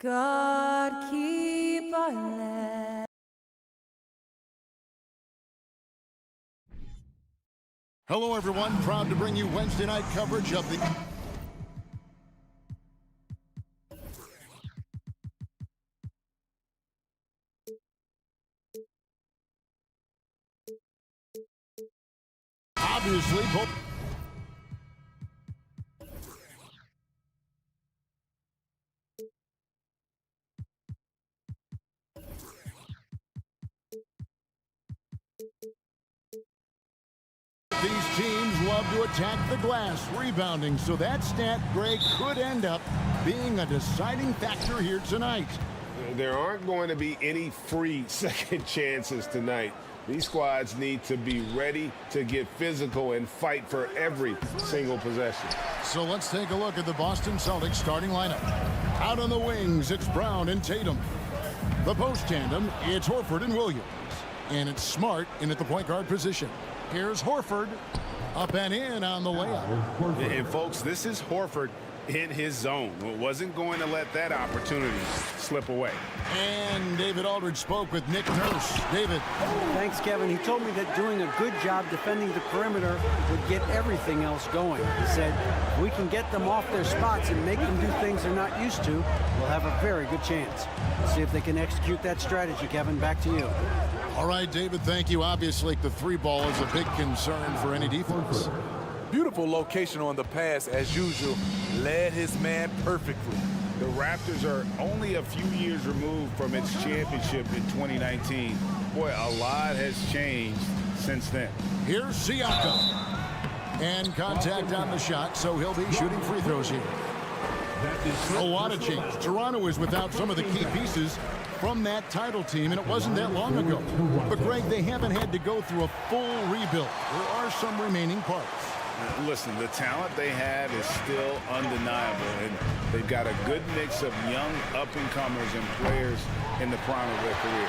God keep our land. Hello, everyone. Proud to bring you Wednesday night coverage of the... Obviously, both... These teams love to attack the glass, rebounding, so that stat, Greg, could end up being a deciding factor here tonight. There aren't going to be any free second chances tonight. These squads need to be ready to get physical and fight for every single possession. So let's take a look at the Boston Celtics starting lineup. Out on the wings, it's Brown and Tatum. The post tandem, it's Horford and Williams. And it's Smart in at the point guard position. Here's Horford, up and in on the layup. And folks, this is Horford in his zone. Wasn't going to let that opportunity slip away. And David Aldridge spoke with Nick Nurse. David. Thanks, Kevin. He told me that doing a good job defending the perimeter would get everything else going. He said, if we can get them off their spots and make them do things they're not used to, we'll have a very good chance. Let's see if they can execute that strategy, Kevin. Back to you. All right, David, thank you. Obviously, the three ball is a big concern for any defense. Beautiful location on the pass, as usual. Led his man perfectly. The Raptors are only a few years removed from its championship in 2019. Boy, a lot has changed since then. Here's Siakam. And contact on the shot, so he'll be shooting free throws here. A lot of change. Toronto is without some of the key pieces from that title team, and it wasn't that long ago. But, Greg, they haven't had to go through a full rebuild. There are some remaining parts. Listen, the talent they have is still undeniable, and they've got a good mix of young up-and-comers and players in the prime of their career.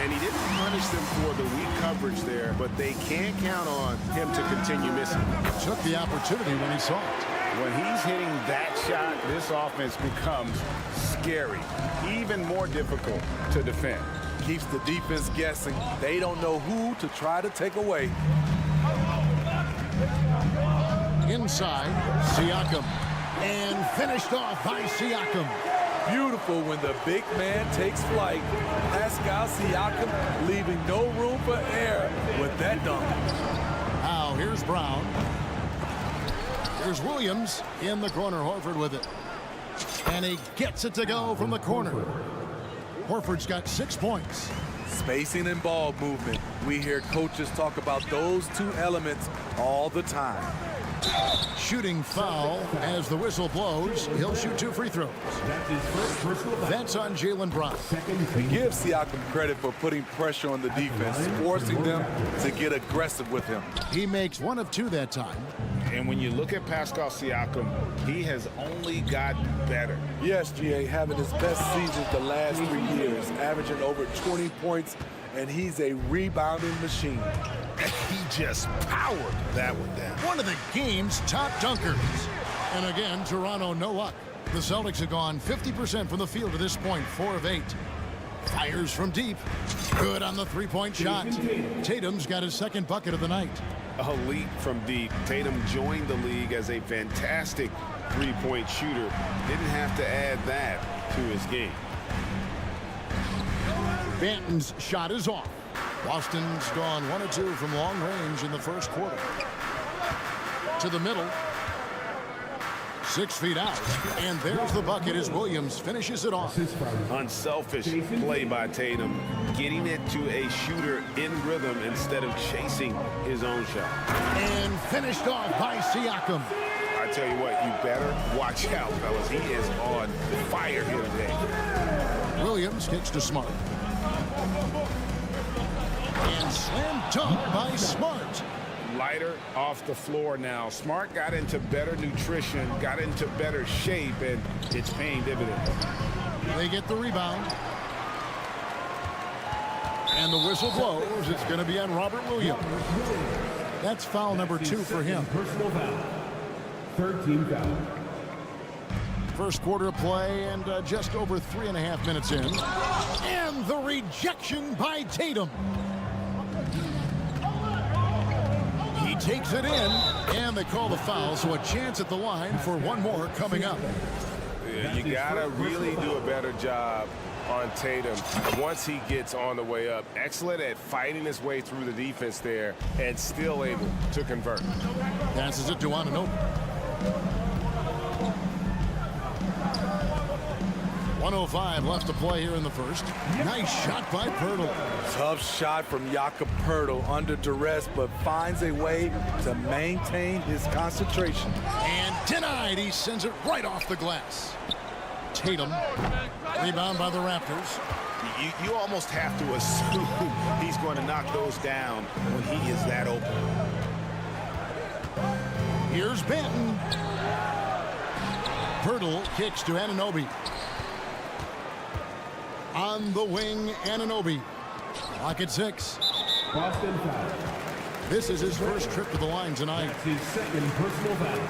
And he didn't punish them for the weak coverage there, but they can't count on him to continue missing. Took the opportunity when he saw it. When he's hitting that shot, this offense becomes scary, even more difficult to defend. Keeps the defense guessing. They don't know who to try to take away. Inside, Siakam. And finished off by Siakam. Beautiful when the big man takes flight. Pascal Siakam leaving no room for error with that dunk. Now here's Brown. Here's Williams in the corner. Horford with it. And he gets it to go from the corner. Horford's got 6 points. Spacing and ball movement. We hear coaches talk about those two elements all the time. Shooting foul as the whistle blows. He'll shoot 2 free throws. That's on Jaylen Brown. Give Siakam credit for putting pressure on the defense, forcing them to get aggressive with him. He makes 1 of 2 that time. And when you look at Pascal Siakam, he has only gotten better. Yes, GA, having his best season the last 3 years, averaging over 20 points, and he's a rebounding machine. He just powered that one down. One of the game's top dunkers. And again, Toronto no luck. The Celtics have gone 50% from the field to this point, 4 of 8. Fires from deep. Good on the three-point shot. Tatum's got his second bucket of the night. A leap from deep. Tatum joined the league as a fantastic three-point shooter. Didn't have to add that to his game. Banton's shot is off. Boston's gone 1 of 2 from long range in the first quarter. To the middle. 6 feet out. And there's the bucket as Williams finishes it off. Unselfish play by Tatum, getting it to a shooter in rhythm instead of chasing his own shot. And finished off by Siakam. I tell you what, you better watch out, fellas. He is on fire here today. Williams kicks to Smart. And slam dunk by Smart. Lighter off the floor now. Smart got into better nutrition, got into better shape, and it's paying dividends. They get the rebound. And the whistle blows. It's going to be on Robert Williams. That's foul number 2 for him. Personal foul. 13 foul. First quarter of play and just over 3.5 minutes in. And the rejection by Tatum. He takes it in, and they call the foul, so a chance at the line for one more coming up. Yeah, you gotta really do a better job on Tatum once he gets on the way up. Excellent at fighting his way through the defense there and still able to convert. Passes it to Anunoby. 1:05 left to play here in the first. Nice shot by Pirtle. Tough shot from Jakob Pirtle under duress, but finds a way to maintain his concentration. And denied. He sends it right off the glass. Tatum. Rebound by the Raptors. You almost have to assume he's going to knock those down when he is that open. Here's Benton. Pirtle kicks to Anunoby. On the wing, Anunoby. Clock at 6. Boston foul. This is his first trip to the line tonight. That's his second personal foul.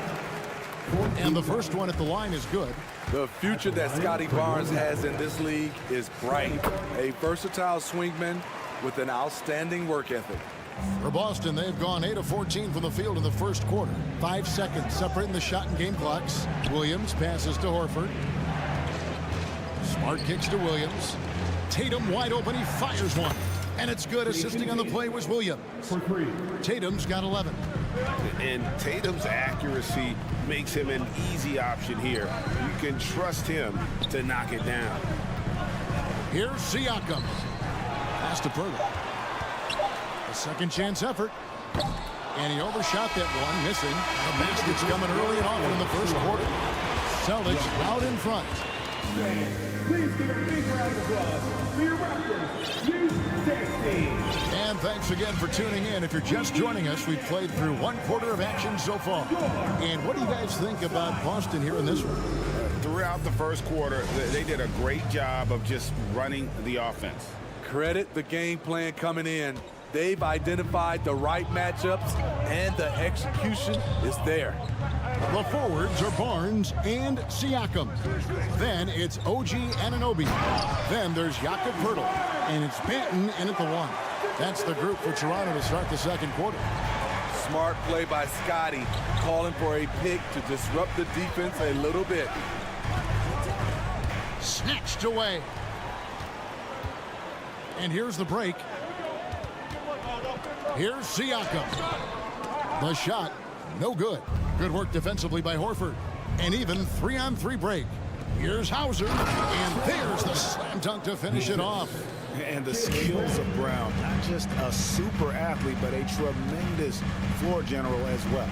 And the first one at the line is good. The future that Scotty Barnes has in this league is bright. A versatile swingman with an outstanding work ethic. For Boston, they've gone 8 of 14 from the field in the first quarter. 5 seconds separating the shot and game clocks. Williams passes to Horford. Smart kicks to Williams. Tatum wide open. He fires one. And it's good. Assisting on the play was Williams. For 3. Tatum's got 11. And Tatum's accuracy makes him an easy option here. You can trust him to knock it down. Here's Siakam. Pass to Pirtle. A second chance effort. And he overshot that one, missing. The basket's coming early and often in the first quarter. Celtics out in front. Please give a big round of applause for your Raptors, U16. And thanks again for tuning in. If you're just joining us, we've played through one quarter of action so far. And what do you guys think about Boston here in this one? Throughout the first quarter, they did a great job of just running the offense. Credit the game plan coming in. They've identified the right matchups, and the execution is there. The forwards are Barnes and Siakam. Then it's OG Anunoby. Then there's Jakob Pirtle. And it's Benton in at the 1. That's the group for Toronto to start the second quarter. Smart play by Scotty, calling for a pick to disrupt the defense a little bit. Snatched away. And here's the break. Here's Siakam. The shot, no good. Good work defensively by Horford. And even 3-on-3 break. Here's Hauser. And there's the slam dunk to finish it off. And the skills of Brown, not just a super athlete, but a tremendous floor general as well.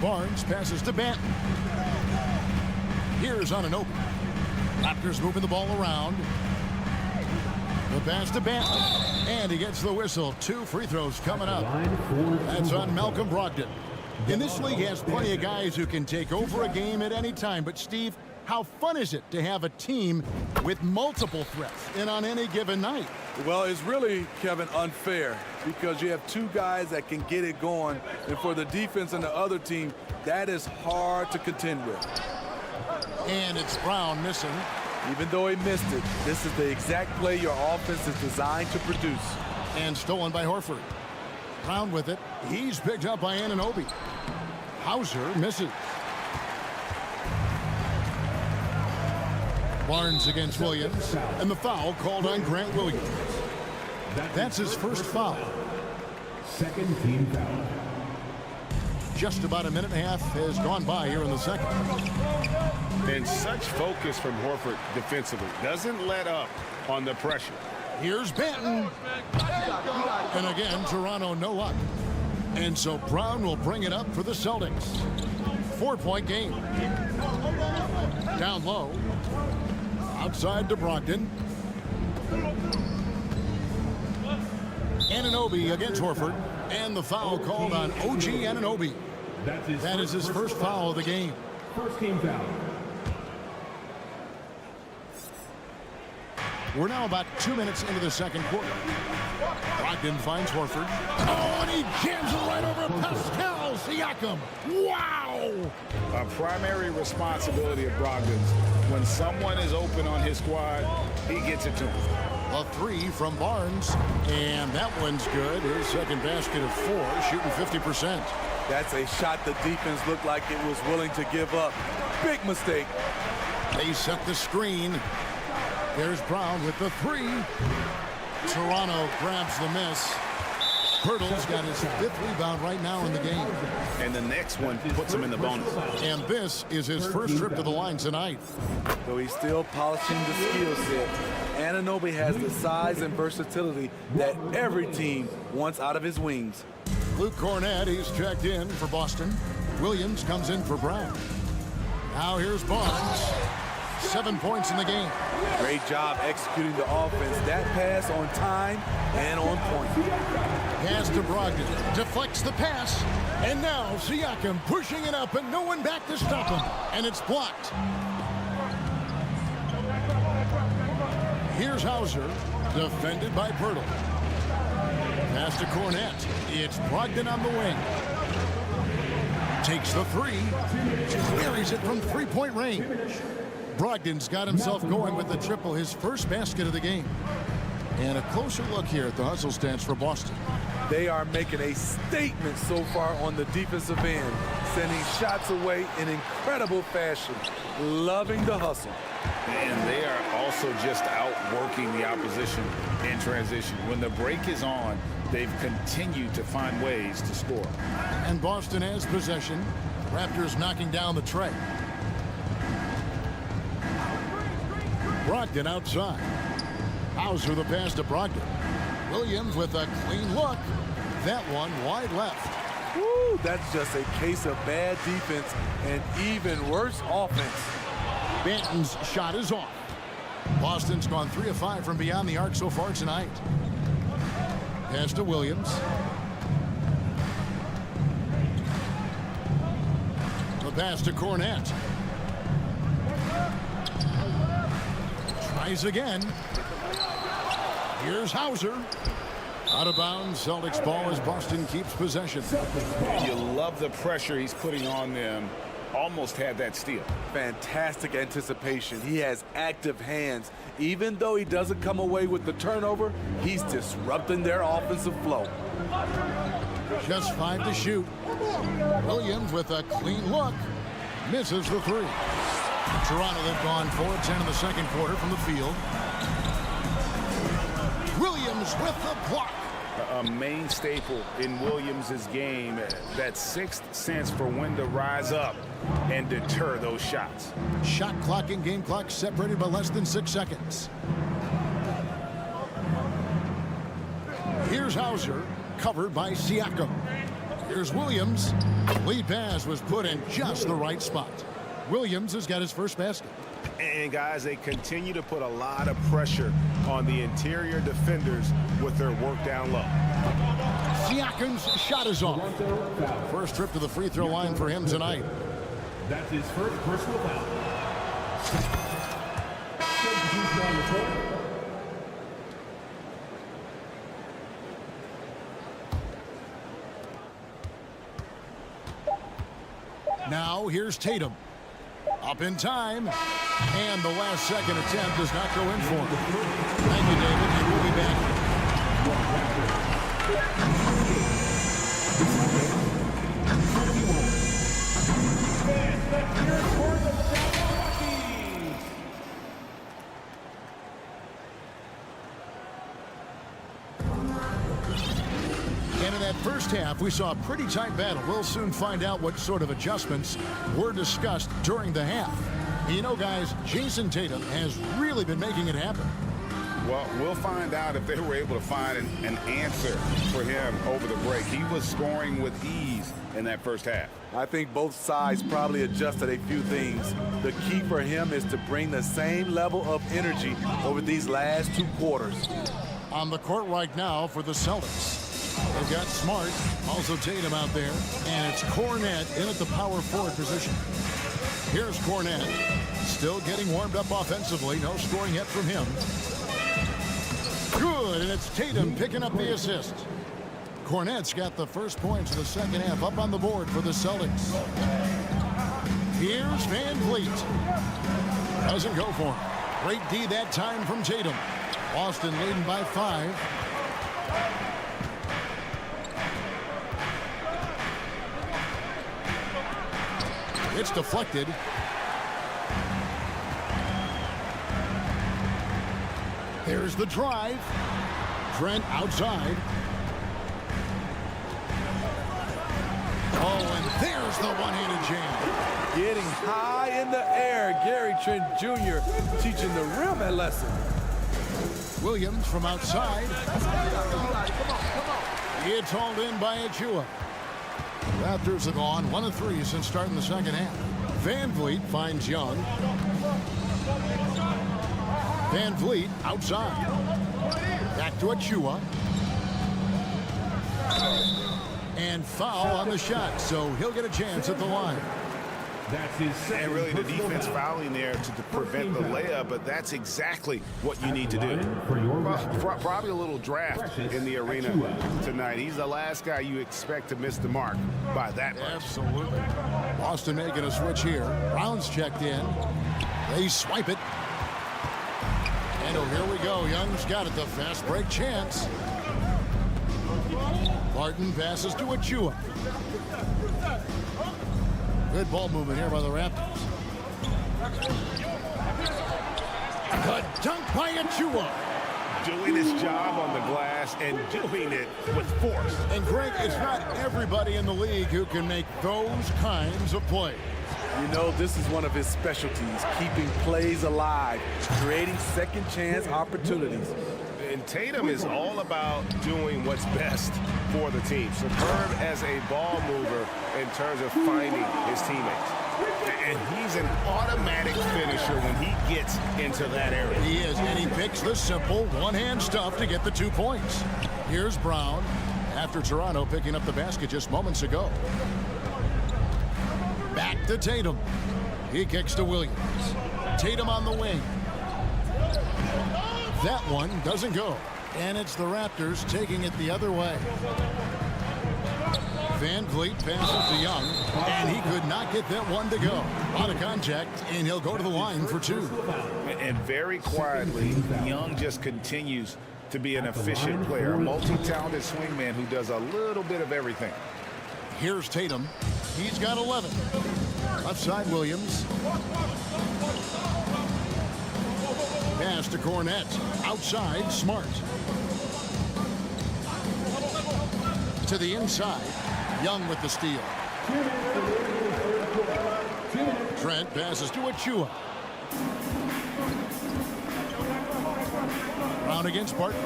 Barnes passes to Benton. Here's Anunoby. Raptors moving the ball around. The pass to Benton. And he gets the whistle. 2 free throws coming up. That's on Malcolm Brogdon. In this league, he has plenty of guys who can take over a game at any time. But, Steve, how fun is it to have a team with multiple threats and on any given night? Well, it's really, Kevin, unfair because you have 2 guys that can get it going. And for the defense and the other team, that is hard to contend with. And it's Brown missing. Even though he missed it, this is the exact play your offense is designed to produce. And stolen by Horford. Brown with it. He's picked up by Anunoby. Hauser misses. Barnes against Williams. And the foul called on Grant Williams. That's his first foul. Second team foul. Just about a minute and a half has gone by here in the second. And such focus from Horford defensively. Doesn't let up on the pressure. Here's Benton. And again, Toronto no luck. And so Brown will bring it up for the Celtics. 4-point game. Down low. Outside to Brogdon. Anunoby against Horford. And the foul called on OG Anunoby. That is his first foul of the game. First team foul. We're now about 2 minutes into the second quarter. Brogdon finds Horford. Oh, and he jams it right over Pascal Siakam. Wow! A primary responsibility of Brogdon's. When someone is open on his squad, he gets it to him. A three from Barnes, and that one's good. His second basket of 4, shooting 50%. That's a shot the defense looked like it was willing to give up. Big mistake. They set the screen. There's Brown with the 3. Toronto grabs the miss. Pirtle's got his 5th rebound right now in the game. And the next one puts him in the bonus. And this is his first trip to the line tonight. Though he's still polishing the skill set, Anunoby has the size and versatility that every team wants out of his wings. Luke Cornett, he's checked in for Boston. Williams comes in for Brown. Now here's Barnes. 7 points in the game. Great job executing the offense. That pass on time and on point. Pass to Brogdon. Deflects the pass. And now Siakam pushing it up and no one back to stop him. And it's blocked. Here's Hauser. Defended by Pirtle. Pass to Cornett. It's Brogdon on the wing. Takes the 3. Carries it from 3-point range. Brogdon's got himself going with the triple, his first basket of the game. And a closer look here at the hustle stance for Boston. They are making a statement so far on the defensive end, sending shots away in incredible fashion, loving the hustle. And they are also just outworking the opposition in transition. When the break is on, they've continued to find ways to score. And Boston has possession. Raptors knocking down the tray. Brogdon outside. Hauser the pass to Brogdon. Williams with a clean look. That one wide left. Woo, that's just a case of bad defense and even worse offense. Banton's shot is off. Boston's gone 3 of 5 from beyond the arc so far tonight. Pass to Williams. The pass to Cornett. Tries again. Here's Hauser. Out of bounds, Celtics ball as Boston keeps possession. You love the pressure he's putting on them. Almost had that steal. Fantastic anticipation. He has active hands. Even though he doesn't come away with the turnover, he's disrupting their offensive flow. Just 5 to shoot. Williams with a clean look. Misses the 3. Toronto, they've gone 4 of 10 in the second quarter from the field. Williams with the block. A main staple in Williams' game, that 6th sense for when to rise up and deter those shots. Shot clock and game clock separated by less than 6 seconds. Here's Hauser, covered by Siakam. Here's Williams. Lead pass was put in just the right spot. Williams has got his first basket. And guys, they continue to put a lot of pressure on the interior defenders with their work down low. Siakam's shot is off. First trip to the free throw line for him tonight. That's his first personal foul. 17 on the court. Now here's Tatum. Up in time. And the last second attempt does not go in for him. Thank you, David, and we'll be back. And in that first half, we saw a pretty tight battle. We'll soon find out what sort of adjustments were discussed during the half. You know, guys, Jason Tatum has really been making it happen. Well, we'll find out if they were able to find an answer for him over the break. He was scoring with ease in that first half. I think both sides probably adjusted a few things. The key for him is to bring the same level of energy over these last 2 quarters. On the court right now for the Celtics. They've got Smart, also Tatum out there, and it's Cornett in at the power forward position. Here's Cornett, still getting warmed up offensively. No scoring yet from him. Good, and it's Tatum picking up the assist. Cornette's got the first points of the second half up on the board for the Celtics. Here's Van Vliet. Doesn't go for him. Great D that time from Tatum. Boston leading by 5. It's deflected. There's the drive. Trent outside. Oh, and there's the one-handed jam. Getting high in the air. Gary Trent Jr. teaching the rim a lesson. Williams from outside. It's hauled in by Achua. Raptors have gone 1 of 3 since starting the second half. Van Vliet finds Young. Van Vliet outside. Back to Achua. And foul on the shot, so he'll get a chance at the line. That's his second. And really the personal defense foul. fouling there to prevent the layup, but that's exactly what you need to do. Probably a little draft in the arena tonight. He's the last guy you expect to miss the mark by that much. Absolutely. Boston making a switch here. Brown's checked in. They swipe it. And oh, here we go. Young's got it. The fast break chance. Barton passes to Achua. Good ball movement here by the Raptors. Good dunk by Achua. Doing his job on the glass and doing it with force. And Greg, it's not everybody in the league who can make those kinds of plays. You know, this is one of his specialties, keeping plays alive, creating second chance opportunities. And Tatum is all about doing what's best for the team. Superb as a ball mover in terms of finding his teammates. And he's an automatic finisher when he gets into that area. He is, and he picks the simple one-hand stuff to get the 2 points. Here's Brown after Toronto picking up the basket just moments ago. Back to Tatum. He kicks to Williams. Tatum on the wing. That one doesn't go. And it's the Raptors taking it the other way. Van Vliet passes to Young, and he could not get that one to go. A lot of contact, and he'll go to the line for 2. And very quietly, Young just continues to be an efficient player, a multi-talented swingman who does a little bit of everything. Here's Tatum. He's got 11. Left side, Williams. Pass to Cornette. Outside, Smart. To the inside. Young with the steal. Trent passes to Achua. Brown against Barton.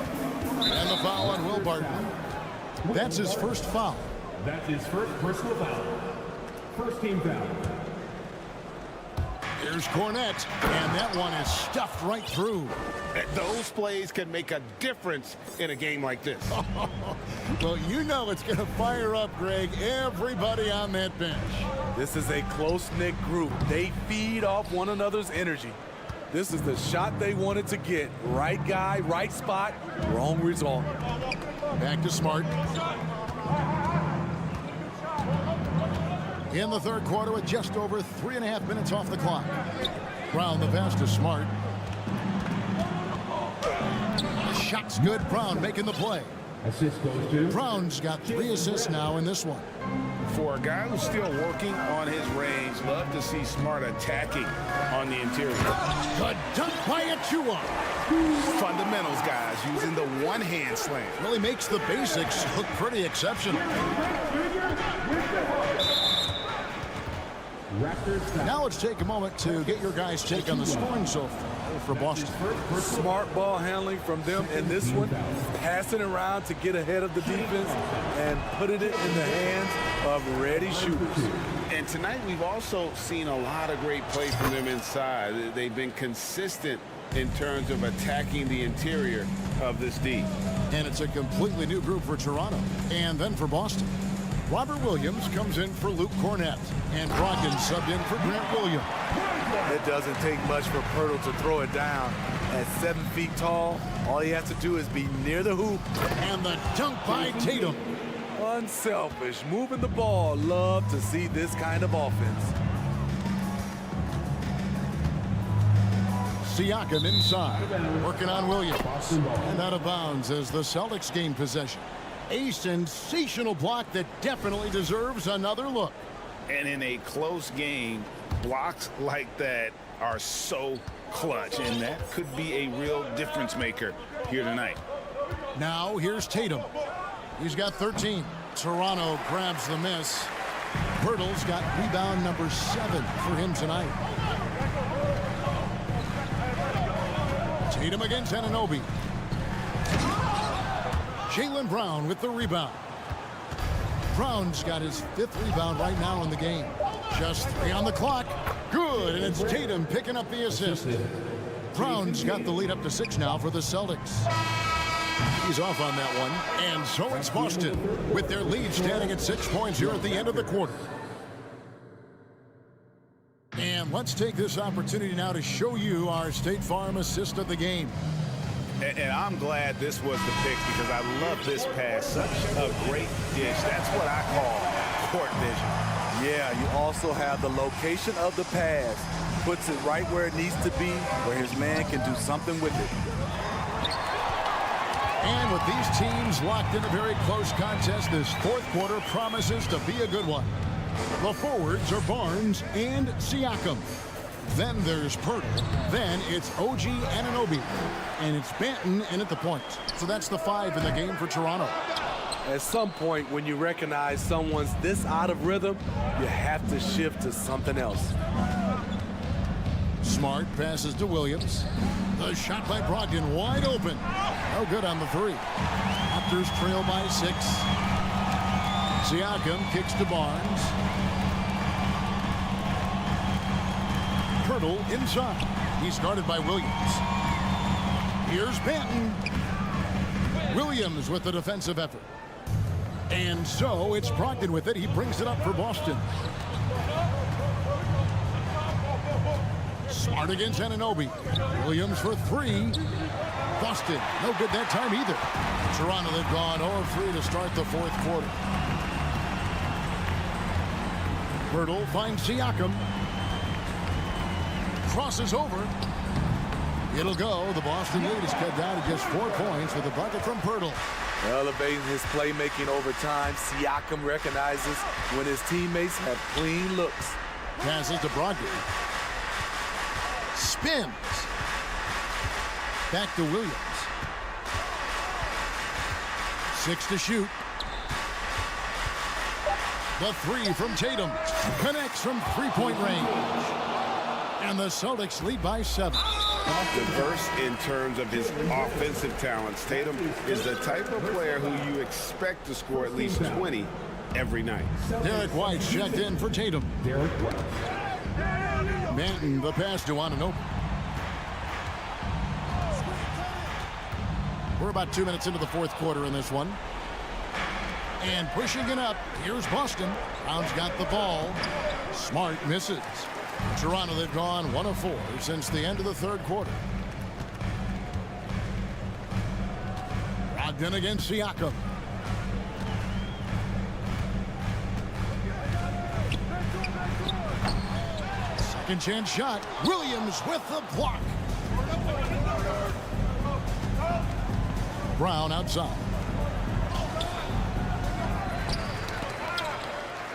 And the foul on Will Barton. That's his first foul. That's his first personal foul. First team foul. Here's Cornette, and that one is stuffed right through. Those plays can make a difference in a game like this. Well, you know it's going to fire up, Greg, everybody on that bench. This is a close-knit group. They feed off one another's energy. This is the shot they wanted to get. Right guy, right spot, wrong result. Back to Smart. In the third quarter with just over 3.5 minutes off the clock. Brown the pass to Smart. The shot's good. Brown making the play. Assist goes to Brown's got 3 assists now in this one. For a guy who's still working on his range, love to see Smart attacking on the interior. Good dunk by Achua. Fundamentals, guys, using the one-hand slam. Really makes the basics look pretty exceptional. Raptors foul. Now let's take a moment to get your guys' take on the scoring so far for Boston. Smart ball handling from them in this one, passing around to get ahead of the defense and putting it in the hands of ready shooters. And tonight we've also seen a lot of great play from them inside. They've been consistent in terms of attacking the interior of this D. And it's a completely new group for Toronto. And then for Boston, Robert Williams comes in for Luke Cornette. And Brogdon subbed in for Grant Williams. It doesn't take much for Pirtle to throw it down. At 7 feet tall, all he has to do is be near the hoop. And the dunk by Tatum. Unselfish, moving the ball. Love to see this kind of offense. Siakam inside, working on Williams. And out of bounds as the Celtics gain possession. A sensational block that definitely deserves another look. And in a close game, blocks like that are so clutch, and that could be a real difference maker here tonight. Now here's Tatum. He's got 13. Toronto grabs the miss. Pirtle's got rebound number 7 for him tonight. Tatum against Anunoby. Jaylen Brown with the rebound. Brown's got his 5th rebound right now in the game. Just 3 on the clock. Good, and it's Tatum picking up the assist. Brown's got the lead up to 6 now for the Celtics. He's off on that one. And so it's Boston with their lead standing at 6 points here at the end of the quarter. And let's take this opportunity now to show you our State Farm assist of the game. And I'm glad this was the pick because I love this pass. Such a great dish. That's what I call court vision. Yeah, you also have the location of the pass. Puts it right where it needs to be, where his man can do something with it. And with these teams locked in a very close contest, this 4th quarter promises to be a good one. The forwards are Barnes and Siakam. Then there's Pirtle. Then it's OG Anunoby. And it's Banton in at the point. So that's the 5 in the game for Toronto. At some point, when you recognize someone's this out of rhythm, you have to shift to something else. Smart passes to Williams. The shot by Brogdon wide open. No good on the 3. Raptors trail by 6. Siakam kicks to Barnes. Pirtle inside. He's guarded by Williams. Here's Banton. Williams with the defensive effort. And so it's Brogdon with it. He brings it up for Boston. Smart against Anunoby. Williams for 3. Boston, no good that time either. Toronto, they've gone 0-3 to start the 4th quarter. Pirtle finds Siakam. Crosses over. It'll go. The Boston lead is cut down to just 4 points with a bucket from Pirtle. Elevating his playmaking over time, Siakam recognizes when his teammates have clean looks. Passes to Brogdon. Spins. Back to Williams. 6 to shoot. The 3 from Tatum. Connects from 3-point range. And the Celtics lead by 7. Diverse in terms of his offensive talents. Tatum is the type of player who you expect to score at least 20 every night. Derek White's checked in for Tatum. Banton, the pass to Anunoby. We're about 2 minutes into the 4th quarter in this one. And pushing it up, here's Boston. Brown's got the ball. Smart misses. Toronto, they've gone 1 of 4 since the end of the 3rd quarter. Brogdon against Siakam. Second chance shot. Williams with the block. Brown outside.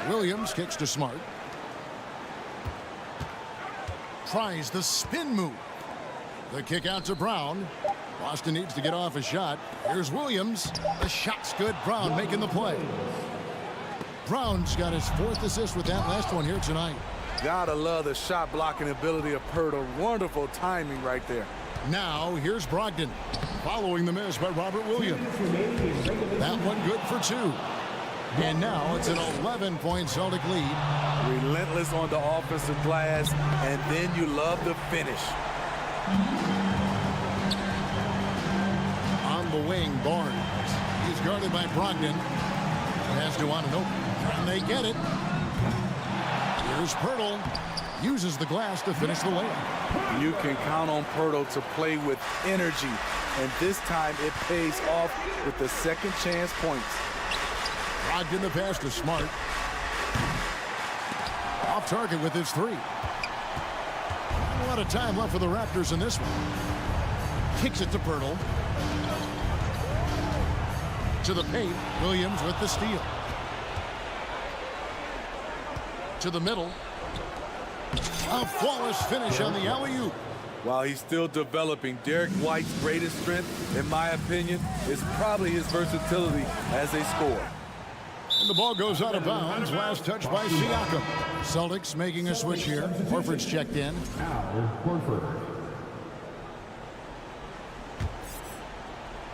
Williams kicks to Smart. Tries the spin move. The kick out to Brown. Boston needs to get off a shot. Here's Williams. The shot's good. Brown making the play. Brown's got his 4th assist with that last one here tonight. Gotta love the shot blocking ability of Pirtle. Wonderful timing right there. Now here's Brogdon. Following the miss by Robert Williams. That one good for 2. And now it's an 11-point Celtic lead. Relentless on the offensive glass, and then you love the finish. On the wing, Barnes. He's guarded by Brogdon. Pass to Anunoby. And they get it. Here's Pirtle. Uses the glass to finish the layup. You can count on Pirtle to play with energy, and this time it pays off with the second chance points. Locked in the pass to Smart. Off target with his three. Not a lot of time left for the Raptors in this one. Kicks it to Pirtle. To the paint. Williams with the steal. To the middle. A flawless finish on the alley-oop. While he's still developing, Derek White's greatest strength, in my opinion, is probably his versatility as a scorer. And the ball goes out of bounds. Last touch by Siakam. Celtics making a switch here. Horford's checked in.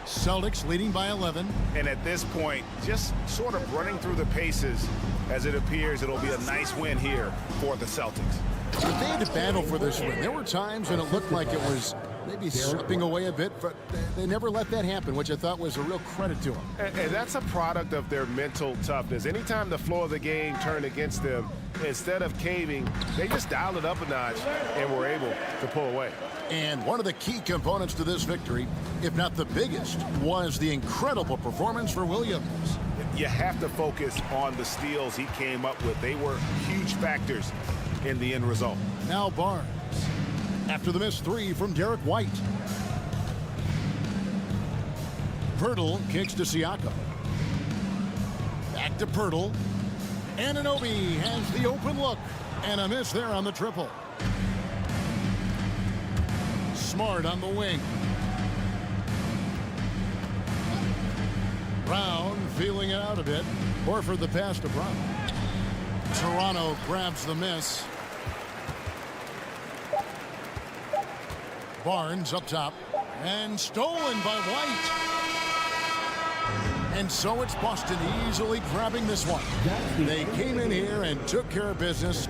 Celtics leading by 11. And at this point, just sort of running through the paces as it appears it'll be a nice win here for the Celtics. But they had to battle for this win. There were times when it looked like it was maybe slipping away a bit, but they never let that happen, which I thought was a real credit to them. And that's a product of their mental toughness. Anytime the flow of the game turned against them, instead of caving, they just dialed it up a notch and were able to pull away. And one of the key components to this victory, if not the biggest, was the incredible performance for Williams. You have to focus on the steals he came up with. They were huge factors in the end result. Now Barnes. After the missed three from Derek White. Pirtle kicks to Siakam. Back to Pirtle. Anunoby has the open look. And a miss there on the triple. Smart on the wing. Brown feeling it out a bit. Horford the pass to Brown. Toronto grabs the miss. Barnes up top. And stolen by White. And so it's Boston easily grabbing this one. They came in here and took care of business.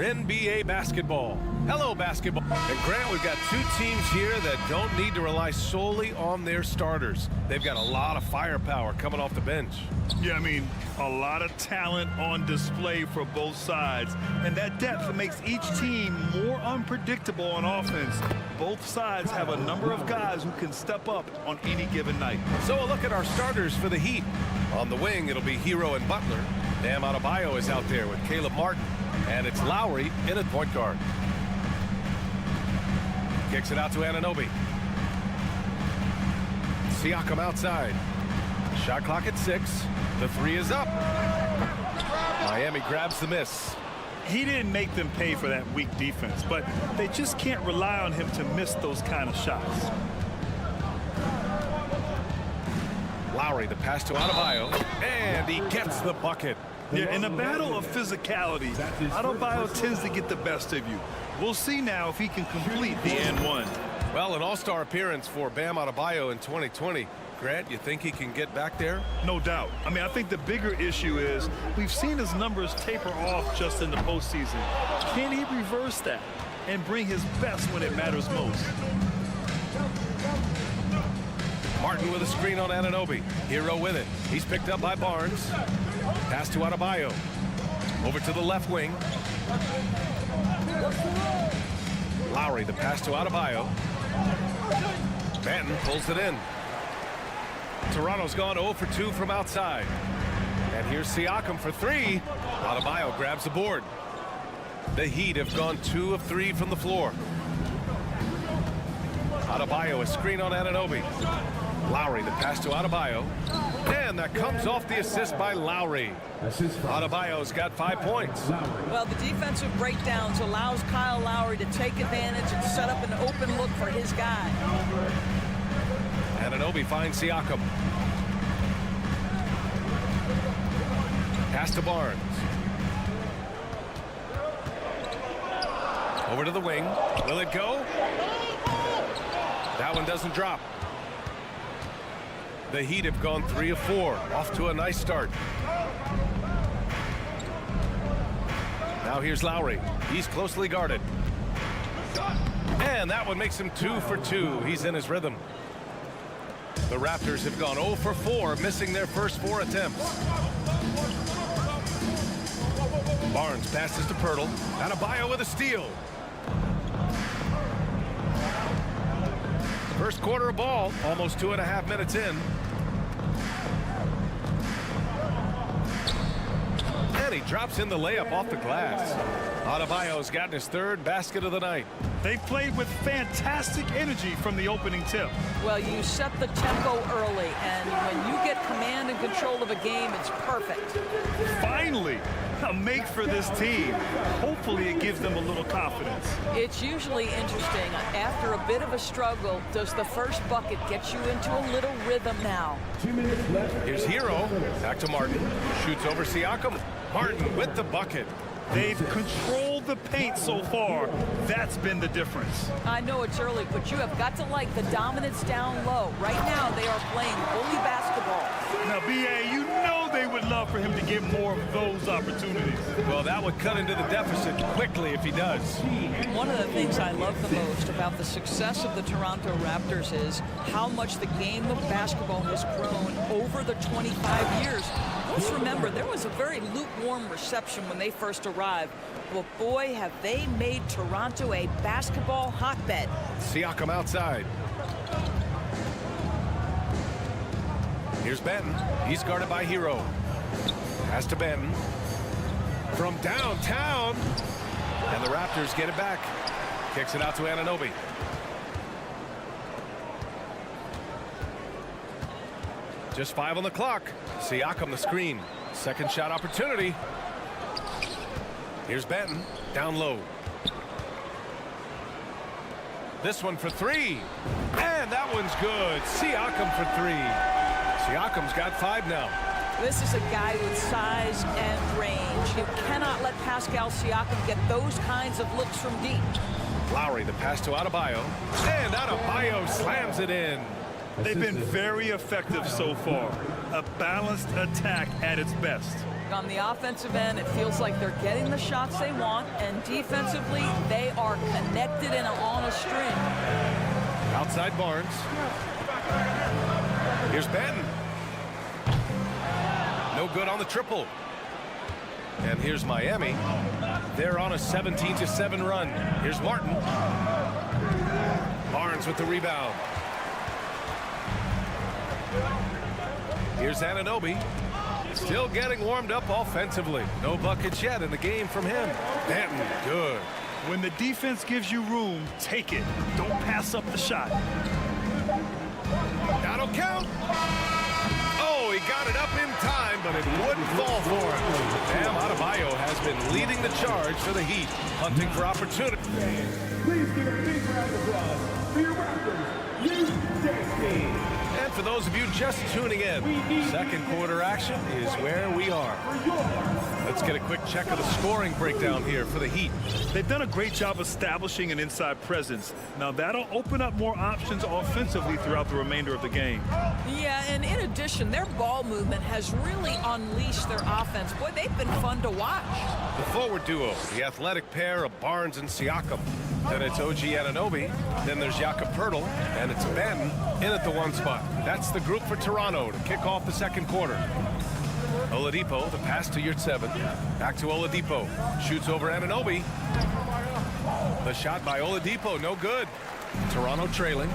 NBA basketball. Hello, basketball. And Grant, we've got two teams here that don't need to rely solely on their starters. They've got a lot of firepower coming off the bench. Yeah, I mean, a lot of talent on display for both sides. And that depth makes each team more unpredictable on offense. Both sides have a number of guys who can step up on any given night. So a look at our starters for the Heat. On the wing, it'll be Hero and Butler. Bam Adebayo is out there with Caleb Martin. And it's Lowry in at point guard. Kicks it out to Anunoby. Siakam outside. Shot clock at 6. The 3 is up. Miami grabs the miss. He didn't make them pay for that weak defense, but they just can't rely on him to miss those kind of shots. Lowry, the pass to Adebayo, and he gets the bucket. Yeah, in a battle of physicality, Adebayo tends to get the best of you. We'll see now if he can complete the and one. Well, an all-star appearance for Bam Adebayo in 2020. Grant, you think he can get back there? No doubt. I mean, I think the bigger issue is we've seen his numbers taper off just in the postseason. Can he reverse that and bring his best when it matters most? Martin with a screen on Anunoby. Hero with it. He's picked up by Barnes. Pass to Adebayo. Over to the left wing. Lowry, the pass to Adebayo. Banton pulls it in. Toronto's gone 0 for 2 from outside. And here's Siakam for 3. Adebayo grabs the board. The Heat have gone 2 of 3 from the floor. Adebayo, a screen on Anunoby. Lowry, the pass to Adebayo. And that comes off the assist by Lowry. Adebayo's got 5 points. Well, the defensive breakdowns allows Kyle Lowry to take advantage and set up an open look for his guy. Anunoby finds Siakam. Pass to Barnes. Over to the wing. Will it go? That one doesn't drop. The Heat have gone 3 of 4. Off to a nice start. Now here's Lowry. He's closely guarded. And that one makes him 2 for 2. He's in his rhythm. The Raptors have gone 0 for 4, missing their first 4 attempts. Barnes passes to Pirtle. Adebayo with a steal. First quarter of ball, almost 2.5 minutes in. And he drops in the layup off the glass. Adebayo's gotten his 3rd basket of the night. They played with fantastic energy from the opening tip. Well, you set the tempo early, and when you get command and control of a game, it's perfect. Finally, a make for this team. Hopefully it gives them a little confidence. It's usually interesting. After a bit of a struggle, does the first bucket get you into a little rhythm now? 2 minutes left. Here's Hero. Back to Martin. Shoots over Siakam. Martin with the bucket. They've controlled the paint so far. That's been the difference. I know it's early, but you have got to like the dominance down low. Right now, they are playing bully basketball. Now, B.A., you know they would love for him to get more of those opportunities. Well, that would cut into the deficit quickly if he does. One of the things I love the most about the success of the Toronto Raptors is how much the game of basketball has grown over the 25 years. Let's remember, there was a very lukewarm reception when they first arrived. But boy, have they made Toronto a basketball hotbed. Siakam outside. Here's Banton. He's guarded by Hero. Pass to Banton. From downtown. And the Raptors get it back. Kicks it out to Anunoby. Just 5 on the clock. Siakam the screen. Second shot opportunity. Here's Banton. Down low. This one for 3. And that one's good. Siakam for 3. Siakam's got 5 now. This is a guy with size and range. You cannot let Pascal Siakam get those kinds of looks from deep. Lowry, the pass to Adebayo. And Adebayo slams it in. They've been very effective so far. A balanced attack at its best. On the offensive end, it feels like they're getting the shots they want, and defensively, they are connected and on a string. Outside Barnes. Here's Benton. No good on the triple. And here's Miami. They're on a 17-7 run. Here's Martin. Barnes with the rebound. Here's Anunoby. Still getting warmed up offensively. No buckets yet in the game from him. Benton, good. When the defense gives you room, take it. Don't pass up the shot. That'll count. Oh, he got it up in time, but it wouldn't fall for him. Bam Adebayo has been leading the charge for the Heat, hunting for opportunity. Please give a big round of applause for your Raptors, U.S. And for those of you just tuning in, second quarter action is where we are. Let's get a quick check of the scoring breakdown here for the Heat. They've done a great job establishing an inside presence. Now that'll open up more options offensively throughout the remainder of the game. Yeah, and in addition, their ball movement has really unleashed their offense. Boy, they've been fun to watch. The forward duo, the athletic pair of Barnes and Siakam. Then it's OG Anunoby. Then there's Jakob Poeltl, and it's Benton in at the one spot. That's the group for Toronto to kick off the second quarter. Oladipo, the pass to Yurtseven. Back to Oladipo. Shoots over Anunoby. The shot by Oladipo, no good. Toronto trailing.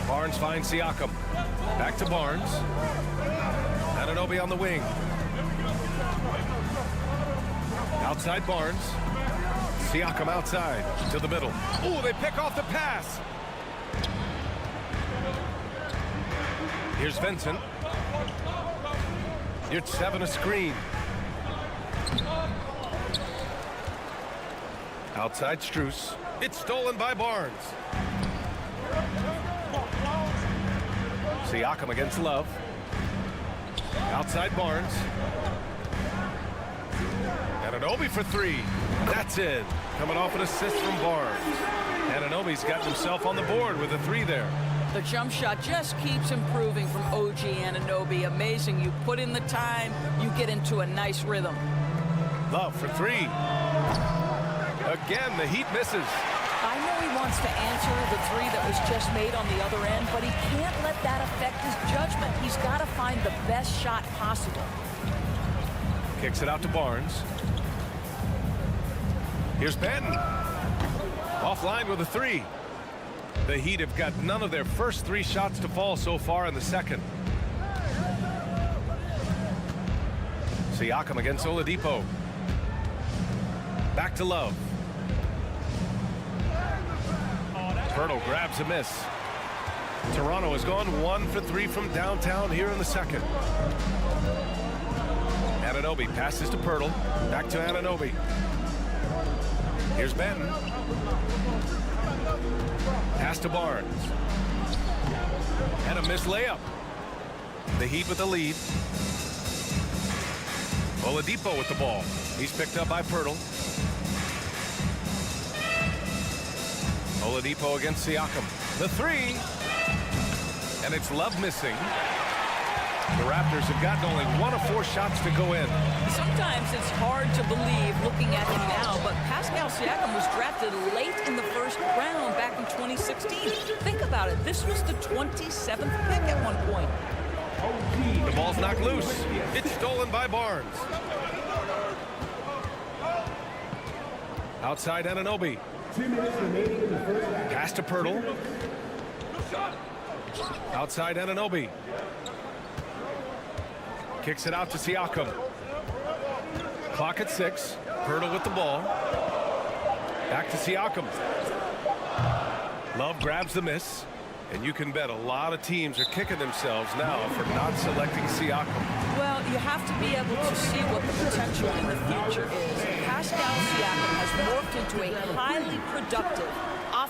Barnes finds Siakam. Back to Barnes. Anunoby on the wing. Outside Barnes. Siakam outside to the middle. Ooh, they pick off the pass. Here's Vincent. Yurtseven a screen. Outside Strus. It's stolen by Barnes. Siakam against Love. Outside Barnes. Anunoby for three. That's it. Coming off an assist from Barnes. Anunoby's got himself on the board with a three there. The jump shot just keeps improving from OG Anunoby. Amazing. You put in the time, you get into a nice rhythm. Love for three. Again, the Heat misses. I know he wants to answer the three that was just made on the other end, but he can't let that affect his judgment. He's got to find the best shot possible. Kicks it out to Barnes. Here's Benton. Offline with a three. The Heat have got none of their first three shots to fall so far in the second. Siakam against Oladipo. Back to Love. Poeltl grabs a miss. Toronto has gone 1 for 3 from downtown here in the second. Anunoby passes to Poeltl. Back to Anunoby. Here's Benton. Pass to Barnes. And a missed layup. The Heat with the lead. Oladipo with the ball. He's picked up by Poeltl. Oladipo against Siakam. The three. And it's Love missing. The Raptors have gotten only 1 of 4 shots to go in. Sometimes it's hard to believe looking at him now, but Pascal Siakam was drafted late in the first round back in 2016. Think about it. This was the 27th pick at one point. The ball's knocked loose. It's stolen by Barnes. Outside Anunoby. 2 minutes remaining in the first half. Pass to Poeltl. Outside Anunoby. Kicks it out to Siakam. Clock at 6. Poeltl with the ball. Back to Siakam. Love grabs the miss. And you can bet a lot of teams are kicking themselves now for not selecting Siakam. Well, you have to be able to see what the potential in the future is. Pascal Siakam has morphed into a highly productive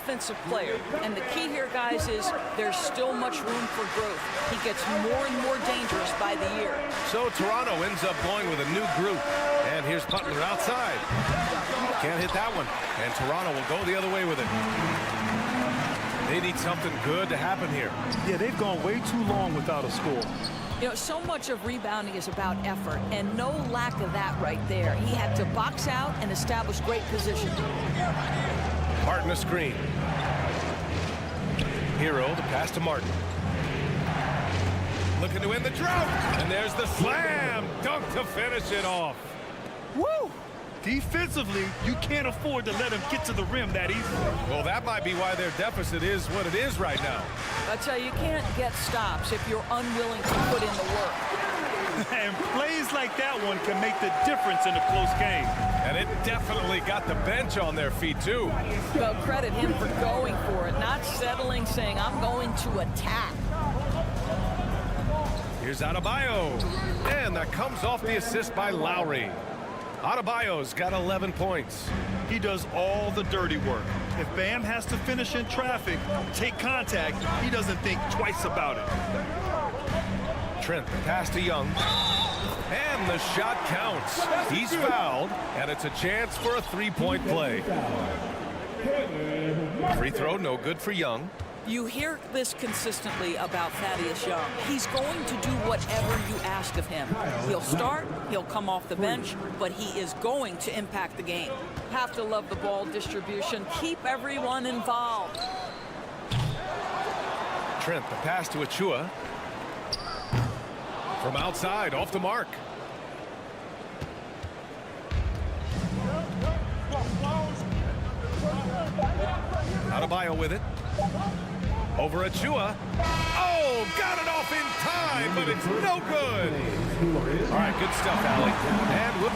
offensive player. And the key here, guys, is there's still much room for growth. He gets more and more dangerous by the year. So Toronto ends up going with a new group. And here's Butler outside. Can't hit that one. And Toronto will go the other way with it. They need something good to happen here. Yeah, they've gone way too long without a score. You know, so much of rebounding is about effort, and no lack of that right there. He had to box out and establish great position. Martin a screen. Hero, the pass to Martin. Looking to win the drought. And there's the slam. Dunk to finish it off. Woo! Defensively, you can't afford to let him get to the rim that easily. Well, that might be why their deficit is what it is right now. That's how you can't get stops if you're unwilling to put in the work. And plays like that one can make the difference in a close game. And it definitely got the bench on their feet, too. Well, credit him for going for it, not settling, saying, I'm going to attack. Here's Adebayo. And that comes off the assist by Lowry. Adebayo's got 11 points. He does all the dirty work. If Bam has to finish in traffic, take contact, he doesn't think twice about it. Trent, the pass to Young. And the shot counts. He's fouled, and it's a chance for a three-point play. Free throw, no good for Young. You hear this consistently about Thaddeus Young. He's going to do whatever you ask of him. He'll start, he'll come off the bench, but he is going to impact the game. Have to love the ball distribution. Keep everyone involved. Trent, the pass to Achua. From outside, off the mark. Adebayo with it. Over Achua. Oh, got it off in time, but it's no good. All right, good stuff, Allie. And whoop.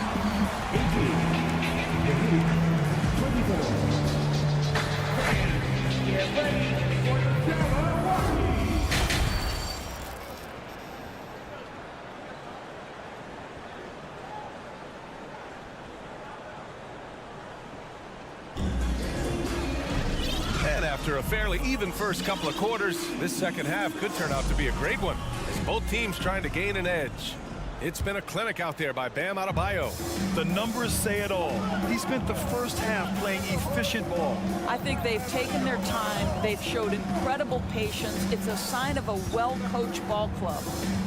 Get ready for the challenge. And after a fairly even first couple of quarters, this second half could turn out to be a great one, as both teams trying to gain an edge. It's been a clinic out there by Bam Adebayo. The numbers say it all. He spent the first half playing efficient ball. I think they've taken their time. They've showed incredible patience. It's a sign of a well-coached ball club.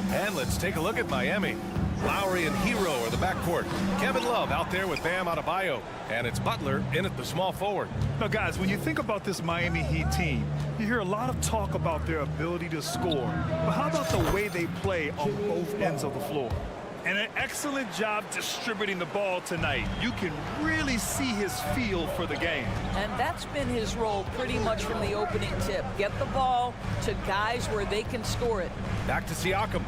And let's take a look at Miami. Lowry and Hero are the backcourt. Kevin Love out there with Bam Adebayo. And it's Butler in at the small forward. Now, guys, when you think about this Miami Heat team, you hear a lot of talk about their ability to score. But how about the way they play on both ends of the floor? And an excellent job distributing the ball tonight. You can really see his feel for the game. And that's been his role pretty much from the opening tip. Get the ball to guys where they can score it. Back to Siakam.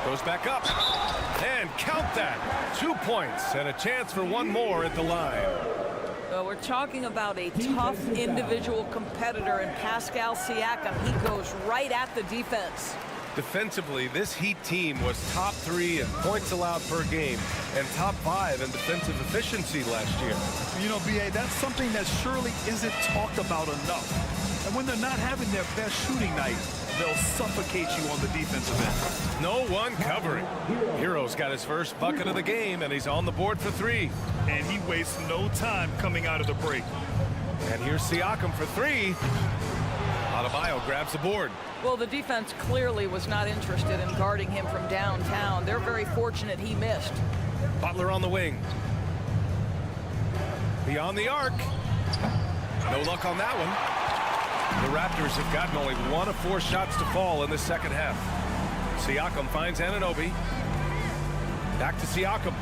Goes back up. And count that. 2 points and a chance for one more at the line. Well, we're talking about a tough individual competitor in Pascal Siakam. He goes right at the defense. Defensively, this Heat team was top 3 in points allowed per game and top 5 in defensive efficiency last year. You know, B.A., that's something that surely isn't talked about enough. And when they're not having their best shooting night, they'll suffocate you on the defensive end. No one covering. Hero's got his first bucket of the game, and he's on the board for 3. And he wastes no time coming out of the break. And here's Siakam for 3. Adebayo grabs the board. Well, the defense clearly was not interested in guarding him from downtown. They're very fortunate he missed. Butler on the wing. Beyond the arc. No luck on that one. The Raptors have gotten only 1 of 4 shots to fall in the second half. Siakam finds Anunoby. Back to Siakam.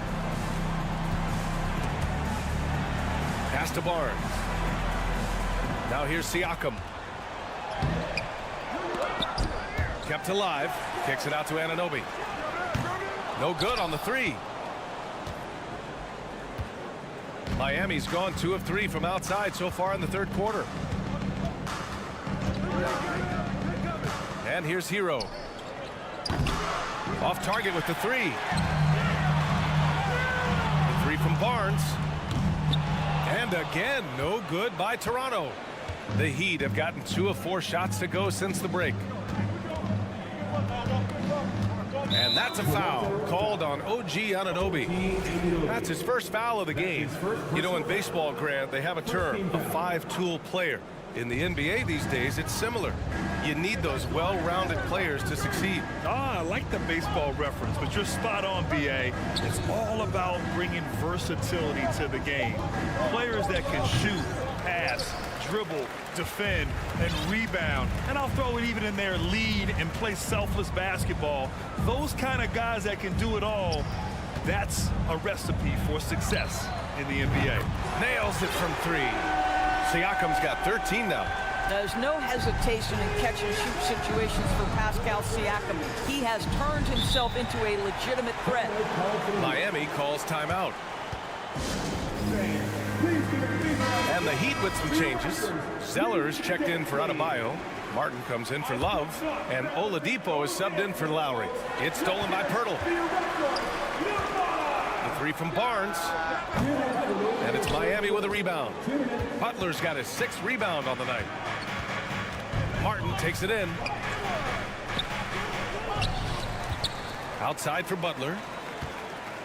Pass to Barnes. Now here's Siakam. Kept alive. Kicks it out to Anunoby. No good on the 3. Miami's gone 2 of 3 from outside so far in the third quarter. And here's Hero. Off target with the 3. The 3 from Barnes. And again, no good by Toronto. The Heat have gotten 2 of 4 shots to go since the break. And that's a foul called on OG Anunoby. That's his first foul of the game. You know, in baseball, Grant, they have a term, a 5-tool player. In the NBA these days, it's similar. You need those well-rounded players to succeed. I like the baseball reference, but you're spot on, B.A. It's all about bringing versatility to the game. Players that can shoot, pass, dribble, defend, and rebound. And I'll throw it even in there, lead and play selfless basketball. Those kind of guys that can do it all, that's a recipe for success in the NBA. Nails it from 3. Siakam's got 13 now. There's no hesitation in catch-and-shoot situations for Pascal Siakam. He has turned himself into a legitimate threat. Miami calls timeout. And the Heat with some changes. Sellers checked in for Adebayo. Martin comes in for Love. And Oladipo is subbed in for Lowry. It's stolen by Pirtle. The 3 from Barnes. And it's Miami with a rebound. Butler's got his 6th rebound on the night. Martin takes it in. Outside for Butler.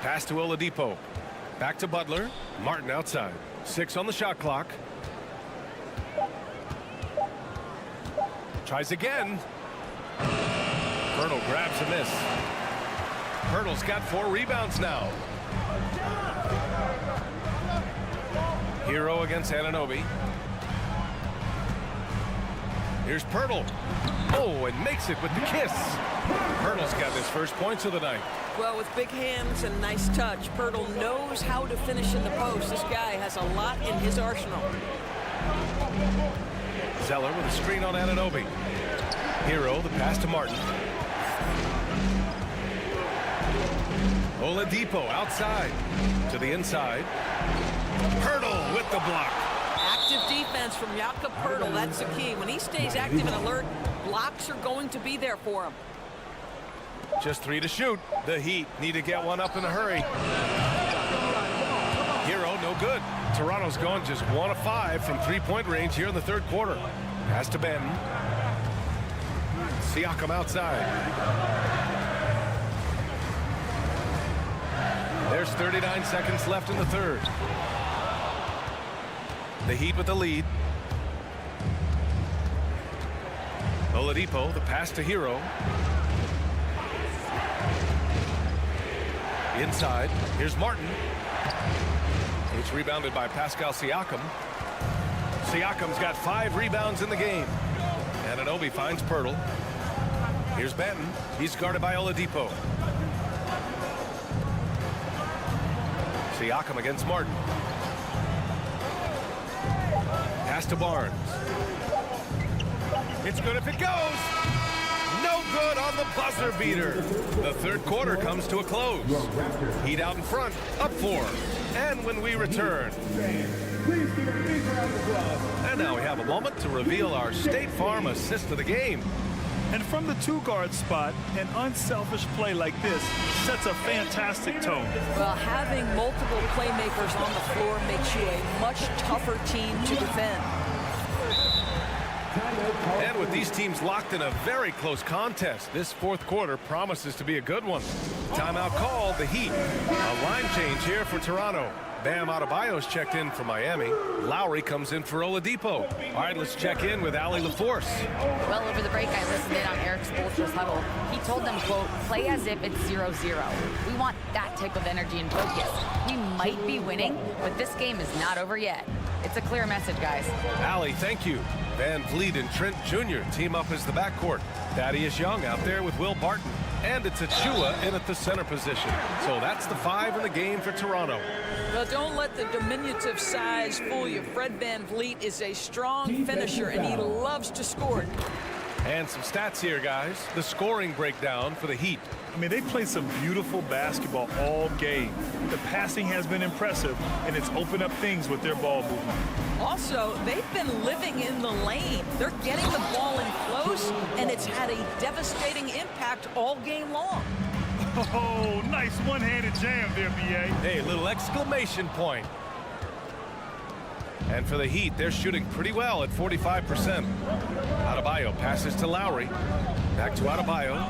Pass to Oladipo. Back to Butler. Martin outside. 6 on the shot clock. Tries again. Pirtle grabs a miss. Pirtle's got 4 rebounds now. Hero against Anunoby. Here's Pirtle. Oh, and makes it with the kiss. Pirtle's got his first points of the night. Well, with big hands and nice touch, Pirtle knows how to finish in the post. This guy has a lot in his arsenal. Zeller with a screen on Anunoby. Hero, the pass to Martin. Oladipo outside to the inside. Pirtle with the block. Active defense from Jakob Pirtle. That's the key. When he stays active and alert, blocks are going to be there for him. Just 3 to shoot. The Heat need to get one up in a hurry. Hero, no good. Toronto's gone just 1 of 5 from 3-point range here in the 3rd quarter. Pass to Benton. Siakam outside. There's 39 seconds left in the 3rd. The Heat with the lead. Oladipo, the pass to Hero. Inside, here's Martin. It's rebounded by Pascal Siakam. Siakam's got 5 rebounds in the game. Anunoby finds Pirtle. Here's Benton. He's guarded by Oladipo. Siakam against Martin. Pass to Barnes. It's good if it goes. No good on the buzzer beater. The 3rd quarter comes to a close. Heat out in front, up 4. And when we return. And now we have a moment to reveal our State Farm assist of the game. And from the 2-guard spot, an unselfish play like this sets a fantastic tone. Well, having multiple playmakers on the floor makes you a much tougher team to defend. And with these teams locked in a very close contest, this 4th quarter promises to be a good one. Timeout called, the Heat. A line change here for Toronto. Bam Adebayo's checked in for Miami. Lowry comes in for Oladipo. All right, let's check in with Allie LaForce. Well, over the break, I listened in on Eric Spoelstra's huddle. He told them, quote, play as if it's 0-0. We want that type of energy and focus. We might be winning, but this game is not over yet. It's a clear message, guys. Allie, thank you. Van Vliet and Trent Jr. team up as the backcourt. Thaddeus Young out there with Will Barton. And it's Achua in at the center position. So that's the 5 in the game for Toronto. Well, don't let the diminutive size fool you. Fred Van Vliet is a strong finisher, and he loves to score. And some stats here, guys. The scoring breakdown for the Heat. I mean, they played some beautiful basketball all game. The passing has been impressive, and it's opened up things with their ball movement. Also, they've been living in the lane. They're getting the ball in close, and it's had a devastating impact all game long. Oh, nice one-handed jam there, B.A. Hey, little exclamation point. And for the Heat, they're shooting pretty well at 45%. Adebayo passes to Lowry. Back to Adebayo.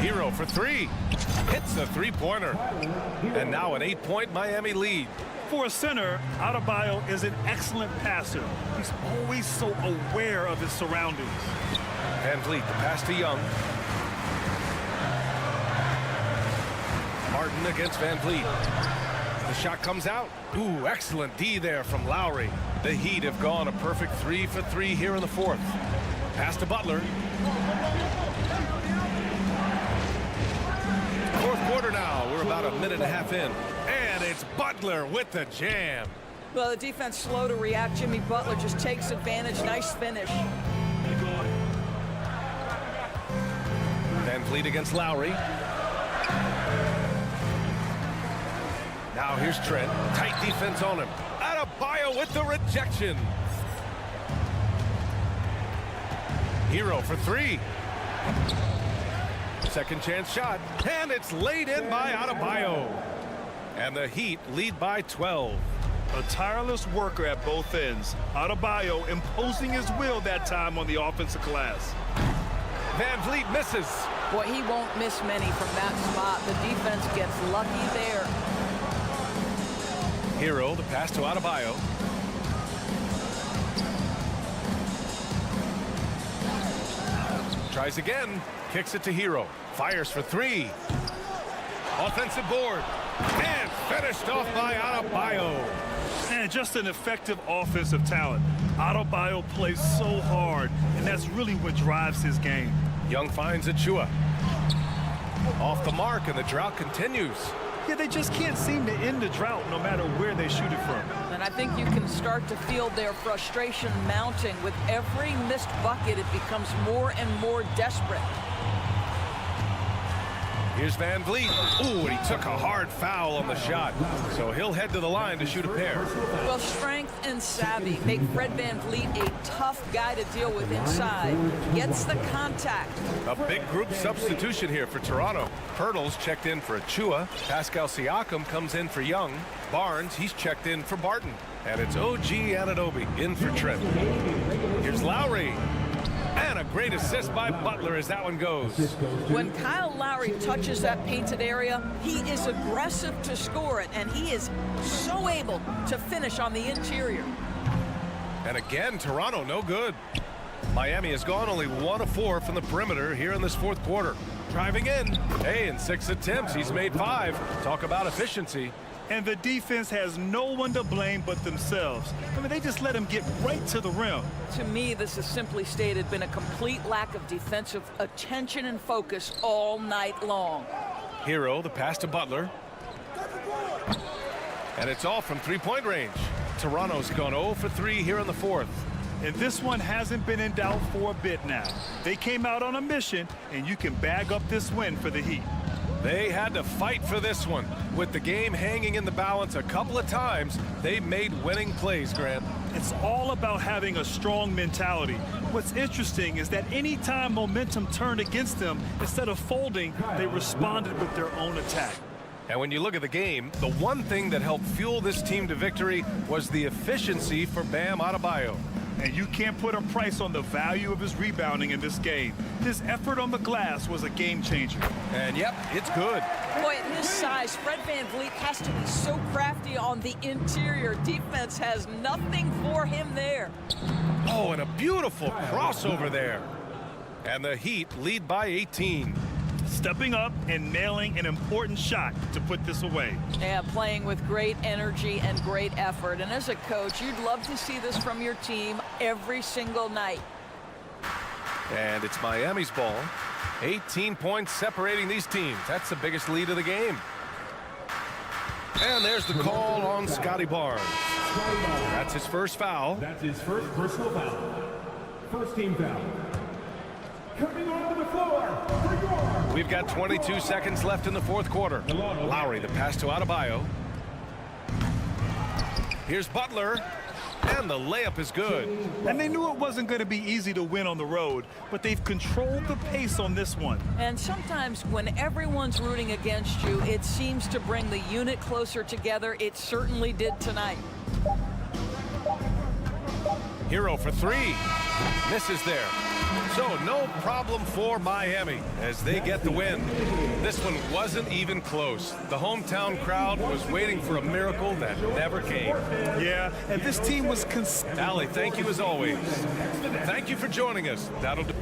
Hero for 3. Hits a 3-pointer. And now an 8-point Miami lead. For a center, Adebayo is an excellent passer. He's always so aware of his surroundings. Van Vliet, the pass to Young. Martin against Van Vliet. The shot comes out. Ooh, excellent D there from Lowry. The Heat have gone a perfect 3 for 3 here in the fourth. Pass to Butler. Fourth quarter now. We're about a minute and a half in. And it's Butler with the jam. Well, the defense slow to react. Jimmy Butler just takes advantage. Nice finish. Van Vliet against Lowry. Now here's Trent. Tight defense on him. Adebayo with the rejection. Hero for 3. Second chance shot. And it's laid in by Adebayo. And the Heat lead by 12. A tireless worker at both ends. Adebayo imposing his will that time on the offensive glass. Van Vliet misses. Boy, he won't miss many from that spot. The defense gets lucky there. Hero, the pass to Adebayo. Tries again. Kicks it to Hero. Fires for 3. Offensive board. And finished off by Adebayo. And just an effective offensive talent. Adebayo plays so hard, and that's really what drives his game. Young finds Achua. Off the mark, and the drought continues. Yeah, they just can't seem to end the drought no matter where they shoot it from. And I think you can start to feel their frustration mounting. With every missed bucket, it becomes more and more desperate. Here's Van Vliet. Ooh, and he took a hard foul on the shot. So he'll head to the line to shoot a pair. Well, strength and savvy make Fred Van Vliet a tough guy to deal with inside. Gets the contact. A big group substitution here for Toronto. Pirtle's checked in for Achua. Pascal Siakam comes in for Young. Barnes, he's checked in for Barton. And it's OG Anunoby in for Trent. Here's Lowry. And a great assist by Butler as that one goes. When Kyle Lowry touches that painted area, he is aggressive to score it, and he is so able to finish on the interior. And again, Toronto no good. Miami has gone only 1 of 4 from the perimeter here in this fourth quarter. Driving in. Hey, in 6 attempts, he's made 5. Talk about efficiency. And the defense has no one to blame but themselves. I mean, they just let him get right to the rim. To me, this has simply stated been a complete lack of defensive attention and focus all night long. Hero, the pass to Butler. And it's all from 3-point range. Toronto's gone 0 for 3 here in the fourth. And this one hasn't been in doubt for a bit now. They came out on a mission, and you can bag up this win for the Heat. They had to fight for this one. With the game hanging in the balance a couple of times, they made winning plays, Grant. It's all about having a strong mentality. What's interesting is that anytime momentum turned against them, instead of folding, they responded with their own attack. And when you look at the game, the one thing that helped fuel this team to victory was the efficiency for Bam Adebayo. And you can't put a price on the value of his rebounding in this game. His effort on the glass was a game changer. And yep, it's good. Boy, at his size, Fred Van Vliet has to be so crafty on the interior. Defense has nothing for him there. Oh, and a beautiful crossover there. And the Heat lead by 18. Stepping up and nailing an important shot to put this away. Yeah, playing with great energy and great effort. And as a coach, you'd love to see this from your team every single night. And it's Miami's ball. 18 points separating these teams. That's the biggest lead of the game. And there's the call on Scotty Barnes. That's his first foul. That's his first personal foul. First team foul. Coming onto the floor for your... We've got 22 seconds left in the fourth quarter. Lowry, the pass to Adebayo. Here's Butler. And the layup is good. And they knew it wasn't going to be easy to win on the road, but they've controlled the pace on this one. And sometimes when everyone's rooting against you, it seems to bring the unit closer together. It certainly did tonight. Hero for 3. Misses there. So no problem for Miami as they get the win. This one wasn't even close. The hometown crowd was waiting for a miracle that never came. Yeah, and this team was Allie, thank you as always. Thank you for joining us. That'll do.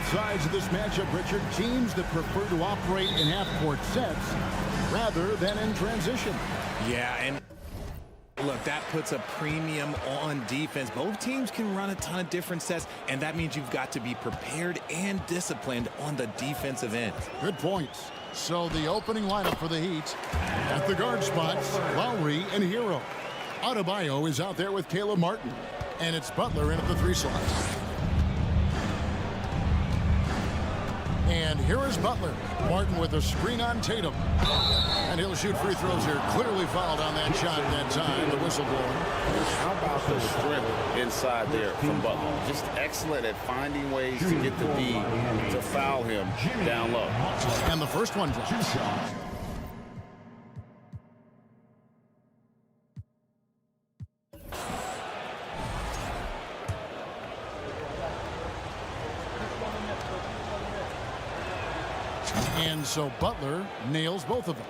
both sides of this matchup, Richard, teams that prefer to operate in half-court sets rather than in transition. Yeah, and look, that puts a premium on defense. Both teams can run a ton of different sets, and that means you've got to be prepared and disciplined on the defensive end. Good points. So the opening lineup for the Heat at the guard spots, Lowry and Hero. Adebayo is out there with Caleb Martin, and it's Butler in at the 3 slot. And here is Butler. Martin with a screen on Tatum. And he'll shoot free throws here. Clearly fouled on that shot that time, the whistleblower. How about the strength inside there from Butler? Just excellent at finding ways to get the D to foul him down low. And the first one drops. And so Butler nails both of them.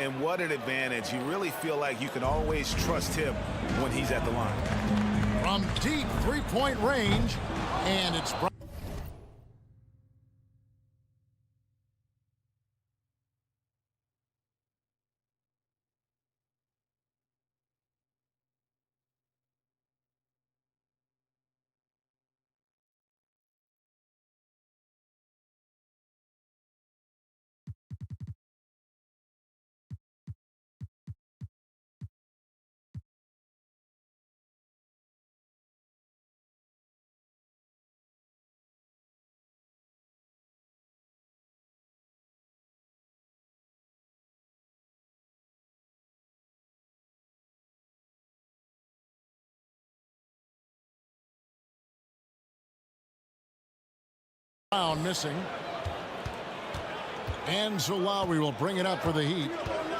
And what an advantage. You really feel like you can always trust him when he's at the line. From deep three-point range, and it's Brown missing. And so Lowry will bring it up for the Heat.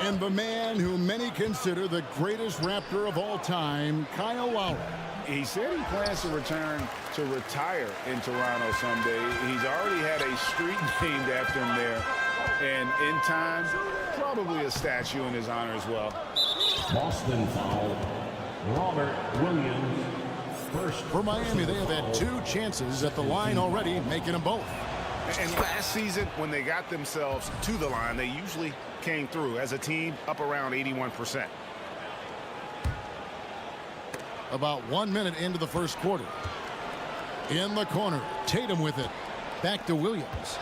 And the man who many consider the greatest Raptor of all time, Kyle Lowry. He said he plans to return to retire in Toronto someday. He's already had a street named after him there. And in time, probably a statue in his honor as well. Boston foul. Robert Williams. First for Miami, they have had 2 chances at the line already, making them both. And last season, when they got themselves to the line, they usually came through as a team up around 81%. About 1 minute into the first quarter. In the corner, Tatum with it. Back to Williams.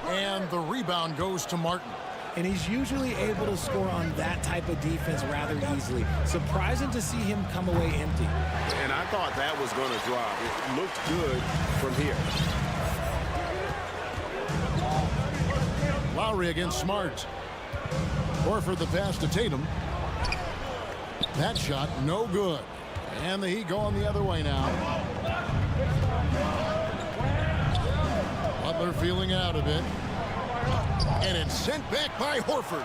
And the rebound goes to Martin. And he's usually able to score on that type of defense rather easily. Surprising to see him come away empty. And I thought that was going to drop. It looked good from here. Lowry against Smart. Horford the pass to Tatum. That shot no good. And the Heat going the other way now. Butler feeling out a bit. And it's sent back by Horford.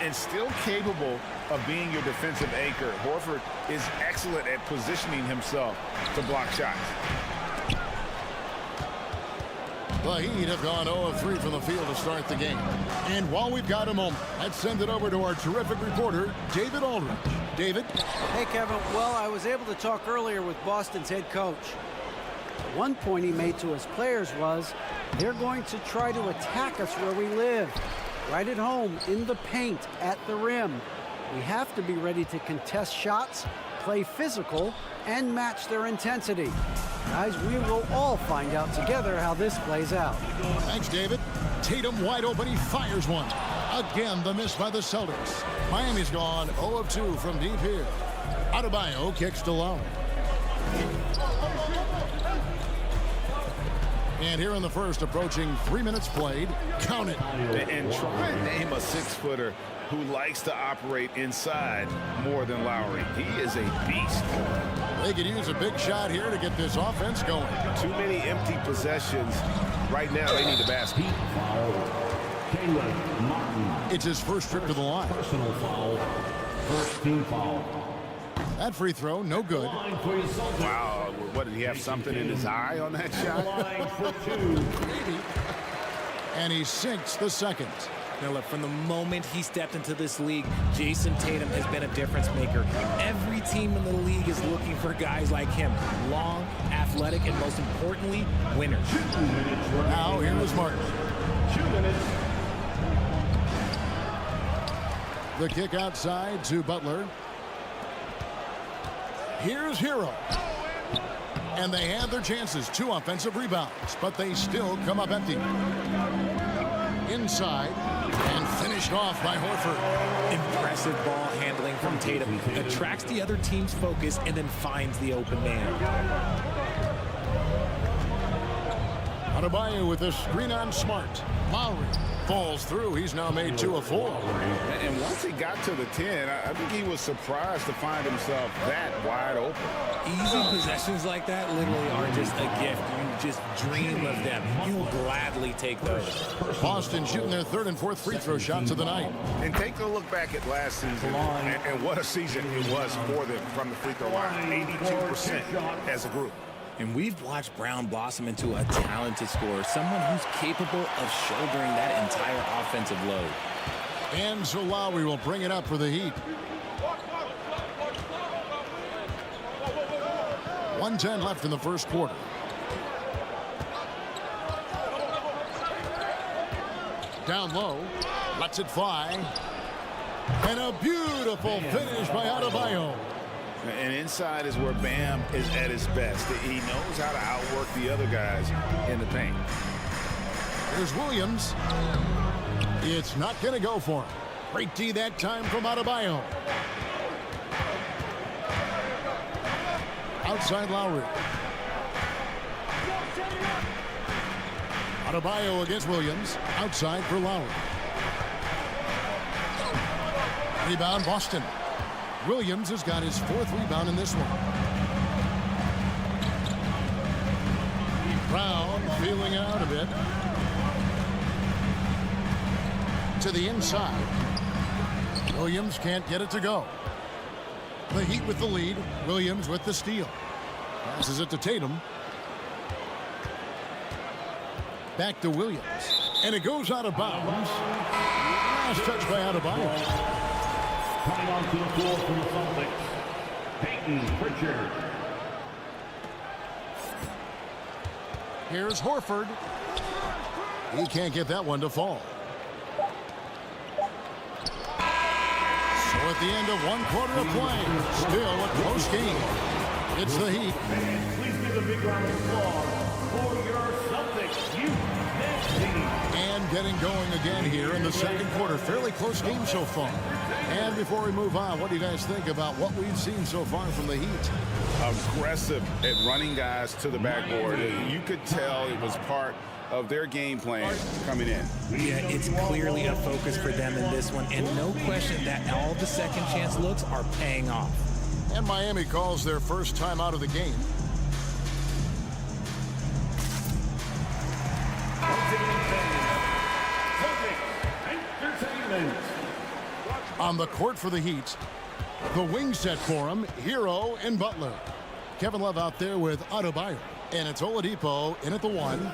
And still capable of being your defensive anchor. Horford is excellent at positioning himself to block shots. The Heat have gone 0 of 3 from the field to start the game. And while we've got a moment, let's send it over to our terrific reporter, David Aldridge. David? Hey, Kevin. Well, I was able to talk earlier with Boston's head coach. One point he made to his players was, they're going to try to attack us where we live, right at home, in the paint, at the rim. We have to be ready to contest shots, play physical, and match their intensity. Guys, we will all find out together how this plays out. Thanks, David. Tatum wide open. He fires one. Again, the miss by the Celtics. Miami's gone 0 of 2 from deep here. Adebayo kicks to Lowry. And here in the first, approaching 3 minutes played. Count it. And try and name a 6-footer who likes to operate inside more than Lowry. He is a beast. They could use a big shot here to get this offense going. Too many empty possessions. Right now, they need a basket. It's his first trip to the line. Personal foul. First team foul. That free throw, no good. Wow, what, did he have something in his eye on that shot? Maybe. And he sinks the second. Now, look, from the moment he stepped into this league, Jason Tatum has been a difference maker. Every team in the league is looking for guys like him. Long, athletic, and most importantly, winners. Now, here is Martin. 2 minutes. The kick outside to Butler. Here's Hero. And they had their chances. 2 offensive rebounds, but they still come up empty. Inside, and finished off by Horford. Impressive ball handling from Tatum. Attracts the other team's focus and then finds the open man. Adebayo with a screen on Smart. Lowry falls through. He's now made 2 of 4. And once he got to the 10, I think he was surprised to find himself that wide open. Easy possessions like that literally are just a gift. You just dream of them. You'll gladly take those. Boston shooting their 3rd and 4th free throw shots of the night. And take a look back at last season and what a season it was for them from the free throw line. 82% as a group. And we've watched Brown blossom into a talented scorer, someone who's capable of shouldering that entire offensive load. And so Lowry will bring it up for the Heat. 1:10 left in the first quarter. Down low, lets it fly. And a beautiful finish by Adebayo. And inside is where Bam is at his best. He knows how to outwork the other guys in the paint. Here's Williams. It's not going to go for him. Great D that time from Adebayo. Outside Lowry. Adebayo against Williams. Outside for Lowry. Rebound Boston. Williams has got his 4th rebound in this one. Brown feeling out a bit. To the inside. Williams can't get it to go. The Heat with the lead. Williams with the steal. Passes it to Tatum. Back to Williams. And it goes out of bounds. Last touch by Adebayo. Coming onto the floor for the Celtics, Peyton Pritchard. Here's Horford. He can't get that one to fall. So at the end of 1 quarter of play, still a close game. It's the Heat. And please give a big round of applause for your Celtics youth men's team. And getting going again here in the second quarter. Fairly close game so far. And before we move on, what do you guys think about what we've seen so far from the Heat? Aggressive at running guys to the backboard. You could tell it was part of their game plan coming in. Yeah, it's clearly a focus for them in this one, and no question that all the second chance looks are paying off. And Miami calls their first time out of the game. On the court for the Heat, the wing set for him, Hero and Butler. Kevin Love out there with Adebayo. And it's Oladipo in at the 1.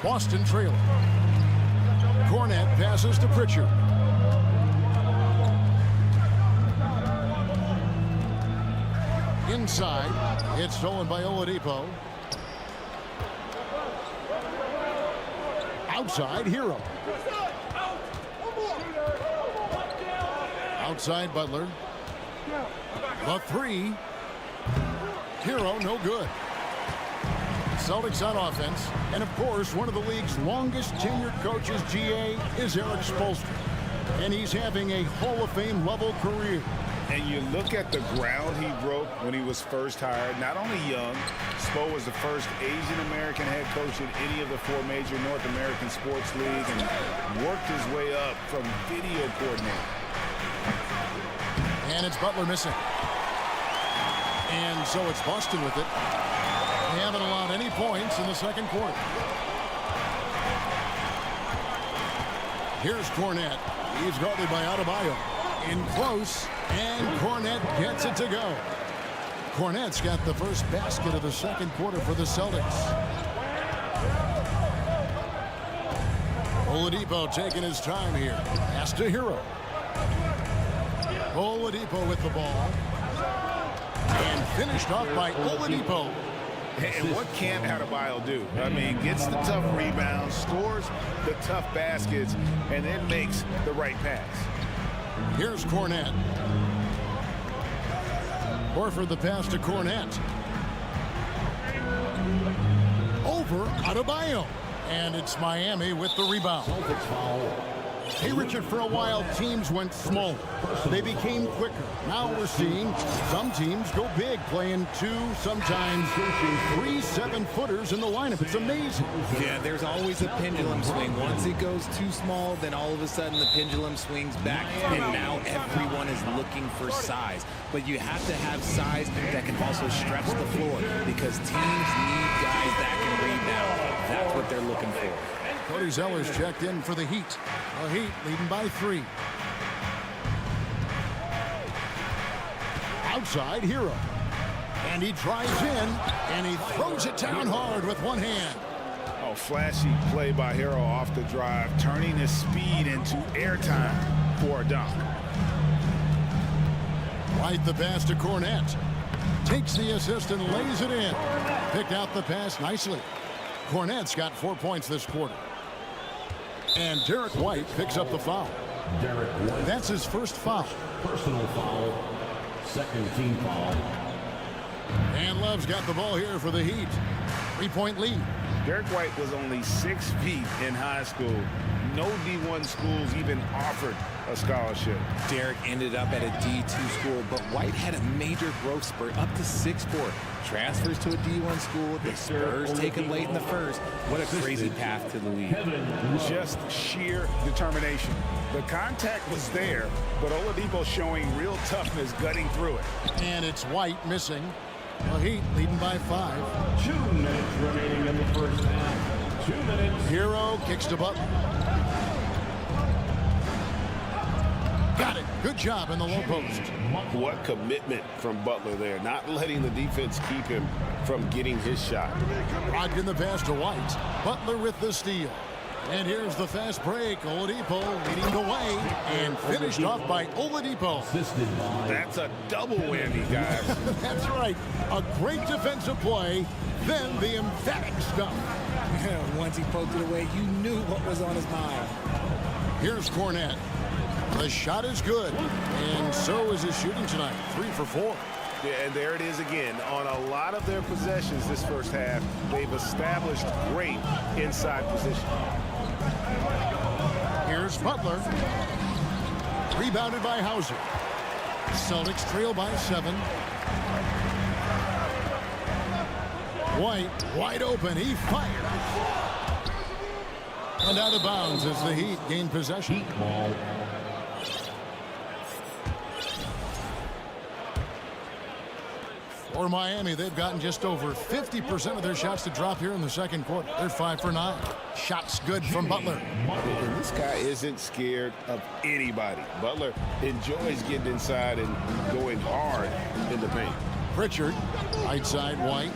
Boston trailing. Cornette passes to Pritchard. Inside, it's stolen by Oladipo. Outside, Hero. Outside Butler. The 3. Hero no good. Celtics on offense. And of course, one of the league's longest tenured coaches, GA, is Eric Spoelstra. And he's having a Hall of Fame level career. And you look at the ground he broke when he was first hired. Not only young, Spo was the first Asian American head coach in any of the 4 major North American sports leagues and worked his way up from video coordinator. And it's Butler missing. And so it's Boston with it. They haven't allowed any points in the second quarter. Here's Cornette. He's guarded by Adebayo. In close, and Cornette gets it to go. Cornette's got the first basket of the second quarter for the Celtics. Oladipo taking his time here. Pass to Hero. Oladipo with the ball. And finished off by Oladipo. And what can't Adebayo do? I mean, gets the tough rebounds, scores the tough baskets, and then makes the right pass. Here's Cornette. Horford the pass to Cornette. Over Adebayo. And it's Miami with the rebound. Hey, Richard, for a while, teams went small. They became quicker. Now we're seeing some teams go big, playing 2, sometimes 3 7-footers in the lineup. It's amazing. Yeah, there's always a pendulum swing. Once it goes too small, then all of a sudden the pendulum swings back, and now everyone is looking for size. But you have to have size that can also stretch the floor, because teams need guys that can rebound. That's what they're looking for. Cody Zeller's checked in for the Heat. The Heat leading by 3. Outside, Hero. And he drives in, and he throws it down hard with one hand. Oh, flashy play by Hero off the drive, turning his speed into airtime for a dunk. Right the pass to Cornette. Takes the assist and lays it in. Picked out the pass nicely. Cornette's got 4 points this quarter. And Derek White picks up the foul. Derek White. That's his first foul. Personal foul. Second team foul. And Love's got the ball here for the Heat. 3-point lead. Derek White was only 6 feet in high school. No D1 schools even offered a scholarship. Derek ended up at a D2 school, but White had a major growth spurt up to 6'4". Transfers to a D1 school. The Spurs take him late in the first. What a crazy path to the league. Just sheer determination. The contact was there, but Oladipo showing real toughness gutting through it. And it's White missing. The Heat leading by 5. 2 minutes remaining in the first half. 2 minutes. Hero kicks to Butler. Got it. Good job in the low post. What commitment from Butler there, not letting the defense keep him from getting his shot. Brogdon the pass to White. Butler with the steal. And here's the fast break. Oladipo leading the way and finished off by Oladipo. That's a double whammy, guys. That's right. A great defensive play, then the emphatic stuff. Once he poked it away, you knew what was on his mind. Here's Cornette. The shot is good, and so is his shooting tonight. 3 for 4. Yeah, and there it is again. On a lot of their possessions this first half, they've established great inside position. Here's Butler. Rebounded by Hauser. Celtics trail by 7. White wide open. He fires. And out of bounds as the Heat gain possession. For Miami, they've gotten just over 50% of their shots to drop here in the second quarter. They're 5 for 9. Shots good from Butler. And this guy isn't scared of anybody. Butler enjoys getting inside and going hard in the paint. Pritchard, right side, White.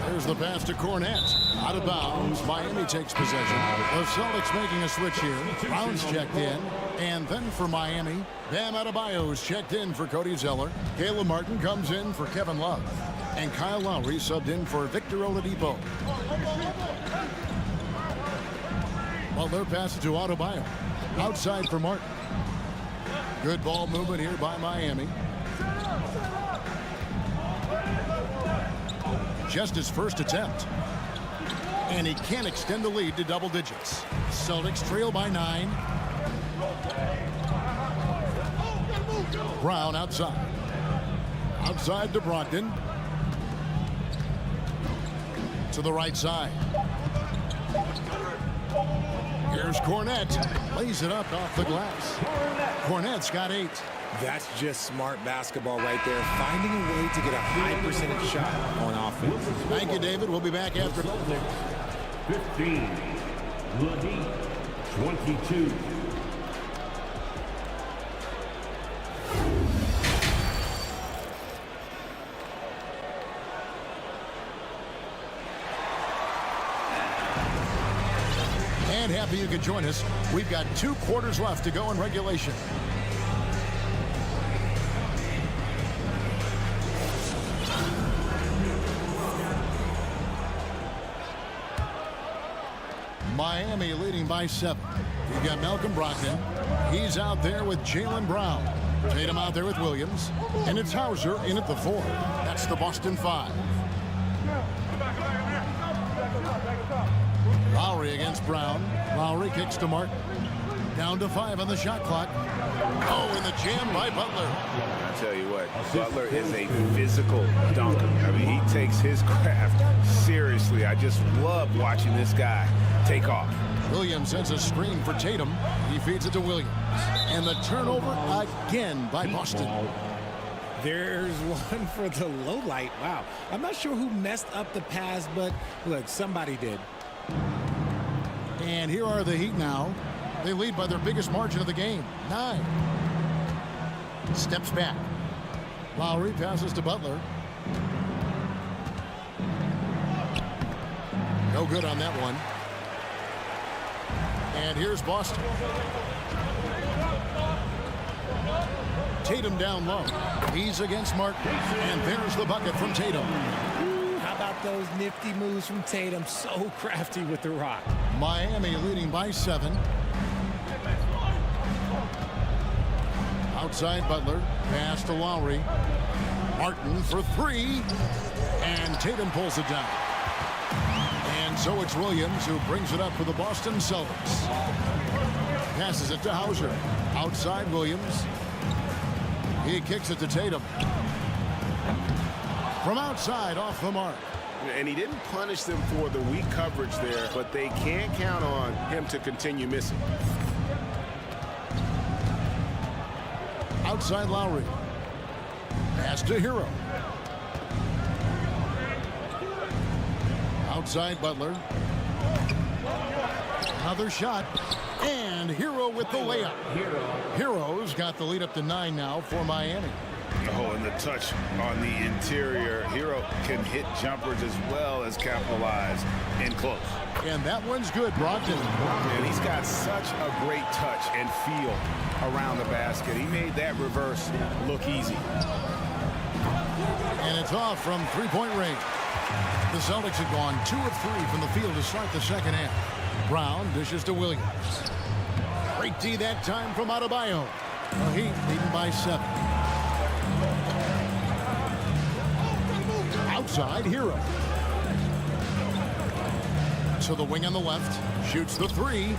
There's the pass to Cornette. Out of bounds. Miami takes possession. The Celtics making a switch here. Brown's checked in. And then for Miami, Bam Adebayo is checked in for Cody Zeller. Caleb Martin comes in for Kevin Love. And Kyle Lowry subbed in for Victor Oladipo. Butler passes to Adebayo. Outside for Martin. Good ball movement here by Miami. Just his first attempt. And he can't extend the lead to double digits. Celtics trail by 9. Brown outside. Outside to Brogdon. To the right side. Here's Cornette. Lays it up off the glass. Cornette's got 8. That's just smart basketball right there. Finding a way to get a high percentage shot on offense. Thank you, David. We'll be back after. 15. The Heat, 22. And happy you could join us. We've got 2 quarters left to go in regulation. Miami leading by 7. You've got Malcolm Brogdon. He's out there with Jaylen Brown. Tatum out there with Williams. And it's Hauser in at the 4. That's the Boston 5. Lowry against Brown. Lowry kicks to Martin. Down to 5 on the shot clock. Oh, and the jam by Butler. I tell you what, Butler is a physical dunker. I mean, he takes his craft seriously. I just love watching this guy take off. Williams sends a screen for Tatum. He feeds it to Williams. And the turnover again by Boston. There's one for the low light. Wow. I'm not sure who messed up the pass, but look, somebody did. And here are the Heat now. They lead by their biggest margin of the game, 9. Steps back. Lowry passes to Butler. No good on that one. And here's Boston. Tatum down low. He's against Martin. And there's the bucket from Tatum. How about those nifty moves from Tatum? So crafty with the rock. Miami leading by 7. Outside Butler. Pass to Lowry. Martin for 3. And Tatum pulls it down. And so it's Williams who brings it up for the Boston Celtics. Passes it to Hauser. Outside Williams. He kicks it to Tatum. From outside, off the mark. And he didn't punish them for the weak coverage there, but they can't count on him to continue missing. Outside Lowry. Pass to Hero. Outside Butler. Another shot. And Hero with the layup. Hero's got the lead up to 9 now for Miami. Oh, and the touch on the interior. Hero can hit jumpers as well as capitalize in close. And that one's good, Brogdon. And he's got such a great touch and feel around the basket. He made that reverse look easy. And it's off from three-point range. The Celtics have gone 2 of 3 from the field to start the second half. Brown dishes to Williams. Great D that time from Adebayo. The Heat leading by 7. Outside, Hero. To the wing on the left. Shoots the 3.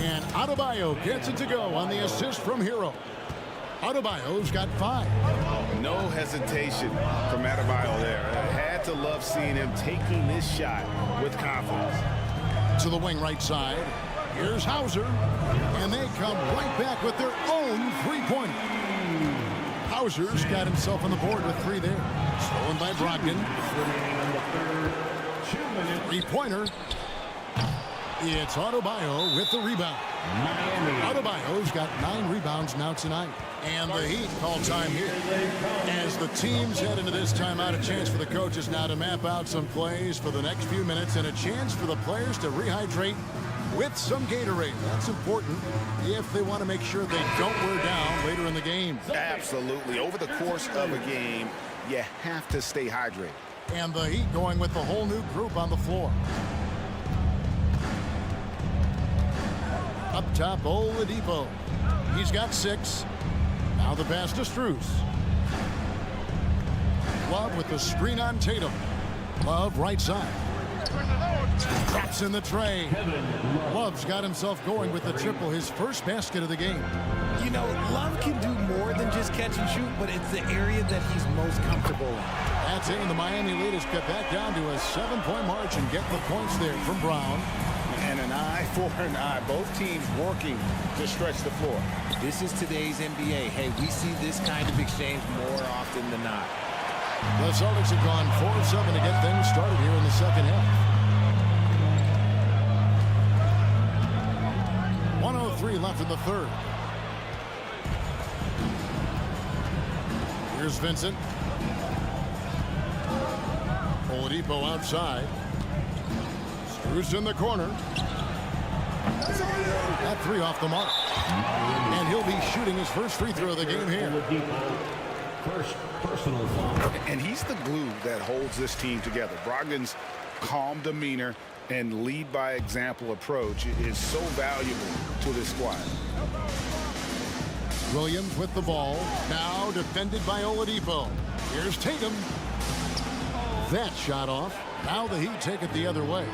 And Adebayo gets it to go on the assist from Hero. Adebayo's got 5. No hesitation from Adebayo there. I had to love seeing him taking this shot with confidence. To the wing right side. Here's Hauser. And they come right back with their own three-pointer. Hauser's got himself on the board with 3 there. Stolen by Brogdon. Three-pointer. It's Adebayo with the rebound. Adebayo's got 9 rebounds now tonight. And the Heat call time here. As the teams head into this timeout, a chance for the coaches now to map out some plays for the next few minutes and a chance for the players to rehydrate with some Gatorade. That's important if they want to make sure they don't wear down later in the game. Absolutely. Over the course of a game, you have to stay hydrated. And the Heat going with the whole new group on the floor. Up top, Oladipo. He's got 6. Now the pass to Strus. Love with the screen on Tatum. Love right side. Drops in the tray. Love's got himself going with the triple, his first basket of the game. You know, Love can do more than just catch and shoot, but it's the area that he's most comfortable in. That's it, and the Miami leaders cut back down to a 7-point margin. Get the points there from Brown. And an eye for an eye. Both teams working to stretch the floor. This is today's NBA. Hey, we see this kind of exchange more often than not. The Celtics have gone 4 of 7 to get things started here in the second half. 1:03 left in the third. Here's Vincent. Oladipo outside. Strus in the corner. That three off the mark. And he'll be shooting his first free throw of the game here. First personal foul. And he's the glue that holds this team together. Brogdon's calm demeanor and lead by example approach is so valuable to this squad. Williams with the ball. Now defended by Oladipo. Here's Tatum. That shot off. Now the Heat take it the other way.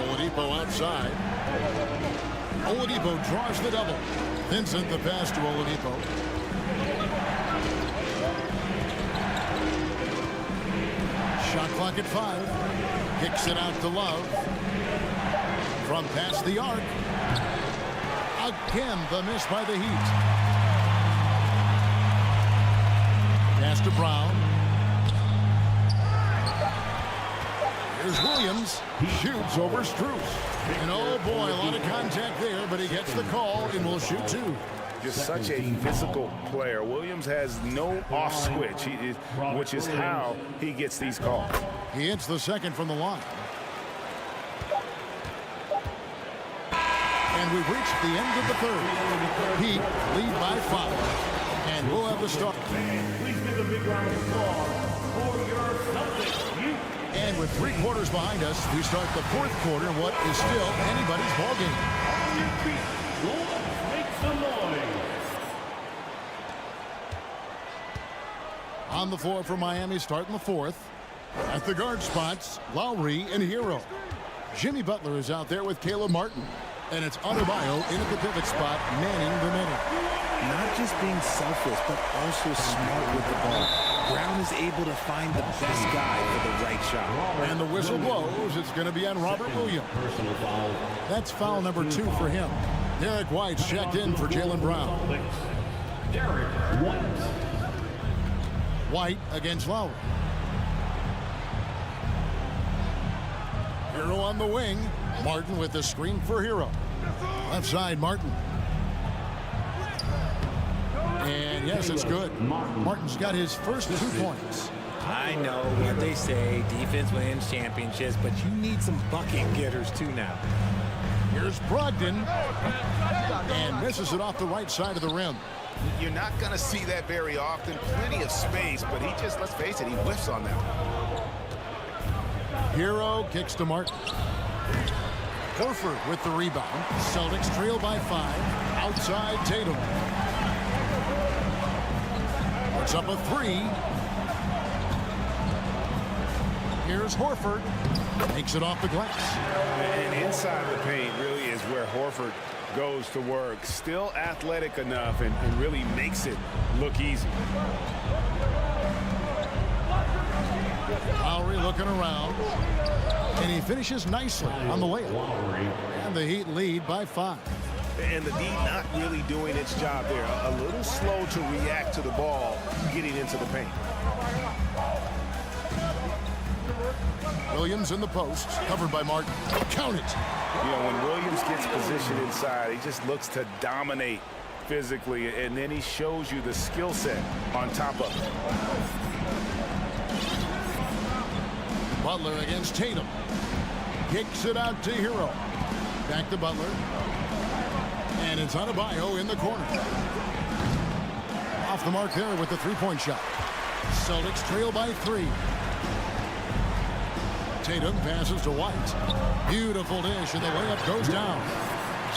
Oladipo outside. Oladipo draws the double. Vincent the pass to Oladipo. Shot clock at 5. Kicks it out to Love. From past the arc. Again, the miss by the Heat. Pass to Brown. Here's Williams. Shoots over Strus. And oh boy, a lot of contact there, but he gets the call and will shoot 2. Just such a physical player. Williams has no off switch, which is how he gets these calls. He hits the second from the line. And we've reached the end of the third. Heat lead by 5. And we'll have the start. Please give a big round of applause for your Celtics. And with 3 quarters behind us, we start the 4th quarter in what is still anybody's ball game. On your feet, let's make some noise. On the floor for Miami, starting the 4th. At the guard spots, Lowry and Hero. Jimmy Butler is out there with Caleb Martin. And it's Adebayo in at the pivot spot, manning the middle. Not just being selfless, but also smart with the ball. Brown is able to find the best guy for the right shot. And the whistle blows. It's going to be on Robert Williams. Personal foul. That's foul number 2 for him. Derek White's checked in for Jaylen Brown. Derek White. White against Lowry. Hero on the wing. Martin with the screen for Hero. Left side, Martin. And yes, it's good. Martin's got his first 2 points. I know what they say, defense wins championships, but you need some bucket getters too now. Here's Brogdon. And misses it off the right side of the rim. You're not going to see that very often. Plenty of space, but he just, let's face it, he whiffs on that. Hero kicks to Martin. Horford with the rebound. Celtics trail by 5. Outside Tatum. Puts up a 3. Here's Horford. Makes it off the glass. And inside the paint really is where Horford goes to work. Still athletic enough and really makes it look easy. Lowry looking around. And he finishes nicely on the layup. And the Heat lead by 5. And the D not really doing its job there. A little slow to react to the ball getting into the paint. Williams in the post, covered by Martin. Count it. You know, when Williams gets positioned inside, he just looks to dominate physically, and then he shows you the skill set on top of it. Butler against Tatum. Kicks it out to Hero. Back to Butler. And it's Adebayo in the corner. Off the mark there with the 3-point shot. Celtics trail by 3. Tatum passes to White. Beautiful dish, and the layup goes down.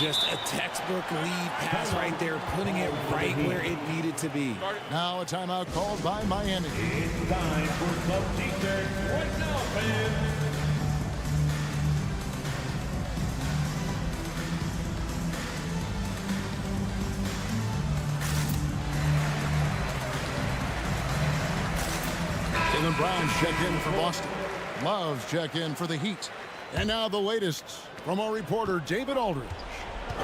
Just a textbook lead pass right there, putting it right where it needed to be. Now a timeout called by Miami. It's time for club defense right now, fans. Jaylen Brown's checked in for Boston. Love's check in for the Heat. And now the latest from our reporter, David Aldridge.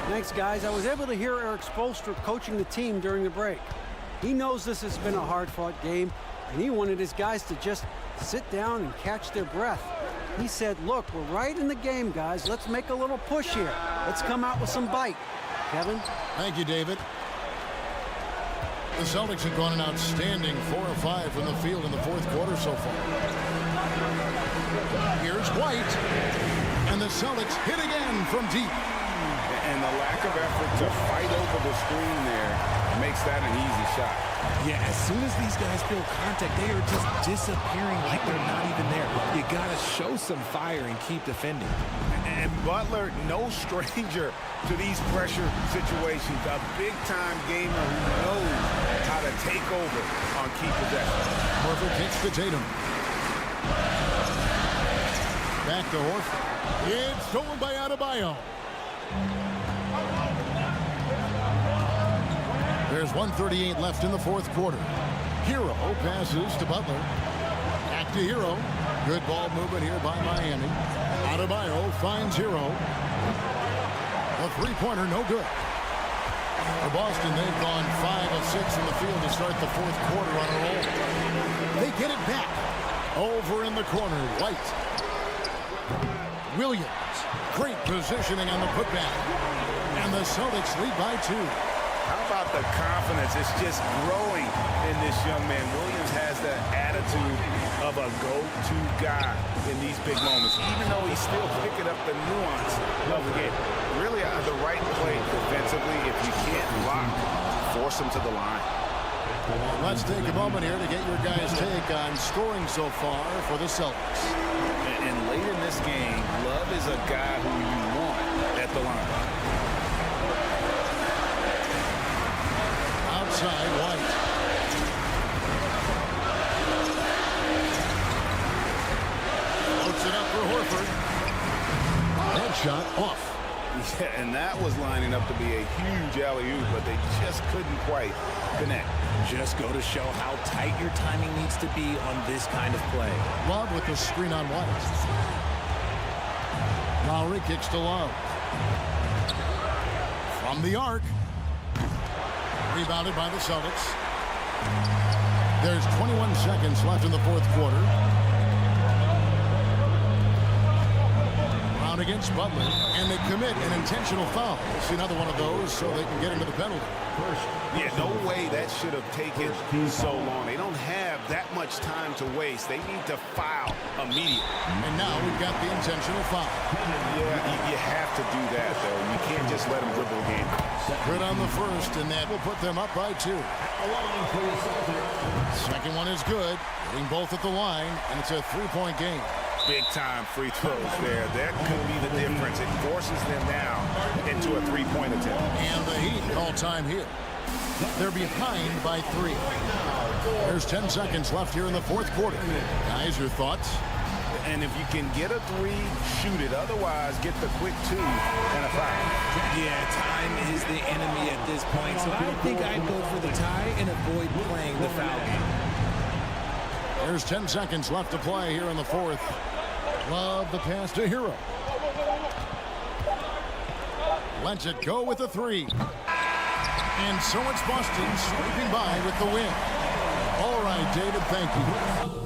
Thanks, guys. I was able to hear Eric Spoelstra coaching the team during the break. He knows this has been a hard-fought game, and he wanted his guys to just sit down and catch their breath. He said, look, we're right in the game, guys. Let's make a little push here. Let's come out with some bite. Kevin? Thank you, David. The Celtics have gone an outstanding 4 of 5 from the field in the fourth quarter so far. Here's White. And the Celtics hit again from deep. And the lack of effort to fight over the screen there makes that an easy shot. Yeah, as soon as these guys feel contact, they are just disappearing like they're not even there. You got to show some fire and keep defending. And Butler, no stranger to these pressure situations. A big-time gamer who knows how to take over on key possessions. Horford kicks to Tatum. Back to Horford. It's stolen by Adebayo. There's 1:38 left in the fourth quarter. Hero passes to Butler. Back to Hero. Good ball movement here by Miami. Adebayo finds Hero. A three-pointer, no good. For Boston, they've gone 5 of 6 in the field to start the fourth quarter on a roll. They get it back. Over in the corner, White. Williams. Great positioning on the putback. And the Celtics lead by 2. How about the confidence? It's just growing in this young man. Williams has the attitude of a go-to guy in these big moments, even though he's still picking up the nuance of the game. Really the right play defensively. If you can't block, force him to the line. Let's take a moment here to get your guys' take on scoring so far for the Celtics. And late in this game, Love is a guy who you want at the line. Outside, White. Floats it up for Horford. That shot off. Yeah, and that was lining up to be a huge alley-oop, but they just couldn't quite connect. Just go to show how tight your timing needs to be on this kind of play. Love with the screen on White. Lowry kicks to Love. From the arc. Rebounded by the Celtics. There's 21 seconds left in the fourth quarter. Brown against Butler, and they commit an intentional foul. See another one of those so they can get into the penalty. Yeah, no way that should have taken so long. They don't have that much time to waste. They need to foul immediately. And now we've got the intentional foul. Yeah, you have to do that, though. You can't just let them dribble the game. Good on the first, and that will put them up by 2. Second one is good. Hitting both at the line, and it's a three-point game. Big-time free throws there. That could be the difference. It forces them now into a three-point attempt. And the Heat call time here. They're behind by 3. There's 10 seconds left here in the fourth quarter. Guys, your thoughts? And if you can get a 3, shoot it. Otherwise, get the quick 2 and a foul. Yeah, time is the enemy at this point, so I think I'd go for the tie and avoid playing the foul game. There's 10 seconds left to play here in the fourth. Love the pass to Hero. Lets it go with the 3. And so it's Boston sweeping by with the win. All right, David, thank you.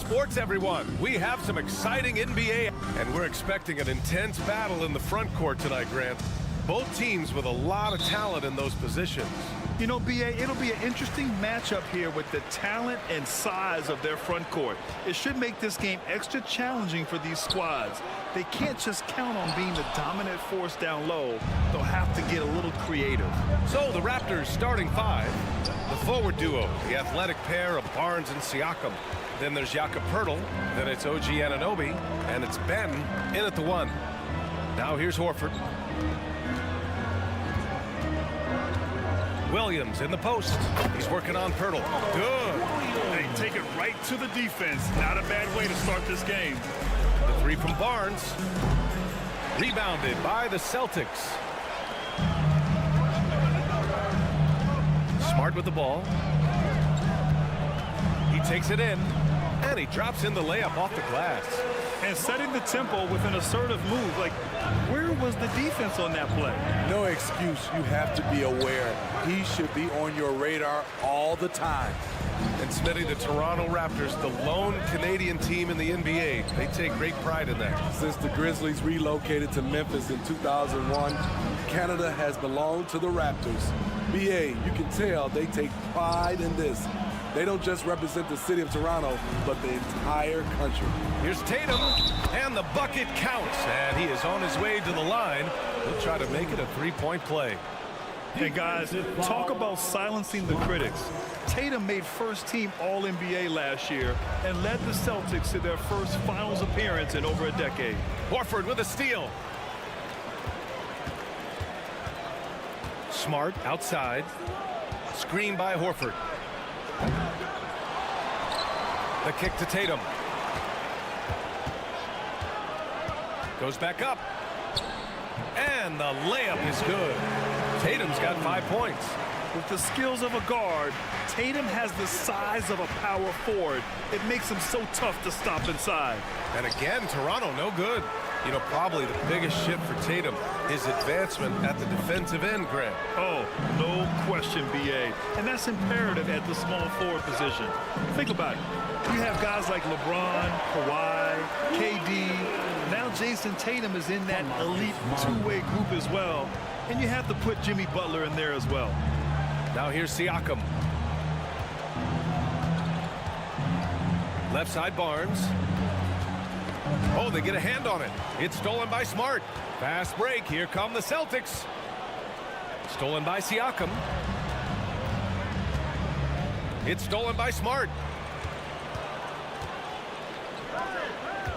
Sports, everyone. We have some exciting NBA, and we're expecting an intense battle in the front court tonight, Grant. Both teams with a lot of talent in those positions. You know, B.A., it'll be an interesting matchup here with the talent and size of their front court. It should make this game extra challenging for these squads. They can't just count on being the dominant force down low. They'll have to get a little creative. So the Raptors starting five. The forward duo, the athletic pair of Barnes and Siakam. Then there's Jakob Poeltl. Then it's OG Anunoby. And it's Ben in at the one. Now here's Horford. Williams in the post. He's working on Poeltl. Good. They take it right to the defense. Not a bad way to start this game. The three from Barnes. Rebounded by the Celtics. Smart with the ball. He takes it in. And he drops in the layup off the glass. And setting the tempo with an assertive move. Like, where was the defense on that play? No excuse. You have to be aware. He should be on your radar all the time. And Smitty, the Toronto Raptors, the lone Canadian team in the NBA. They take great pride in that. Since the Grizzlies relocated to Memphis in 2001, Canada has belonged to the Raptors. BA, you can tell they take pride in this. They don't just represent the city of Toronto, but the entire country. Here's Tatum, and the bucket counts. And he is on his way to the line. He'll try to make it a three-point play. Hey, guys, talk about silencing the critics. Tatum made first-team All-NBA last year and led the Celtics to their first finals appearance in over a decade. Horford with a steal. Smart outside. Screen by Horford. The kick to Tatum. Goes back up. And the layup is good. Tatum's got 5 points. With the skills of a guard, Tatum has the size of a power forward. It makes him so tough to stop inside. And again, Toronto no good. You know, probably the biggest shift for Tatum is advancement at the defensive end, Grant. Oh, no question, B.A. And that's imperative at the small forward position. Think about it. You have guys like LeBron, Kawhi, KD. Now Jason Tatum is in that elite two-way group as well. And you have to put Jimmy Butler in there as well. Now here's Siakam. Left side Barnes. Oh, they get a hand on it. It's stolen by Smart. Fast break. Here come the Celtics. Stolen by Siakam. It's stolen by Smart.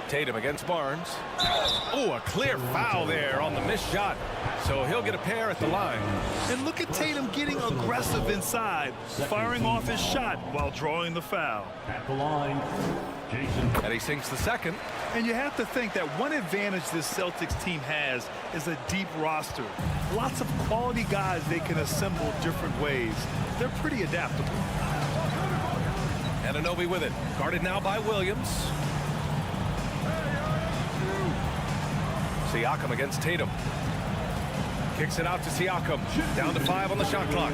Tatum against Barnes. Oh, a clear foul there on the missed shot. So he'll get a pair at the line. And look at Tatum getting aggressive inside, firing off his shot while drawing the foul. At the line, Jason. And he sinks the second. And you have to think that one advantage this Celtics team has is a deep roster. Lots of quality guys they can assemble different ways. They're pretty adaptable. Anunoby with it. Guarded now by Williams. Siakam against Tatum. Kicks it out to Siakam. Down to 5 on the shot clock.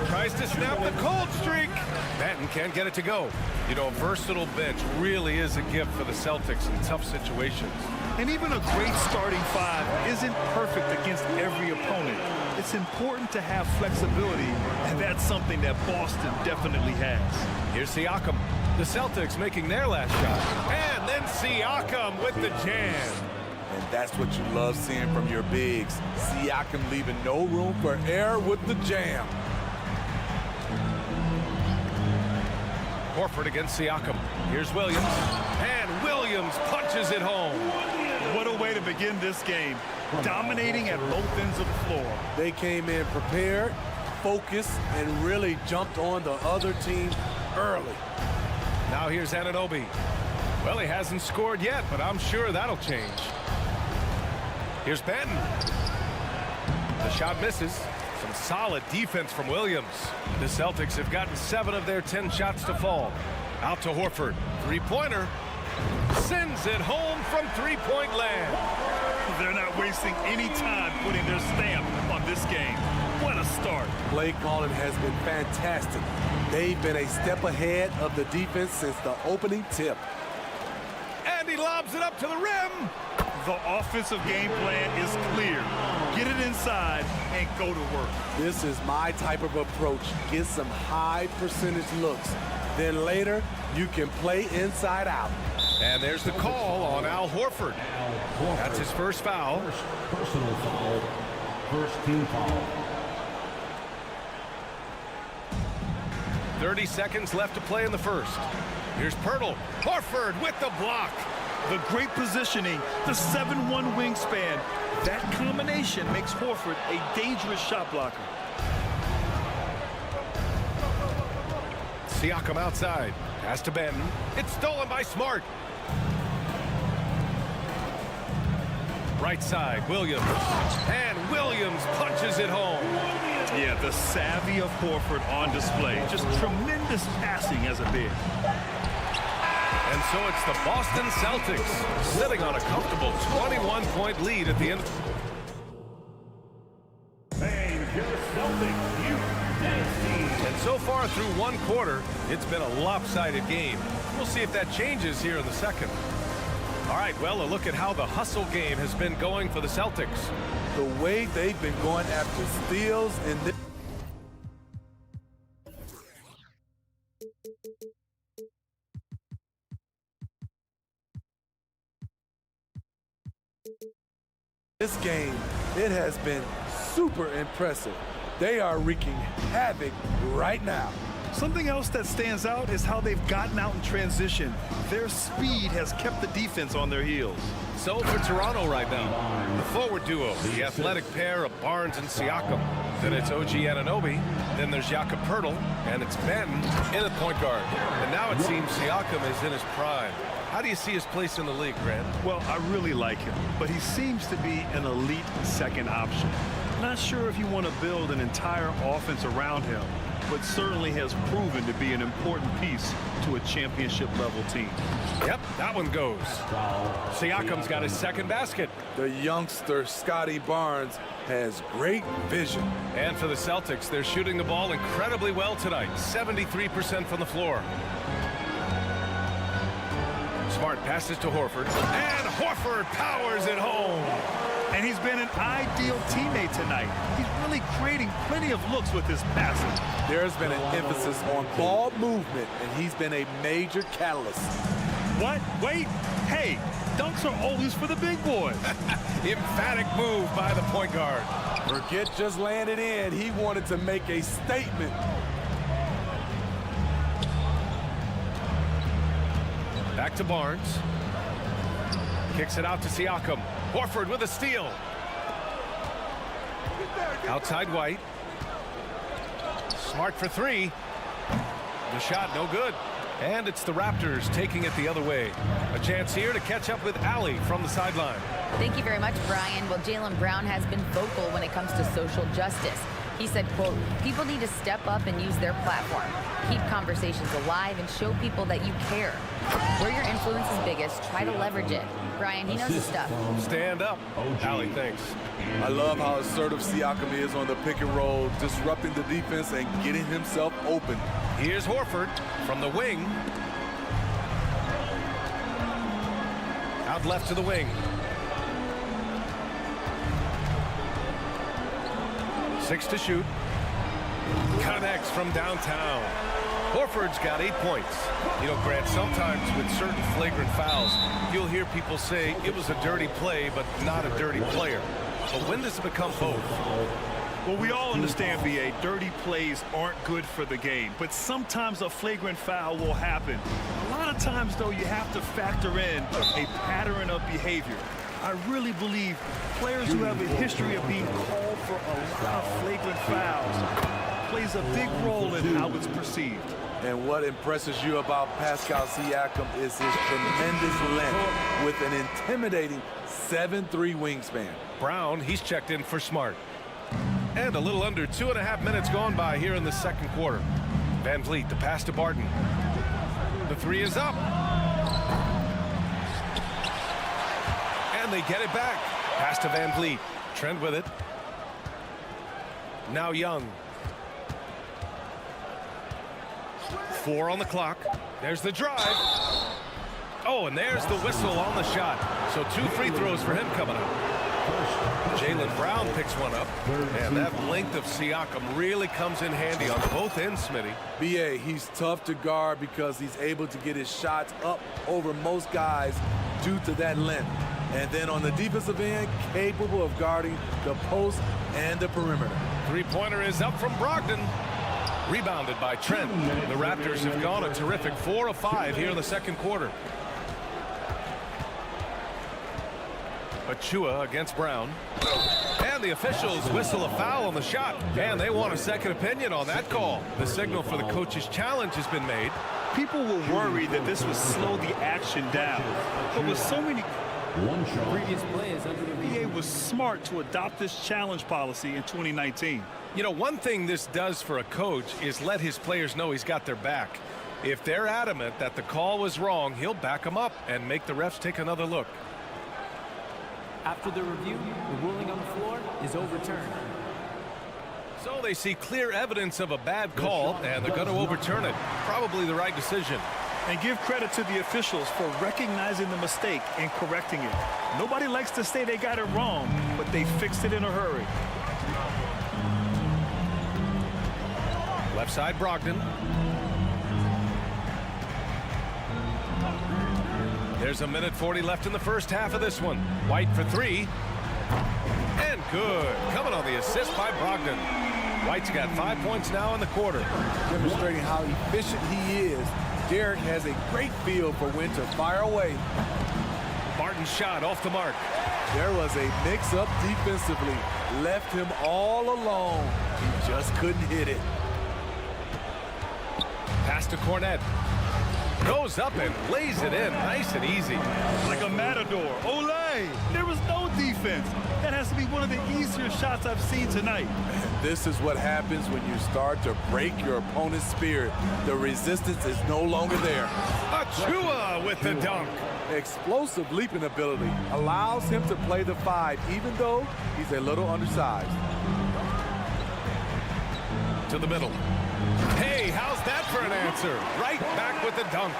Tries to snap the cold streak. Benton can't get it to go. You know, a versatile bench really is a gift for the Celtics in tough situations. And even a great starting five isn't perfect against every opponent. It's important to have flexibility, and that's something that Boston definitely has. Here's Siakam. The Celtics making their last shot. And then Siakam with the jam. And that's what you love seeing from your bigs. Siakam leaving no room for error with the jam. Horford against Siakam. Here's Williams. And Williams punches it home. What a way to begin this game. Dominating at both ends of the floor. They came in prepared, focused, and really jumped on the other team early. Now here's Anunoby. Well, he hasn't scored yet, but I'm sure that'll change. Here's Benton. The shot misses. Some solid defense from Williams. The Celtics have gotten 7 of their 10 shots to fall. Out to Horford. Three-pointer. Sends it home from three-point land. They're not wasting any time putting their stamp on this game. What a start. Play calling has been fantastic. They've been a step ahead of the defense since the opening tip. And he lobs it up to the rim. The offensive game plan is clear. Get it inside and go to work. This is my type of approach. Get some high percentage looks. Then later, you can play inside out. And there's the call on Al Horford. That's his first foul. Personal foul. First team foul. 30 seconds left to play in the first. Here's Pirtle. Horford with the block. The great positioning, the 7'1" wingspan. That combination makes Horford a dangerous shot blocker. Siakam outside. Pass to Benton. It's stolen by Smart. Right side, Williams. And Williams punches it home. Yeah, the savvy of Horford on display. Just tremendous passing as a big. And so it's the Boston Celtics sitting on a comfortable 21-point lead at the end. And so far through one quarter, it's been a lopsided game. We'll see if that changes here in the second. All right, well, a look at how the hustle game has been going for the Celtics. The way they've been going after steals in this. This game, it has been super impressive. They are wreaking havoc right now. Something else that stands out is how they've gotten out in transition. Their speed has kept the defense on their heels. So for Toronto right now, the forward duo, the athletic pair of Barnes and Siakam. Then it's OG Anunoby. Then there's Jakob Poeltl, and it's Ben in the point guard. And now it seems Siakam is in his prime. How do you see his place in the league, Grant? Well, I really like him, but he seems to be an elite second option. Not sure if you want to build an entire offense around him, but certainly has proven to be an important piece to a championship-level team. Yep, that one goes. Siakam's got his second basket. The youngster, Scotty Barnes, has great vision. And for the Celtics, they're shooting the ball incredibly well tonight, 73% from the floor. Smart passes to Horford, and Horford powers it home. And he's been an ideal teammate tonight. He's really creating plenty of looks with his passing. There's been an emphasis on ball movement, and he's been a major catalyst. What? Wait. Hey, dunks are always for the big boys. Emphatic move by the point guard. Forget just laying it in. He wanted to make a statement. Back to Barnes. Kicks it out to Siakam. Horford with a steal. Outside White. Smart for three. The shot no good. And it's the Raptors taking it the other way. A chance here to catch up with Allie from the sideline. Thank you very much, Brian. Well, Jaylen Brown has been vocal when it comes to social justice. He said, quote, people need to step up and use their platform. Keep conversations alive and show people that you care. Where your influence is biggest, try to leverage it. Brian, he knows his stuff. Stand up. Allie, thanks. I love how assertive Siakam is on the pick and roll, disrupting the defense and getting himself open. Here's Horford from the wing. Out left to the wing. 6 to shoot. Connects from downtown. Horford's got 8 points. You know, Grant, sometimes with certain flagrant fouls, you'll hear people say it was a dirty play, but not a dirty player. But when does it become both? Well, we all understand, BA, dirty plays aren't good for the game, but sometimes a flagrant foul will happen. A lot of times, though, you have to factor in a pattern of behavior. I really believe players who have a history of being called for a lot of flagrant fouls plays a big role in how it's perceived. And what impresses you about Pascal Siakam is his tremendous length with an intimidating 7'3" wingspan. Brown, he's checked in for Smart. And a little under 2.5 minutes gone by here in the second quarter. Van Vliet, the pass to Barton. The three is up. And they get it back. Pass to Van Vliet. Trent with it. Now Young. 4 on the clock. There's the drive. Oh, and there's the whistle on the shot. So 2 free throws for him coming up. Jaylen Brown picks one up. And that length of Siakam really comes in handy on both ends, Smitty. BA, he's tough to guard because he's able to get his shots up over most guys due to that length. And then on the defensive end, capable of guarding the post and the perimeter. Three-pointer is up from Brogdon. Rebounded by Trent. The Raptors have gone a terrific 4 of 5 here in the second quarter. Achua against Brown. And the officials whistle a foul on the shot. And they want a second opinion on that call. The signal for the coach's challenge has been made. People were worried that this would slow the action down. But with so many previous players, the NBA was smart to adopt this challenge policy in 2019. You know, one thing this does for a coach is let his players know he's got their back. If they're adamant that the call was wrong, he'll back them up and make the refs take another look. After the review, the ruling on the floor is overturned. So they see clear evidence of a bad call, and they're going to overturn it. Probably the right decision. And give credit to the officials for recognizing the mistake and correcting it. Nobody likes to say they got it wrong, but they fixed it in a hurry. Left side, Brogdon. There's 1:40 left in the first half of this one. White for 3. And good. Coming on the assist by Brogdon. White's got 5 points now in the quarter. Demonstrating how efficient he is. Derek has a great feel for when to fire away. Barton's shot off the mark. There was a mix-up defensively. Left him all alone. He just couldn't hit it. Pass to Cornette. Goes up and lays it in. Nice and easy. Like a matador. Olay! There was no defense. That has to be one of the easier shots I've seen tonight. This is what happens when you start to break your opponent's spirit. The resistance is no longer there. Achua with the dunk. Explosive leaping ability allows him to play the 5, even though he's a little undersized. To the middle. Hey, how's that for an answer? Right back with the dunk.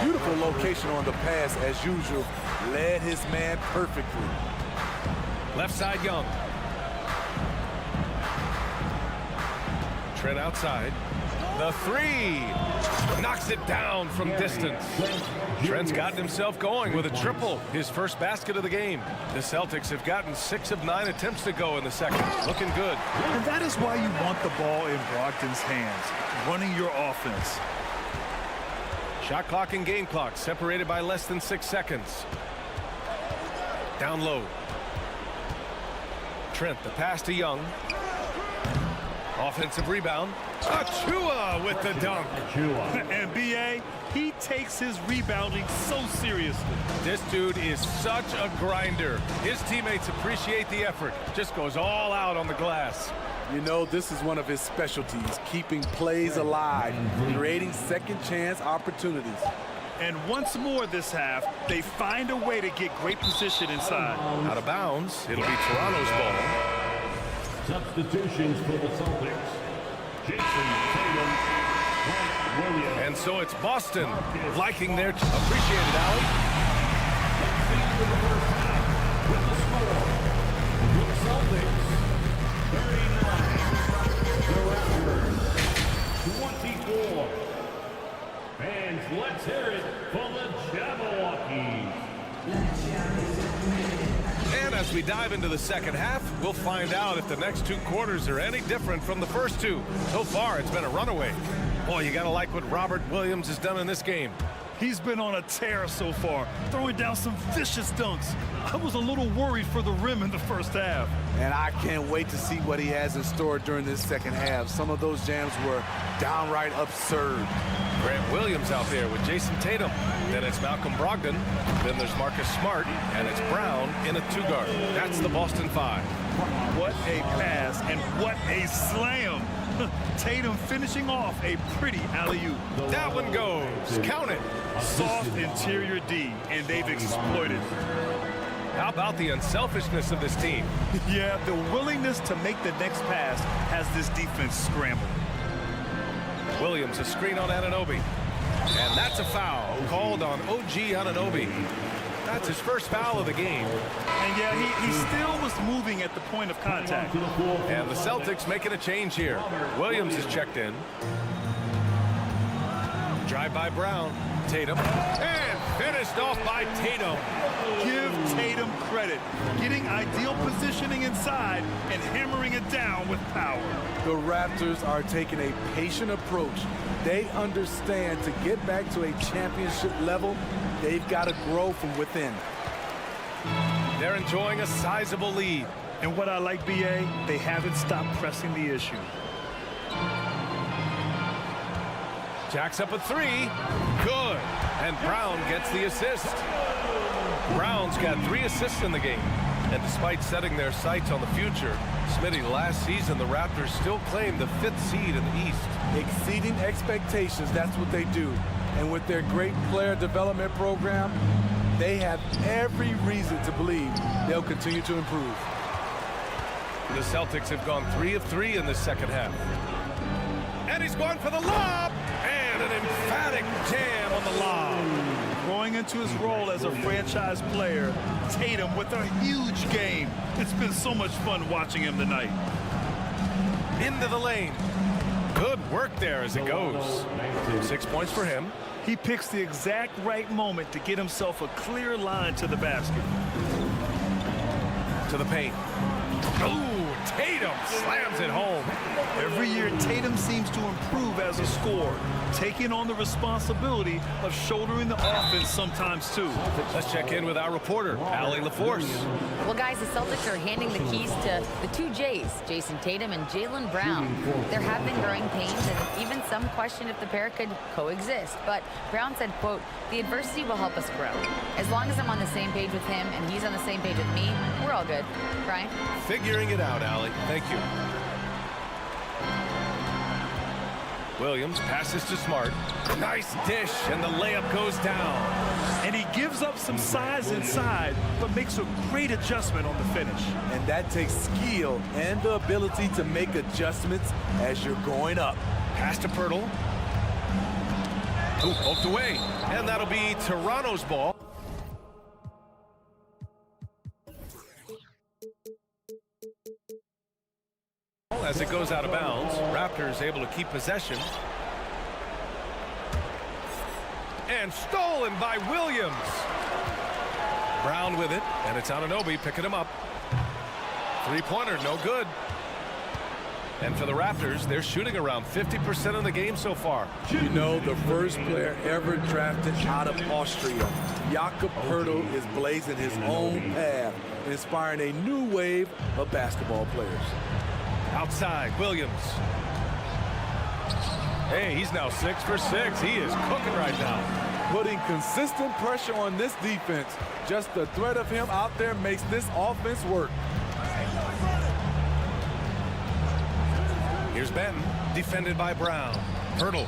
Beautiful location on the pass as usual. Led his man perfectly. Left side, Young. Trent outside. The 3. Knocks it down from distance. Trent's gotten himself going with a triple. His first basket of the game. The Celtics have gotten 6 of 9 attempts to go in the second. Looking good. And that is why you want the ball in Brogdon's hands. Running your offense. Shot clock and game clock separated by less than 6 seconds. Down low. Trent, the pass to Young. Offensive rebound. Achua with the dunk. And B.A., he takes his rebounding so seriously. This dude is such a grinder. His teammates appreciate the effort. Just goes all out on the glass. You know, this is one of his specialties, keeping plays alive, creating second chance opportunities. And once more this half, they find a way to get great position inside. Out of bounds. It'll be Toronto's ball. Substitutions for the Celtics. Jason Tatum, Williams. And so it's Boston liking their appreciated alley. With the score, the Celtics 39, the Raptors 24. Fans, let's hear it for the Jabberwockies. And as we dive into the second half, we'll find out if the next 2 quarters are any different from the first 2. So far, it's been a runaway. Boy, you gotta like what Robert Williams has done in this game. He's been on a tear so far, throwing down some vicious dunks. I was a little worried for the rim in the first half. And I can't wait to see what he has in store during this second half. Some of those jams were downright absurd. Grant Williams out there with Jason Tatum. Then it's Malcolm Brogdon. Then there's Marcus Smart. And it's Brown in a 2-guard. That's the Boston 5. What a pass and what a slam. Tatum finishing off a pretty alley-oop. That one goes. Count it. Soft interior D, and they've exploited. How about the unselfishness of this team? Yeah, the willingness to make the next pass has this defense scrambling. Williams, a screen on Anunoby. And that's a foul called on OG Anunoby. That's his first foul of the game. And yeah, he still was moving at the point of contact. And the Celtics making a change here. Williams is checked in. Drive by Brown. Tatum. And finished off by Tatum. Give Tatum credit. Getting ideal positioning inside and hammering it down with power. The Raptors are taking a patient approach. They understand to get back to a championship level, they've got to grow from within. They're enjoying a sizable lead. And what I like, BA, they haven't stopped pressing the issue. Jacks up a three. Good. And Brown gets the assist. Brown's got 3 assists in the game. And despite setting their sights on the future, Smitty, last season the Raptors still claimed the 5th seed in the East. Exceeding expectations, that's what they do. And with their great player development program, they have every reason to believe they'll continue to improve. The Celtics have gone 3 of 3 in the second half. And he's going for the lob! And an emphatic jam on the lob. Growing into his role as a franchise player, Tatum with a huge game. It's been so much fun watching him tonight. Into the lane. Good work there as it goes. 6 points for him. He picks the exact right moment to get himself a clear line to the basket. To the paint. Oh, Tatum slams it home. Every year, Tatum seems to improve as a scorer, taking on the responsibility of shouldering the offense sometimes too. Let's check in with our reporter, Allie LaForce. Well, guys, the Celtics are handing the keys to the 2 J's, Jason Tatum and Jaylen Brown. There have been growing pains, and even some question if the pair could coexist. But Brown said, quote, "The adversity will help us grow. As long as I'm on the same page with him and he's on the same page with me, we're all good." Brian? Figuring it out, Allie. Thank you. Williams passes to Smart. Nice dish, and the layup goes down. And he gives up some size inside, but makes a great adjustment on the finish. And that takes skill and the ability to make adjustments as you're going up. Pass to Pirtle. Ooh, poked away. And that'll be Toronto's ball. As it goes out of bounds, Raptors able to keep possession. And stolen by Williams. Brown with it, and it's Anunoby picking him up. 3-pointer, no good. And for the Raptors, they're shooting around 50% of the game so far. You know, the first player ever drafted out of Austria, Jakob Poeltl, is blazing his own path, inspiring a new wave of basketball players. Outside, Williams. Hey, he's now 6 for 6. He is cooking right now. Putting consistent pressure on this defense. Just the threat of him out there makes this offense work. Here's Benton, defended by Brown. Poeltl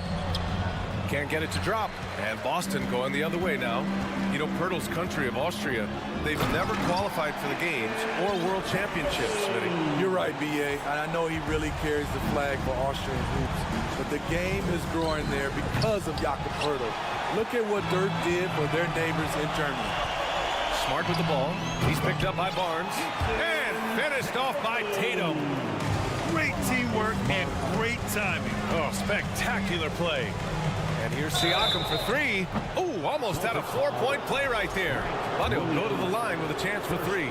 can't get it to drop. And Boston going the other way now. You know, Pirtle's country of Austria, they've never qualified for the games or world championships, Smitty. You're right, B.A. And I know he really carries the flag for Austrian hoops. But the game is growing there because of Jakob Poeltl. Look at what Dirk did for their neighbors in Germany. Smart with the ball. He's picked up by Barnes. And finished off by Tatum. Great teamwork and great timing. Oh, spectacular play. And here's Siakam for 3. Oh, almost had a 4-point play right there. But he'll go to the line with a chance for 3.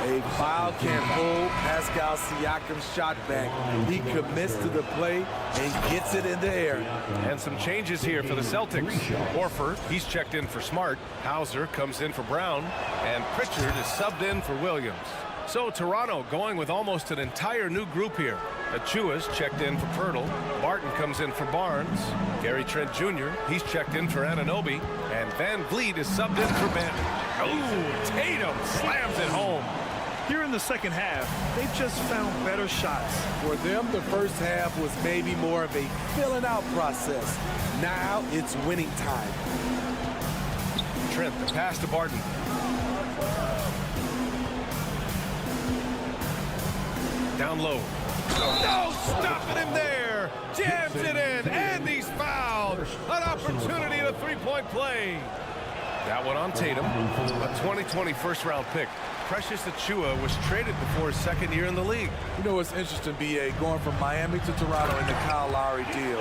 A foul can't hold Pascal Siakam's shot back. He commits to the play and gets it in the air. And some changes here for the Celtics. Horford, he's checked in for Smart. Hauser comes in for Brown. And Pritchard is subbed in for Williams. So Toronto going with almost an entire new group here. Achua's checked in for Poeltl. Barton comes in for Barnes. Gary Trent Jr., he's checked in for Anunoby. And Van Vliet is subbed in for Benton. Oh, Tatum slams it home. Here in the second half, they've just found better shots. For them, the first half was maybe more of a filling out process. Now it's winning time. Trent, the pass to Barton. Down low. No, stopping him there. Jams it in, and he's fouled. An opportunity at a three-point play. That one on Tatum, a 2020 first-round pick. Precious Achiuwa was traded before his second year in the league. You know what's interesting, B.A., going from Miami to Toronto in the Kyle Lowry deal.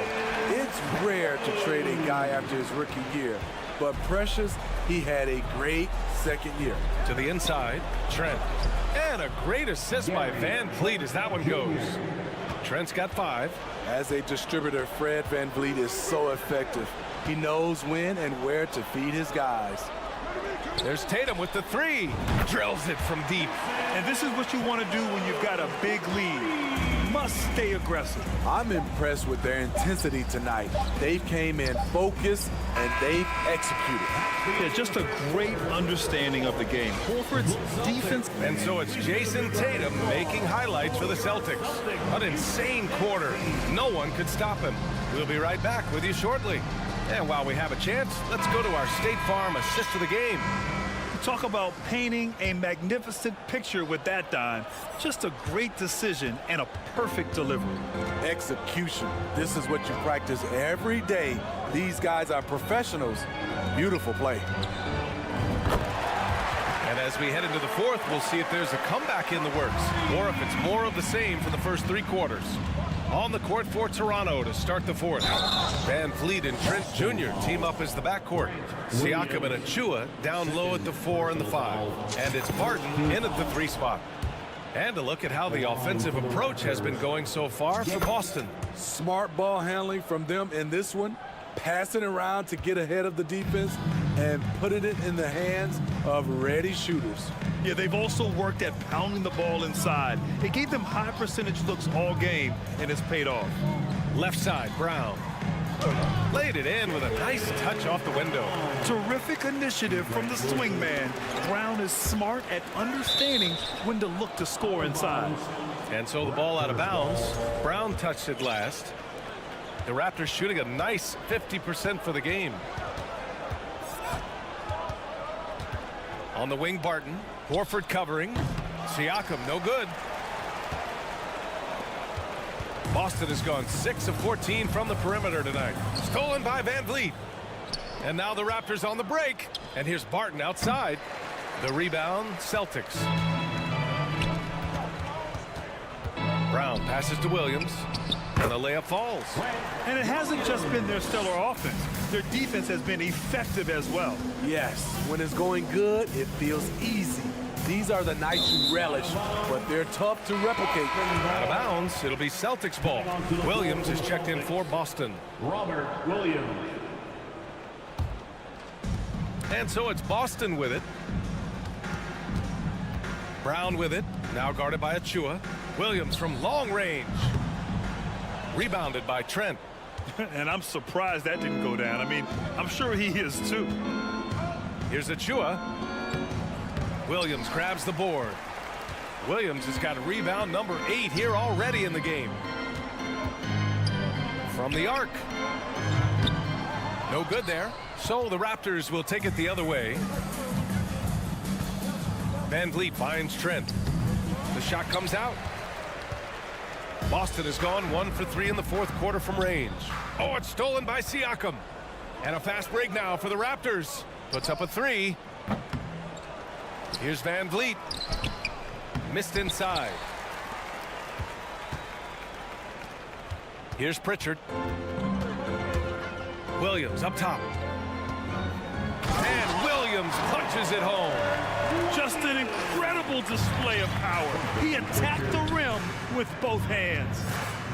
It's rare to trade a guy after his rookie year. But Precious, he had a great second year. To the inside, Trent. And a great assist by Van Vliet as that one goes. Trent's got 5. As a distributor, Fred Van Vliet is so effective. He knows when and where to feed his guys. There's Tatum with the 3. Drills it from deep. And this is what you want to do when you've got a big lead. You must stay aggressive. I'm impressed with their intensity tonight. They came in focused and they've executed. Yeah, just a great understanding of the game. Horford's defense. And so it's Jason Tatum making highlights for the Celtics. An insane quarter. No one could stop him. We'll be right back with you shortly. And while we have a chance, let's go to our State Farm assist of the game. Talk about painting a magnificent picture with that dime. Just a great decision and a perfect delivery. Execution. This is what you practice every day. These guys are professionals. Beautiful play. And as we head into the fourth, we'll see if there's a comeback in the works or if it's more of the same for the first 3 quarters. On the court for Toronto to start the fourth. Van Vliet and Trent Jr. team up as the backcourt. Siakam and Achiuwa down low at the 4 and the 5. And it's Barton in at the 3 spot. And a look at how the offensive approach has been going so far for Boston. Smart ball handling from them in this one. Passing around to get ahead of the defense and putting it in the hands of ready shooters. Yeah, they've also worked at pounding the ball inside. It gave them high percentage looks all game, and it's paid off. Left side, Brown. Laid it in with a nice touch off the window. Terrific initiative from the swing man. Brown is smart at understanding when to look to score inside. And so the ball out of bounds. Brown touched it last. The Raptors shooting a nice 50% for the game. On the wing, Barton. Horford covering. Siakam, no good. Boston has gone 6 of 14 from the perimeter tonight. Stolen by Van Vliet. And now the Raptors on the break. And here's Barton outside. The rebound, Celtics. Brown passes to Williams. And the layup falls. And it hasn't just been their stellar offense. Their defense has been effective as well. Yes, when it's going good, it feels easy. These are the nights you relish, but they're tough to replicate. Out of bounds, it'll be Celtics ball. Williams is checked in for Boston. Robert Williams. And so it's Boston with it. Brown with it, now guarded by Achiuwa. Williams from long range. Rebounded by Trent. And I'm surprised that didn't go down. I mean, I'm sure he is too. Here's Achiuwa. Williams grabs the board. Williams has got rebound number 8 here already in the game. From the arc. No good there. So the Raptors will take it the other way. Van Vliet finds Trent. The shot comes out. Boston has gone 1 for 3 in the fourth quarter from range. Oh, it's stolen by Siakam. And a fast break now for the Raptors. Puts up a 3. Here's Van Vliet. Missed inside. Here's Pritchard. Williams up top. And Williams punches it home. Just an incredible display of power. He attacked the rim with both hands.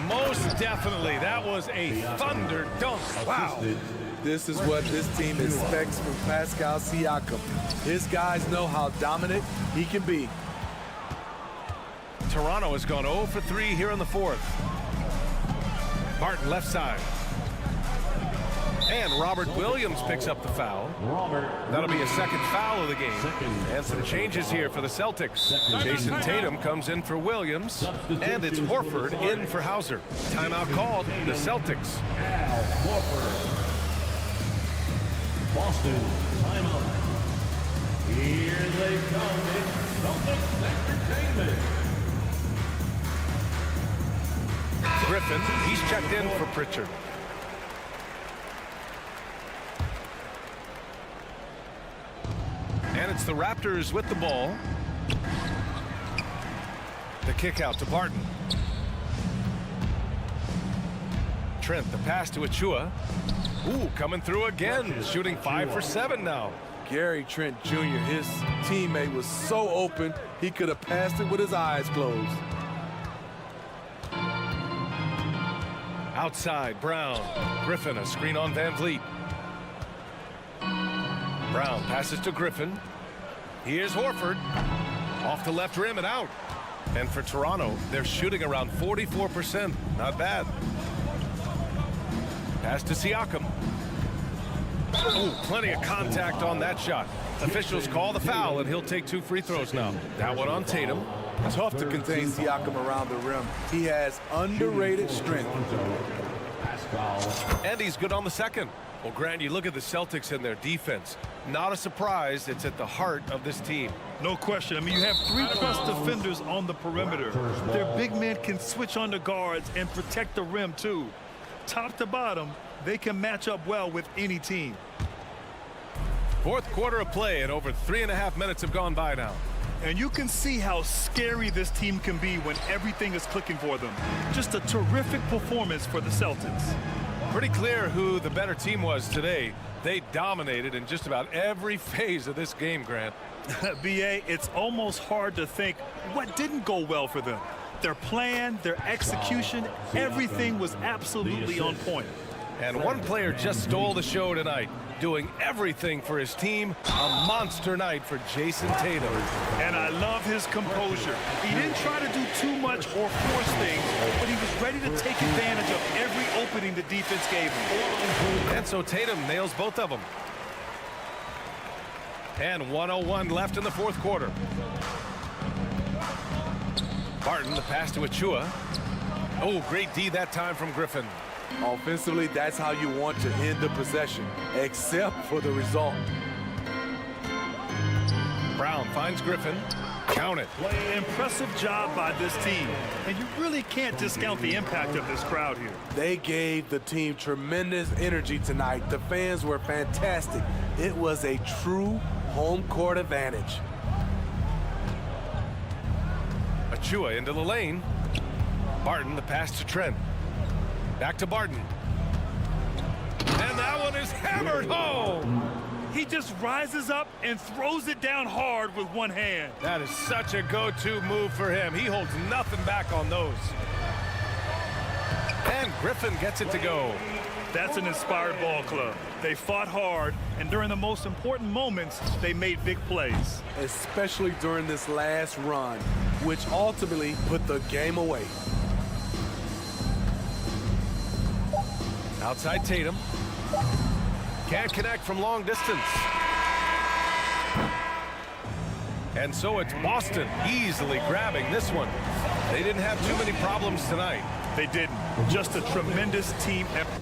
Most definitely. That was a thunder dunk. Wow. This is what this team expects from Pascal Siakam. His guys know how dominant he can be. Toronto has gone 0 for 3 here in the fourth. Barton left side. And Robert Williams picks up the foul. That'll be a second foul of the game. And some changes here for the Celtics. Jason Tatum comes in for Williams. And it's Horford in for Hauser. Timeout called, the Celtics. Boston, timeout. Here they come. It's Celtics Entertainment. Griffin, he's checked in for Pritchard. And it's the Raptors with the ball. The kick out to Barton. Trent, the pass to Achua. Ooh, coming through again, shooting 5 for 7 now. Gary Trent Jr., his teammate, was so open, he could have passed it with his eyes closed. Outside, Brown. Griffin, a screen on Van Vliet. Brown passes to Griffin. Here's Horford. Off the left rim and out. And for Toronto, they're shooting around 44%. Not bad. Pass to Siakam. Ooh, plenty of contact on that shot. Officials call the foul, and he'll take 2 free throws now. That one on Tatum. Tough to contain Siakam around the rim. He has underrated strength. And he's good on the second. Well, Grant, you look at the Celtics and their defense. Not a surprise. It's at the heart of this team. No question. I mean, you have 3+ defenders on the perimeter. Their big men can switch on the guards and protect the rim, too. Top to bottom, they can match up well with any team. Fourth quarter of play, and over 3.5 minutes have gone by now. And you can see how scary this team can be when everything is clicking for them. Just a terrific performance for the Celtics. Pretty clear who the better team was today. They dominated in just about every phase of this game, Grant. B.A., it's almost hard to think what didn't go well for them. Their plan, their execution, everything was absolutely on point. And one player just stole the show tonight, doing everything for his team. A monster night for Jason Tatum. And I love his composure. He didn't try to do too much or force things, but he was ready to take advantage of every opening the defense gave him. And so Tatum nails both of them. And 1:01 left in the fourth quarter. Barton, the pass to Achua. Oh, great D that time from Griffin. Offensively, that's how you want to end the possession, except for the result. Brown finds Griffin. Count it. Impressive job by this team. And you really can't discount the impact of this crowd here. They gave the team tremendous energy tonight. The fans were fantastic. It was a true home court advantage. Achua into the lane. Barton, the pass to Trent. Back to Barton. And that one is hammered home. He just rises up and throws it down hard with one hand. That is such a go-to move for him. He holds nothing back on those. And Griffin gets it to go. That's an inspired ball club. They fought hard, and during the most important moments, they made big plays. Especially during this last run, which ultimately put the game away. Outside Tatum. Can't connect from long distance. And so it's Boston easily grabbing this one. They didn't have too many problems tonight. They didn't. Just a tremendous team effort.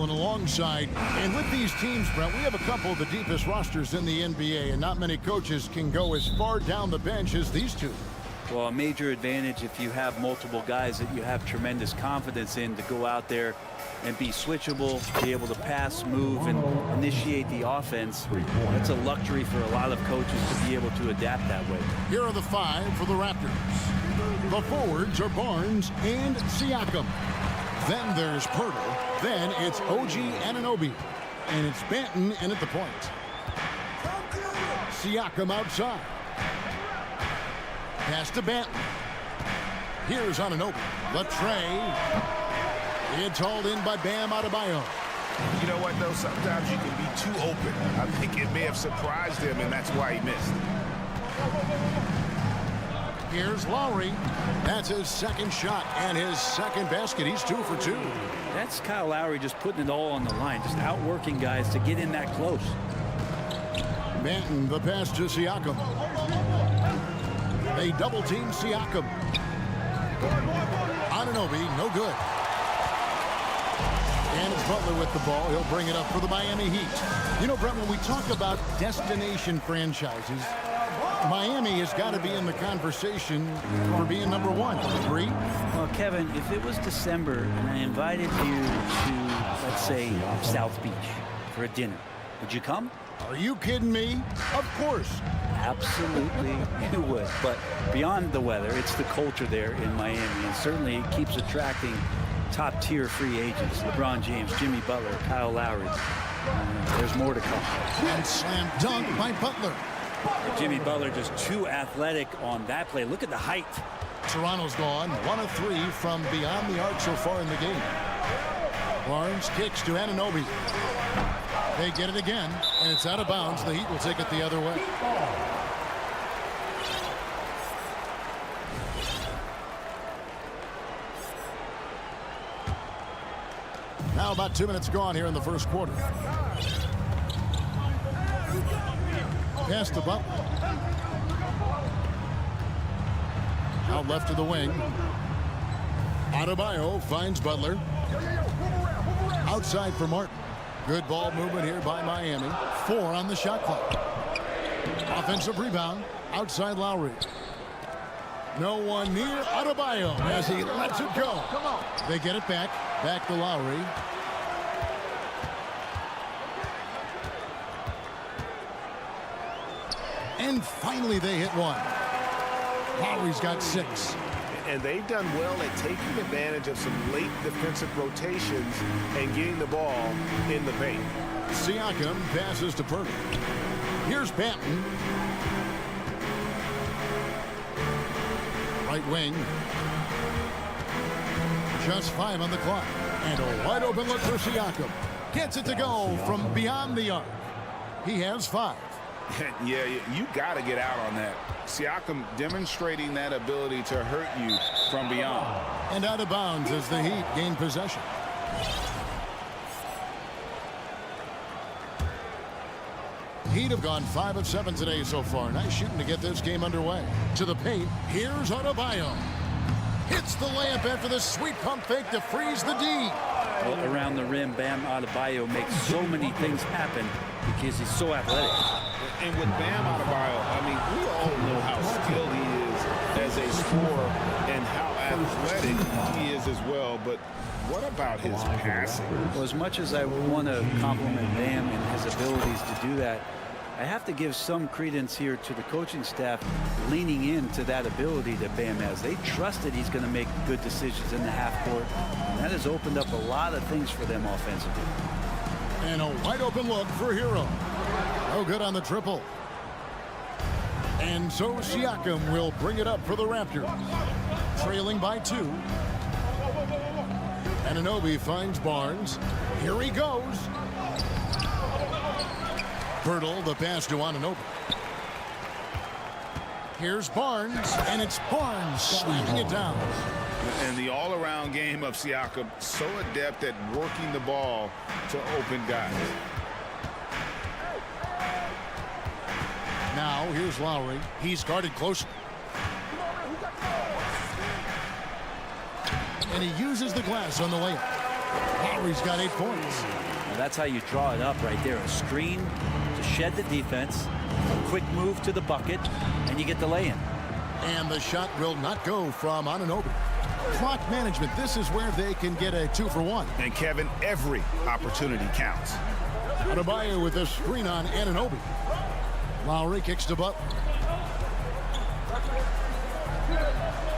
Alongside, and with these teams, Brent, we have a couple of the deepest rosters in the NBA, and not many coaches can go as far down the bench as these two. Well, a major advantage if you have multiple guys that you have tremendous confidence in to go out there and be switchable, be able to pass, move, and initiate the offense. That's a luxury for a lot of coaches to be able to adapt that way. Here are the five for the Raptors. The forwards are Barnes and Siakam. Then there's Pirtle. Then it's OG Anunoby. And it's Banton in at the point. Siakam outside. Pass to Banton. Here's Anunoby. Latrey. It's hauled in by Bam Adebayo. You know what, though? Sometimes you can be too open. I think it may have surprised him, and that's why he missed. Here's Lowry. That's his second shot and his second basket. He's 2 for 2. That's Kyle Lowry just putting it all on the line, just outworking guys to get in that close. Banton, the pass to Siakam. They double team Siakam. Anunoby, no good. And it's Butler with the ball. He'll bring it up for the Miami Heat. You know, Brent, when we talk about destination franchises, Miami has got to be in the conversation for being number one. Agree? Well, Kevin, if it was December and I invited you to, let's say, South Beach for a dinner, would you come? Are you kidding me? Of course. Absolutely, you would. But beyond the weather, it's the culture there in Miami, and certainly it keeps attracting top-tier free agents. LeBron James, Jimmy Butler, Kyle Lowry. There's more to come. And slam dunk by Butler. Jimmy Butler just too athletic on that play. Look at the height. Toronto's gone 1 of 3 from beyond the arc so far in the game. Barnes kicks to Anunoby. They get it again, and it's out of bounds. The Heat will take it the other way. Now about 2 minutes gone here in the first quarter. Pass to Butler. Out left to the wing. Adebayo finds Butler. Outside for Martin. Good ball movement here by Miami. 4 on the shot clock. Offensive rebound. Outside Lowry. No one near Adebayo as he lets it go. They get it back. Back to Lowry. And finally they hit one. Lowry's got 6. And they've done well at taking advantage of some late defensive rotations and getting the ball in the paint. Siakam passes to Purdy. Here's Banton. Right wing. Just 5 on the clock. And a wide open look for Siakam. Gets it to go from beyond the arc. He has 5. Yeah, you got to get out on that. Siakam demonstrating that ability to hurt you from beyond. And out of bounds as the Heat gain possession. Heat have gone 5 of 7 today so far. Nice shooting to get this game underway. To the paint, here's Adebayo. Hits the layup after the sweet pump fake to freeze the D. Well, around the rim, Bam Adebayo makes so many things happen because he's so athletic. And with Bam Adebayo, I mean, we all know how skilled he is as a scorer and how athletic he is as well. But what about his passing? Well, as much as I want to compliment Bam and his abilities to do that, I have to give some credence here to the coaching staff leaning into that ability that Bam has. They trust that he's going to make good decisions in the half court. And that has opened up a lot of things for them offensively. And a wide open look for Hero. No good on the triple. And so Siakam will bring it up for the Raptors. Trailing by 2. Anunoby finds Barnes. Here he goes. Pirtle, the pass to Anunoby. Here's Barnes, and it's Barnes slamming it down. And the all-around game of Siakam, so adept at working the ball to open guys. Now, here's Lowry. He's guarded closely. And he uses the glass on the layup. Lowry's got 8 points. Now that's how you draw it up right there. A screen to shed the defense, a quick move to the bucket, and you get the lay-in. And the shot will not go from Anunoby. Clock management, this is where they can get a 2 for 1. And Kevin, every opportunity counts. Adebayo with a screen on Anunoby. Lowry kicks to Butler.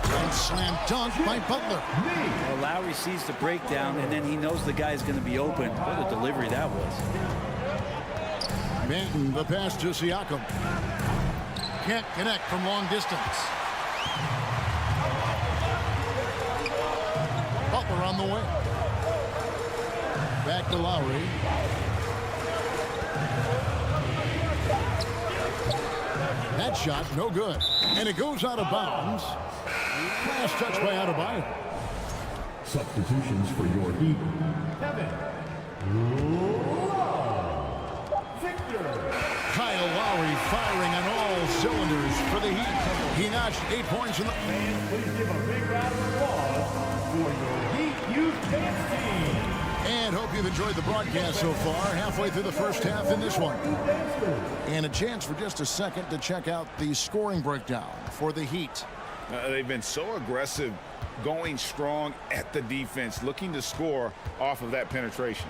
And slam dunk by Butler. Well, Lowry sees the breakdown, and then he knows the guy's going to be open. What a delivery that was. Banton, the pass to Siakam. Can't connect from long distance. Butler on the way. Back to Lowry. That shot, no good. And it goes out of bounds. Last touch by Adebayo. Substitutions for your Heat. Kevin Victor. Kyle Lowry firing on all cylinders for the Heat. He notched 8 points in the... And please give a big round of applause for your Heat Youth Dance Team. And hope you've enjoyed the broadcast so far. Halfway through the first half in this one. And a chance for just a second to check out the scoring breakdown for the Heat. They've been so aggressive, going strong at the defense, looking to score off of that penetration.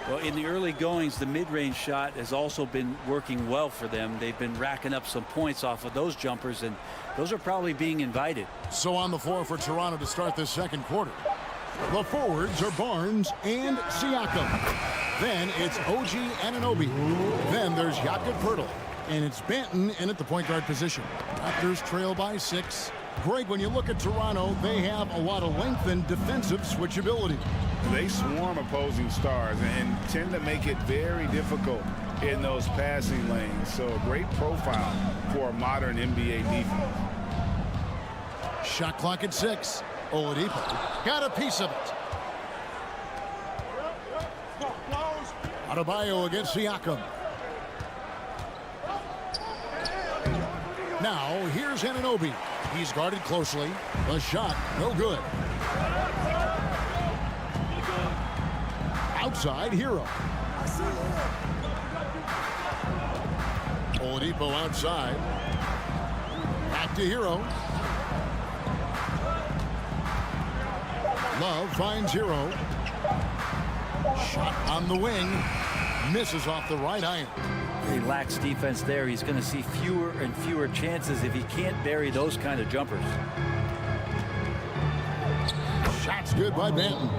Well, in the early goings, the mid-range shot has also been working well for them. They've been racking up some points off of those jumpers, and those are probably being invited. So on the floor for Toronto to start this second quarter. The forwards are Barnes and Siakam. Then it's OG Anunoby. Then there's Jakob Poeltl. And it's Banton in at the point guard position. Raptors trail by 6. Greg, when you look at Toronto, they have a lot of length and defensive switchability. They swarm opposing stars and tend to make it very difficult in those passing lanes. So a great profile for a modern NBA defense. Shot clock at 6. Oladipo got a piece of it. Adebayo against Siakam. Now, here's Anunoby. He's guarded closely. The shot, no good. Outside, Hero. Oladipo outside. Back to Hero. Love finds Hero. Shot on the wing. Misses off the right iron. Relaxed defense there. He's going to see fewer and fewer chances if he can't bury those kind of jumpers. Shot's good by Banton.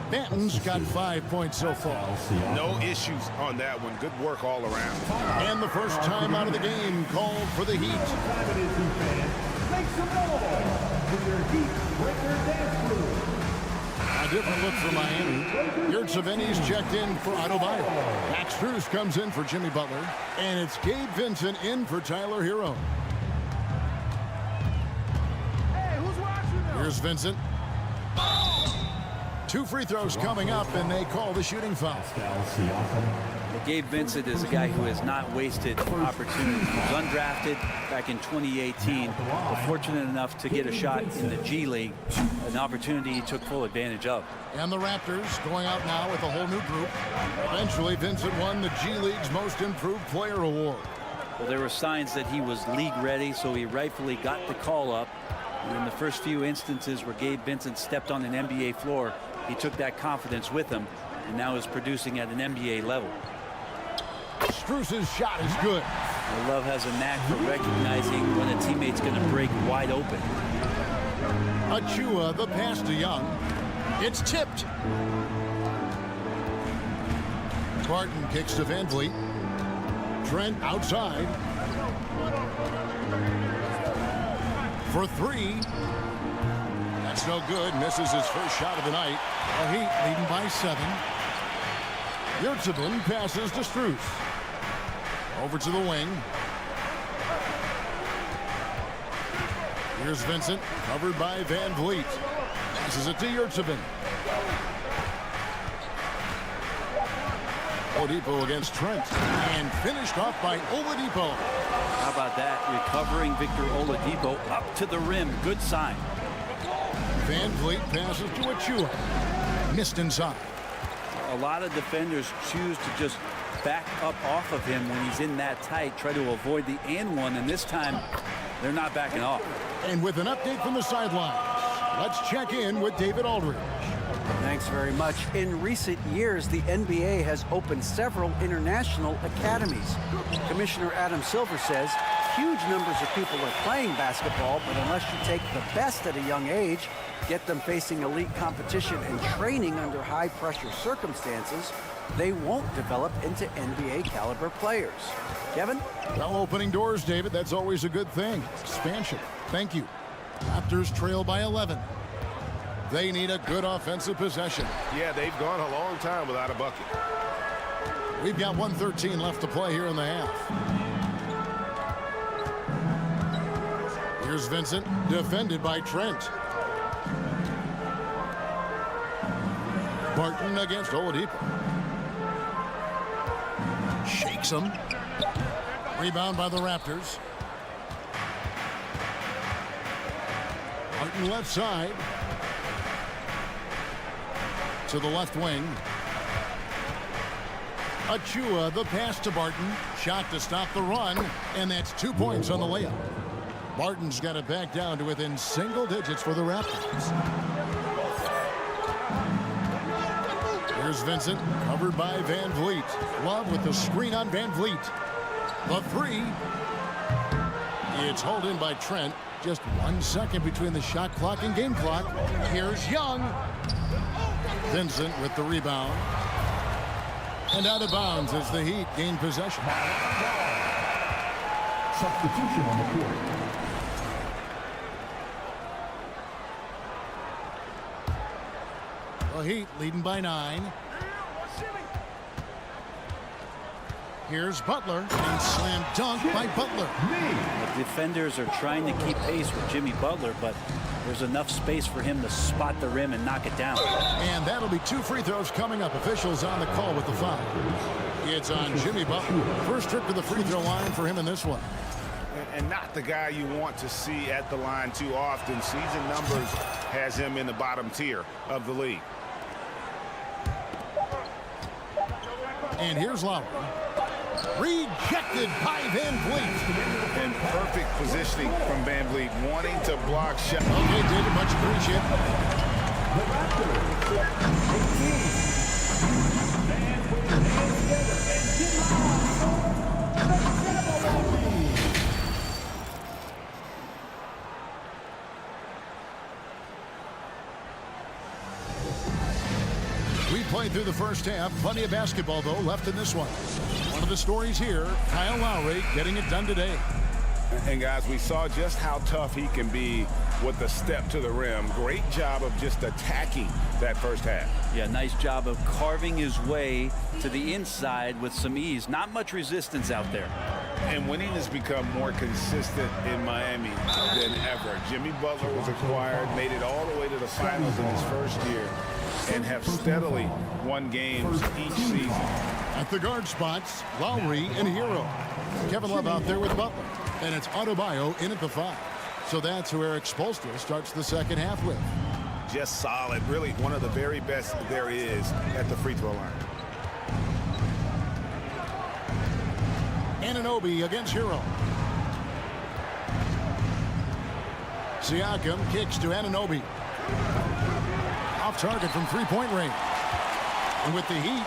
Banton's got 5 points so far. No issues on that one. Good work all around. And the first time out of the game called for the Heat. Make some noise for your Heat Breaker Dance Crew. A different look for Miami. Yurtseveni's checked in for Adebayo. Max Strus comes in for Jimmy Butler. And it's Gabe Vincent in for Tyler Hero. Hey, who's watching now? Here's Vincent. 2 free throws coming up, and they call the shooting foul. Gabe Vincent is a guy who has not wasted opportunities. He was undrafted back in 2018, but fortunate enough to get a shot in the G League, an opportunity he took full advantage of. And the Raptors going out now with a whole new group. Eventually, Vincent won the G League's Most Improved Player Award. Well, there were signs that he was league ready, so he rightfully got the call up. And in the first few instances where Gabe Vincent stepped on an NBA floor, he took that confidence with him and now is producing at an NBA level. Strus's shot is good. Love has a knack for recognizing when a teammate's going to break wide open. Achua, the pass to Young. It's tipped. Barton kicks to Van Vliet. Trent outside. For 3. That's no good. Misses his first shot of the night. The Heat leading by 7. Yurtseven passes to Strus. Over to the wing. Here's Vincent, covered by Van Vliet. Passes it to Yurtseven. Oladipo against Trent. And finished off by Oladipo. How about that? Recovering Victor Oladipo up to the rim. Good sign. Van Vliet passes to Achua. Missed inside. A lot of defenders choose to just back up off of him when he's in that tight, try to avoid the and one, and this time they're not backing off. And with an update from the sidelines, let's check in with David Aldridge. Thanks very much. In recent years, the NBA has opened several international academies. Commissioner Adam Silver says huge numbers of people are playing basketball, but unless you take the best at a young age, get them facing elite competition and training under high-pressure circumstances, they won't develop into NBA-caliber players. Kevin? Well, opening doors, David, that's always a good thing. Expansion. Thank you. Raptors trail by 11. They need a good offensive possession. Yeah, they've gone a long time without a bucket. We've got 1:13 left to play here in the half. Here's Vincent, defended by Trent. Barton against Oladipo. Shakes him. Rebound by the Raptors. Barton left side. To the left wing. Achua, the pass to Barton. Shot to stop the run, and that's 2 points on the layup. Barton's got it back down to within single digits for the Raptors. Here's Vincent, covered by Van Vliet. Love with the screen on Van Vliet. The 3. It's hauled in by Trent. Just 1 second between the shot clock and game clock. Here's Young. Vincent with the rebound. And out of bounds as the Heat gain possession. Substitution on the court. The Heat leading by 9. Here's Butler, and slam dunk by Butler. The defenders are trying to keep pace with Jimmy Butler, but there's enough space for him to spot the rim and knock it down. And that'll be 2 free throws coming up. Officials on the call with the foul. It's on Jimmy Butler. First trip to the free throw line for him in this one. and not the guy you want to see at the line too often. Season numbers has him in the bottom tier of the league. And here's Lowry. Rejected by Van Vliet. And perfect positioning from Van Vliet, wanting to block shot. Okay, David, much appreciated. The Raptors, 18. Fans put your hands together and get loud. The We played through the first half. Plenty of basketball, though, left in this one. One of the stories here, Kyle Lowry getting it done today. And, guys, we saw just how tough he can be with the step to the rim. Great job of just attacking that first half. Yeah, nice job of carving his way to the inside with some ease. Not much resistance out there. And winning has become more consistent in Miami than ever. Jimmy Butler was acquired, made it all the way to the finals in his first year, and have steadily won games each season. At the guard spots, Lowry and Hero. Kevin Love out there with Butler. And it's Adebayo in at the 5. So that's who Eric Spoelstra starts the second half with. Just solid. Really one of the very best there is at the free throw line. Anunoby against Hero. Siakam kicks to Anunoby. Off target from three-point range. And with the Heat,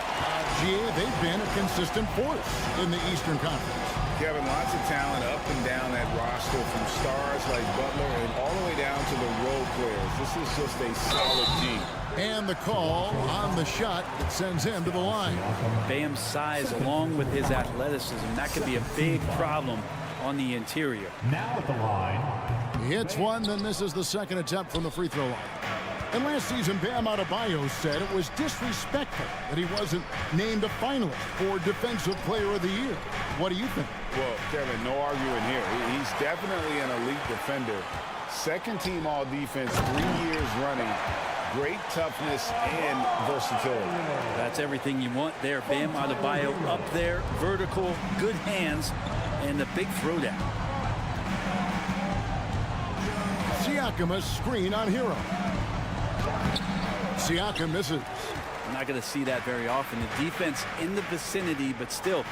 they've been a consistent force in the Eastern Conference. Kevin, lots of talent up and down that roster, from stars like Butler and all the way down to the role players. This is just a solid team. And the call on the shot that sends him to the line. Bam's size along with his athleticism, that could be a big problem on the interior. Now at the line. He hits one, then misses the second attempt from the free throw line. And last season, Bam Adebayo said it was disrespectful that he wasn't named a finalist for Defensive Player of the Year. What do you think? Well, Kevin, no arguing here. He's definitely an elite defender. Second team all defense 3 years running. Great toughness and versatility. That's everything you want there. Bam Adebayo up there, vertical, good hands, and the big throwdown. Siakam a screen on Hero. Siakam misses. I'm not going to see that very often. The defense in the vicinity, but still,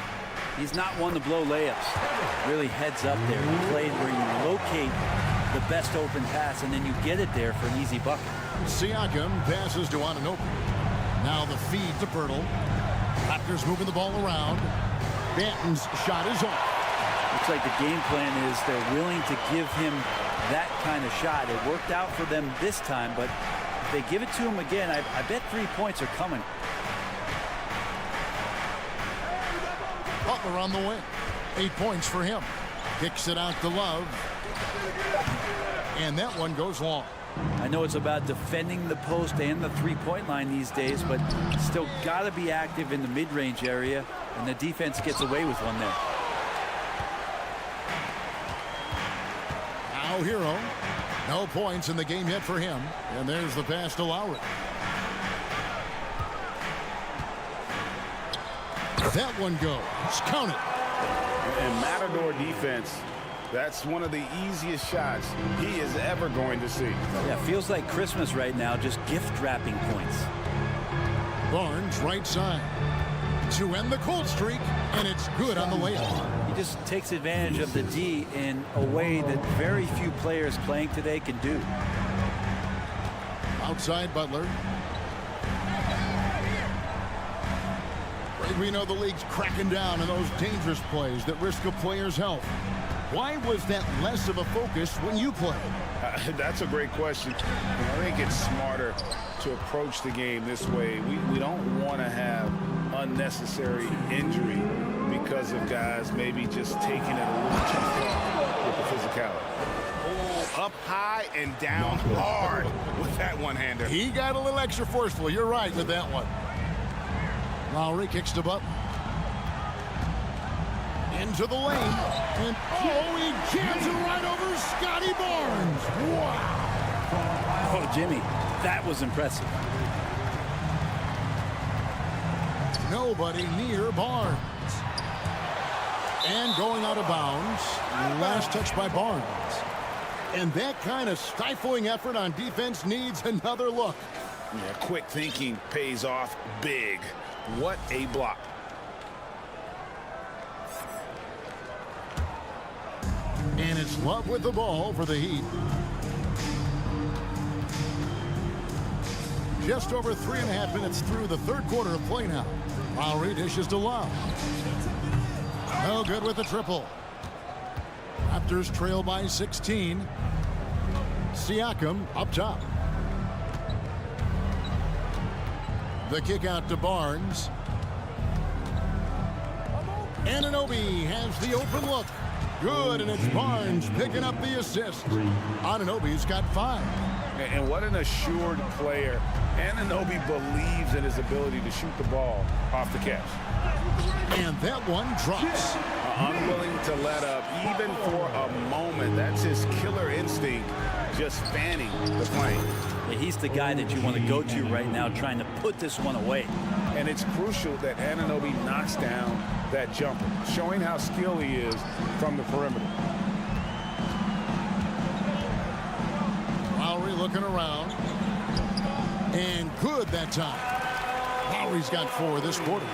he's not one to blow layups. Really heads up there. He played where you locate the best open pass, and then you get it there for an easy bucket. Siakam passes to Anunoby. Now the feed to Pirtle. Raptors moving the ball around. Banton's shot is off. Looks like the game plan is they're willing to give him that kind of shot. It worked out for them this time, but if they give it to him again, I bet 3 points are coming. Butler on the wing. 8 points for him. Kicks it out to Love. And that one goes long. I know it's about defending the post and the three-point line these days, but still got to be active in the mid-range area, and the defense gets away with one there. Now Hero. No points in the game yet for him. And there's the pass to Lowry. That one goes. Count it. And Matador defense, that's one of the easiest shots he is ever going to see. Yeah, feels like Christmas right now, just gift wrapping points. Barnes right side to end the cold streak, and it's good on the layup. He just takes advantage of the D in a way that very few players playing today can do. Outside Butler. We know the league's cracking down on those dangerous plays that risk a player's health. Why was that less of a focus when you played? That's a great question. I think it's smarter to approach the game this way. We don't want to have unnecessary injury because of guys maybe just taking it a little too far with the physicality. Oh, up high and down hard with that one-hander. He got a little extra forceful. You're right with that one. Lowry kicks to Butler. Into the lane. And he jams it right over Scotty Barnes. Wow. Oh, Jimmy, that was impressive. Nobody near Barnes. And going out of bounds. Last touch by Barnes. And that kind of stifling effort on defense needs another look. Yeah, quick thinking pays off big. What a block. And it's Love with the ball for the Heat. Just over 3.5 minutes through the third quarter of play now. Lowry dishes to Love. No good with the triple. Raptors trail by 16. Siakam up top. The kick out to Barnes. Anunoby has the open look. Good, and it's Barnes picking up the assist. Anunoby's got 5. And what an assured player. Anunoby believes in his ability to shoot the ball off the catch. And that one drops. Unwilling to let up, even for a moment. That's his killer instinct, just fanning the flame. Yeah, he's the guy that you want to go to right now, trying to put this one away. And it's crucial that Anunoby knocks down that jumper, showing how skilled he is from the perimeter. Lowry looking around. And good that time. Lowry's got 4 this quarter.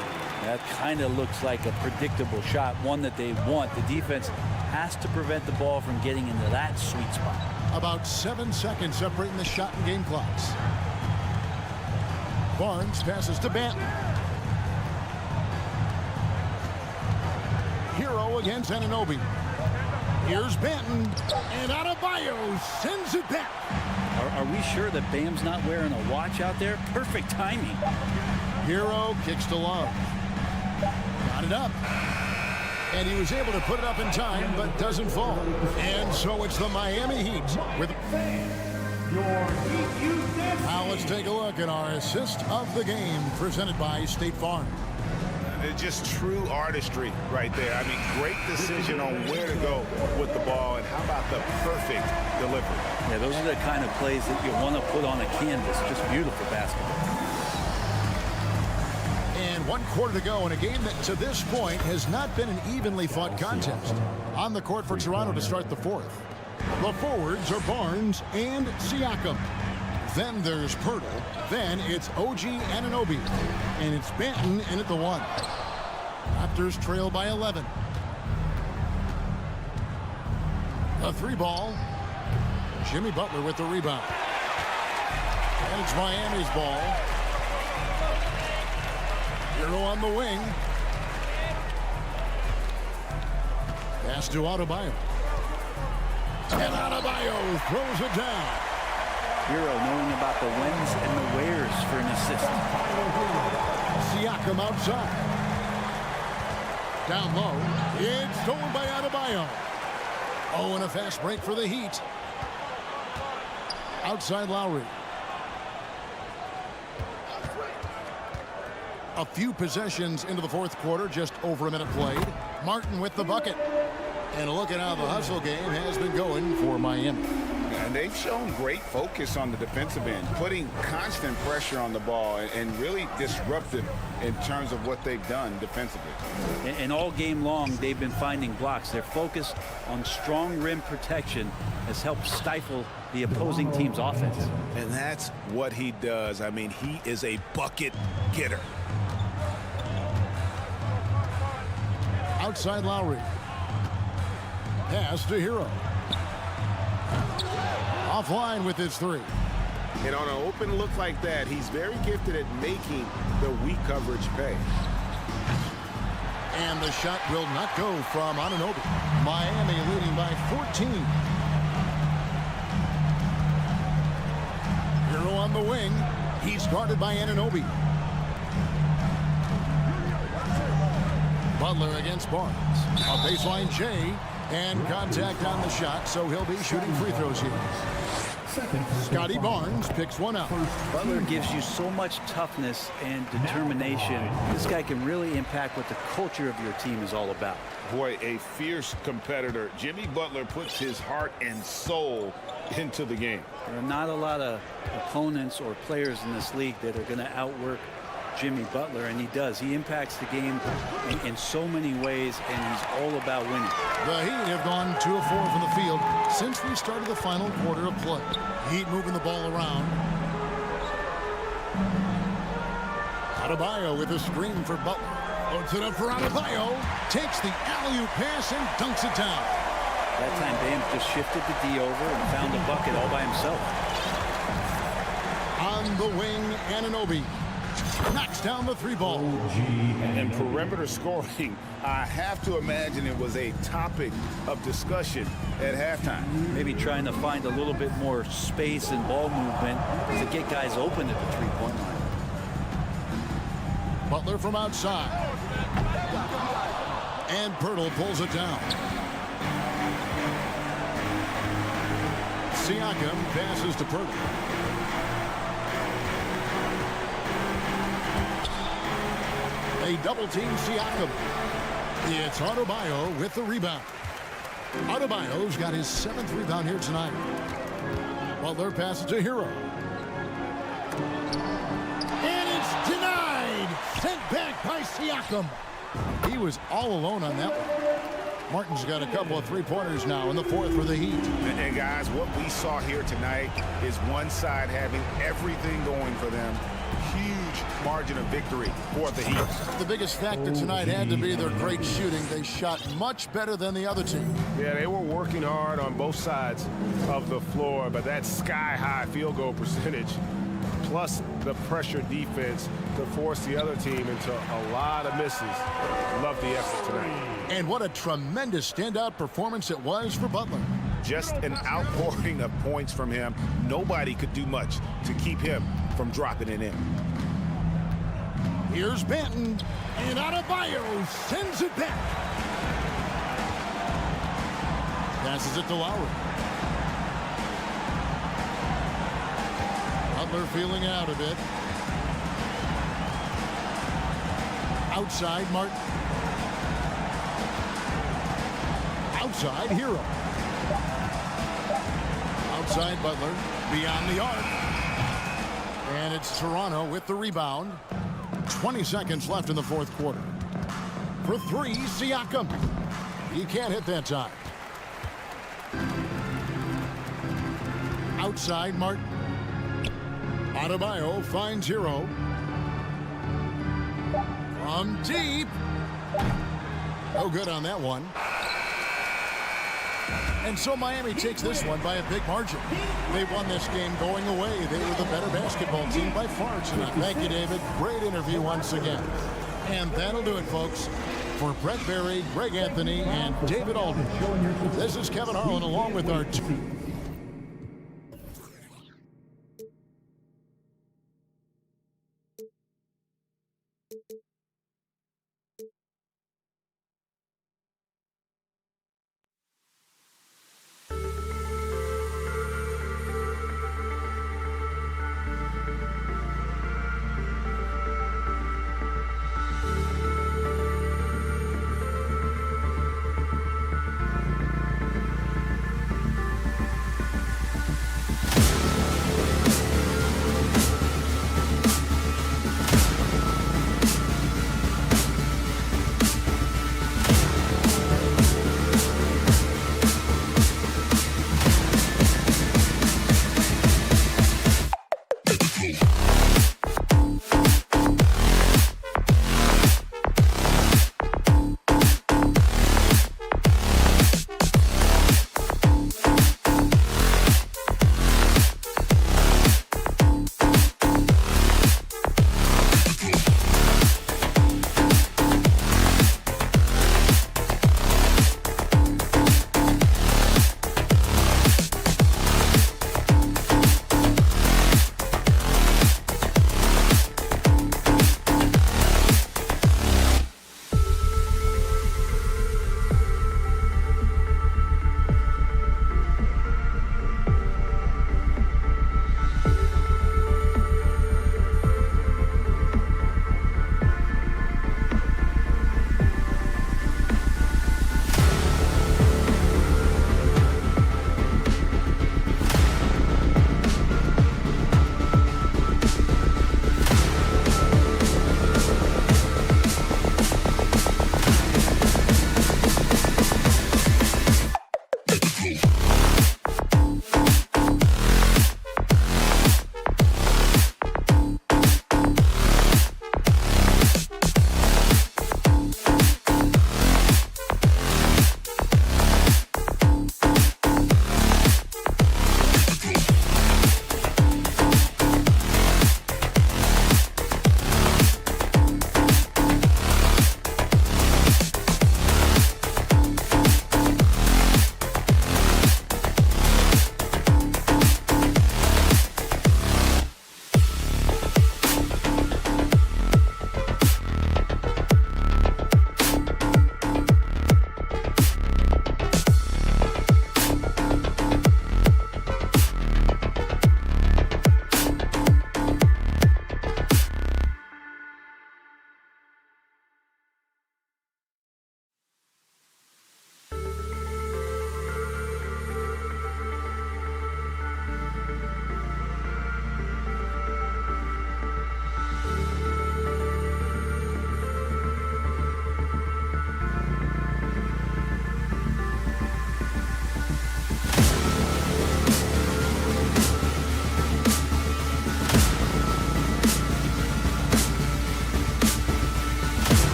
That kind of looks like a predictable shot, one that they want. The defense has to prevent the ball from getting into that sweet spot. About 7 seconds separating the shot and game clocks. Barnes passes to Banton. Hero against Anunoby. Here's Banton, and Adebayo sends it back. Are we sure that Bam's not wearing a watch out there? Perfect timing. Hero kicks to Love. Got it up. And he was able to put it up in time, but doesn't fall. And so it's the Miami Heat with... Now let's take a look at our assist of the game presented by State Farm. It's just true artistry right there. I mean, great decision on where to go with the ball, and how about the perfect delivery? Yeah, those are the kind of plays that you want to put on a canvas. Just beautiful basketball. And 1 quarter to go in a game that to this point has not been an evenly fought contest. On the court for Toronto to start the 4th. The forwards are Barnes and Siakam. Then there's Pirtle. Then it's OG Anunoby. And it's Banton in at the 1. Raptors trail by 11. A 3 ball. Jimmy Butler with the rebound. And it's Miami's ball. Hero on the wing. Pass to Adebayo. And Adebayo throws it down. Hero knowing about the whens and the wheres for an assist. Siakam outside. Down low. It's stolen by Adebayo. Oh, and a fast break for the Heat. Outside Lowry. A few possessions into the 4th quarter, just over a minute played. Martin with the bucket. And look at how the hustle game has been going for Miami. And they've shown great focus on the defensive end, putting constant pressure on the ball and really disruptive in terms of what they've done defensively. And all game long, they've been finding blocks. Their focus on strong rim protection has helped stifle the opposing team's offense. And that's what he does. I mean, he is a bucket getter. Outside Lowry. Pass to Hero. Offline with his 3. And on an open look like that, he's very gifted at making the weak coverage pay. And the shot will not go from Anunoby. Miami leading by 14. Hero on the wing. He's guarded by Anunoby. Butler against Barnes. A baseline J. And contact on the shot, so he'll be shooting free throws here. Scotty Barnes picks one out. Butler gives you so much toughness and determination. This guy can really impact what the culture of your team is all about. Boy, a fierce competitor. Jimmy Butler puts his heart and soul into the game. There are not a lot of opponents or players in this league that are going to outwork Jimmy Butler, and he does. He impacts the game in so many ways, and he's all about winning. The Heat have gone 2 of 4 from the field since we started the final quarter of play. Heat moving the ball around. Adebayo with a screen for Butler. Puts it up for Adebayo. Takes the alley-oop pass and dunks it down. That time, Bam just shifted the D over and found the bucket all by himself. On the wing, Anunoby knocks down the 3-ball. And perimeter scoring, I have to imagine it was a topic of discussion at halftime. Maybe trying to find a little bit more space and ball movement to get guys open at the 3-point line. Butler from outside. And Pirtle pulls it down. Siakam passes to Pirtle. A double-team Siakam. It's Adebayo with the rebound. Adebayo's got his 7th rebound here tonight. Butler passes to Hero. And it's denied. Sent back by Siakam. He was all alone on that one. Martin's got a couple of 3-pointers now in the 4th for the Heat. And guys, what we saw here tonight is one side having everything going for them. Huge margin of victory for the Heat. The biggest factor tonight had to be their great shooting. They shot much better than the other team. Yeah, they were working hard on both sides of the floor, but that sky-high field goal percentage plus the pressure defense to force the other team into a lot of misses. Love the effort tonight. And what a tremendous standout performance it was for Butler. Just an outpouring of points from him. Nobody could do much to keep him from dropping it in. Here's Banton, and Adebayo sends it back. Passes it to Lowry. Butler feeling out a bit. Outside, Martin. Outside, Hero. Outside, Butler. Beyond the arc. And it's Toronto with the rebound. 20 seconds left in the 4th quarter. For 3, Siakam. He can't hit that time. Outside, Martin. Adebayo finds Hero. From deep. No good on that one. And so Miami takes this one by a big margin. They won this game going away. They were the better basketball team by far tonight. Thank you, David. Great interview once again. And that'll do it, folks. For Brett Berry, Greg Anthony, and David Aldridge, this is Kevin Harlan along with our team.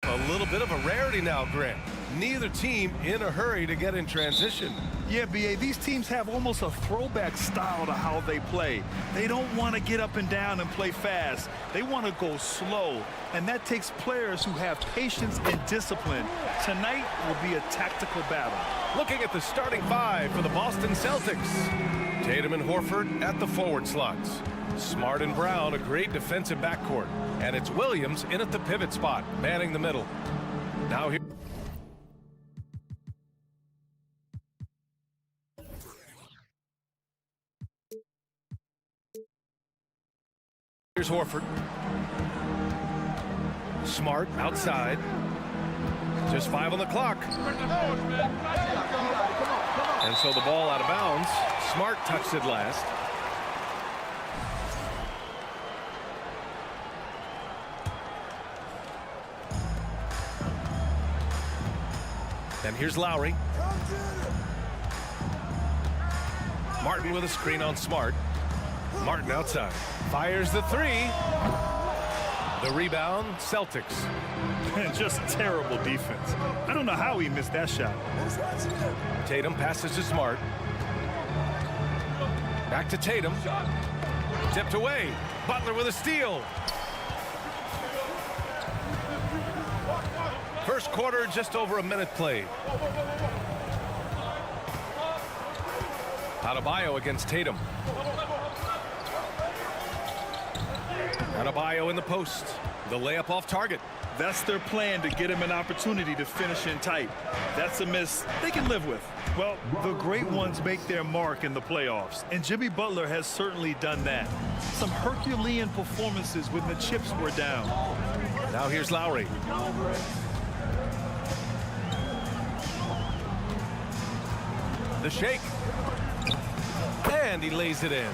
A little bit of a rarity now, Grant. Neither team in a hurry to get in transition. Yeah, B.A., these teams have almost a throwback style to how they play. They don't want to get up and down and play fast. They want to go slow, and that takes players who have patience and discipline. Tonight will be a tactical battle. Looking at the starting five for the Boston Celtics. Tatum and Horford at the forward slots. Smart and Brown, a great defensive backcourt. And it's Williams in at the pivot spot, manning the middle. Now here. Here's Horford. Smart outside. Just 5 on the clock. And so the ball out of bounds. Smart touched it last. And here's Lowry. Martin with a screen on Smart. Martin outside. Fires the three. The rebound, Celtics. Just terrible defense. I don't know how he missed that shot. Tatum passes to Smart. Back to Tatum. Tipped away. Butler with a steal. First quarter, just over a minute played. Adebayo against Tatum. Adebayo in the post. The layup off target. That's their plan, to get him an opportunity to finish in tight. That's a miss they can live with. Well, the great ones make their mark in the playoffs, and Jimmy Butler has certainly done that. Some Herculean performances when the chips were down. Now here's Lowry. The shake. And he lays it in.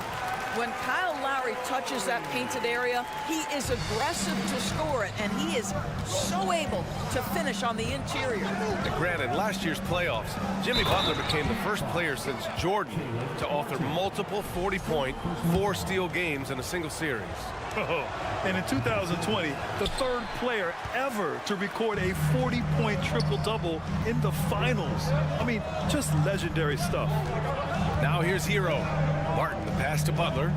When Kyle Lowry touches that painted area, he is aggressive to score it, and he is so able to finish on the interior. And granted, last year's playoffs, Jimmy Butler became the first player since Jordan to author multiple 40-point, 4-steal games in a single series. And in 2020, the third player ever to record a 40-point triple-double in the finals. I mean, just legendary stuff. Now here's Hero. Martin, the pass to Butler.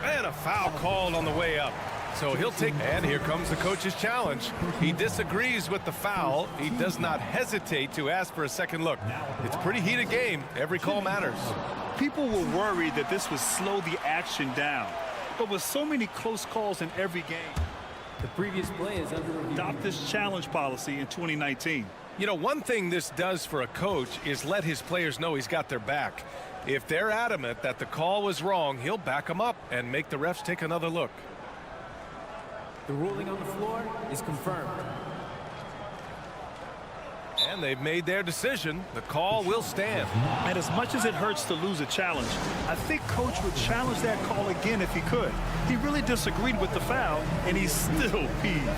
And a foul called on the way up. So he'll take, and here comes the coach's challenge. He disagrees with the foul. He does not hesitate to ask for a second look. It's a pretty heated game. Every call matters. People were worried that this would slow the action down. But with so many close calls in every game, the previous play is under review. Adopt this challenge policy in 2019. You know, one thing this does for a coach is let his players know he's got their back. If they're adamant that the call was wrong, he'll back them up and make the refs take another look. The ruling on the floor is confirmed. And they've made their decision. The call will stand. And as much as it hurts to lose a challenge, I think Coach would challenge that call again if he could. He really disagreed with the foul, and he's still peeved.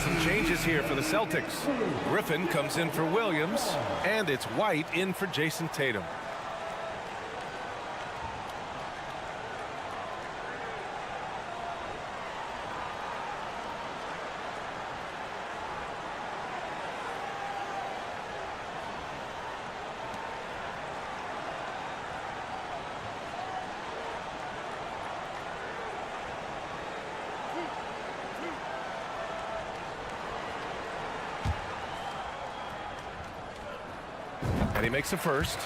some changes here for the Celtics. Griffin comes in for Williams, and it's White in for Jason Tatum. And he makes a first.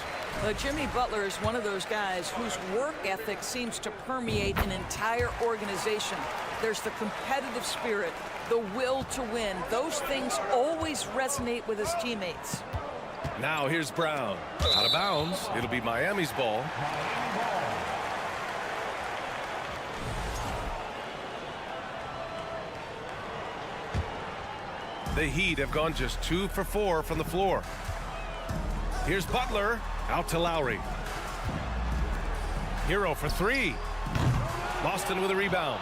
Jimmy Butler is one of those guys whose work ethic seems to permeate an entire organization. There's the competitive spirit, the will to win. Those things always resonate with his teammates. Now here's Brown. Out of bounds. It'll be Miami's ball. The Heat have gone just 2 for 4 from the floor. Here's Butler, out to Lowry. Hero for 3. Boston with a rebound.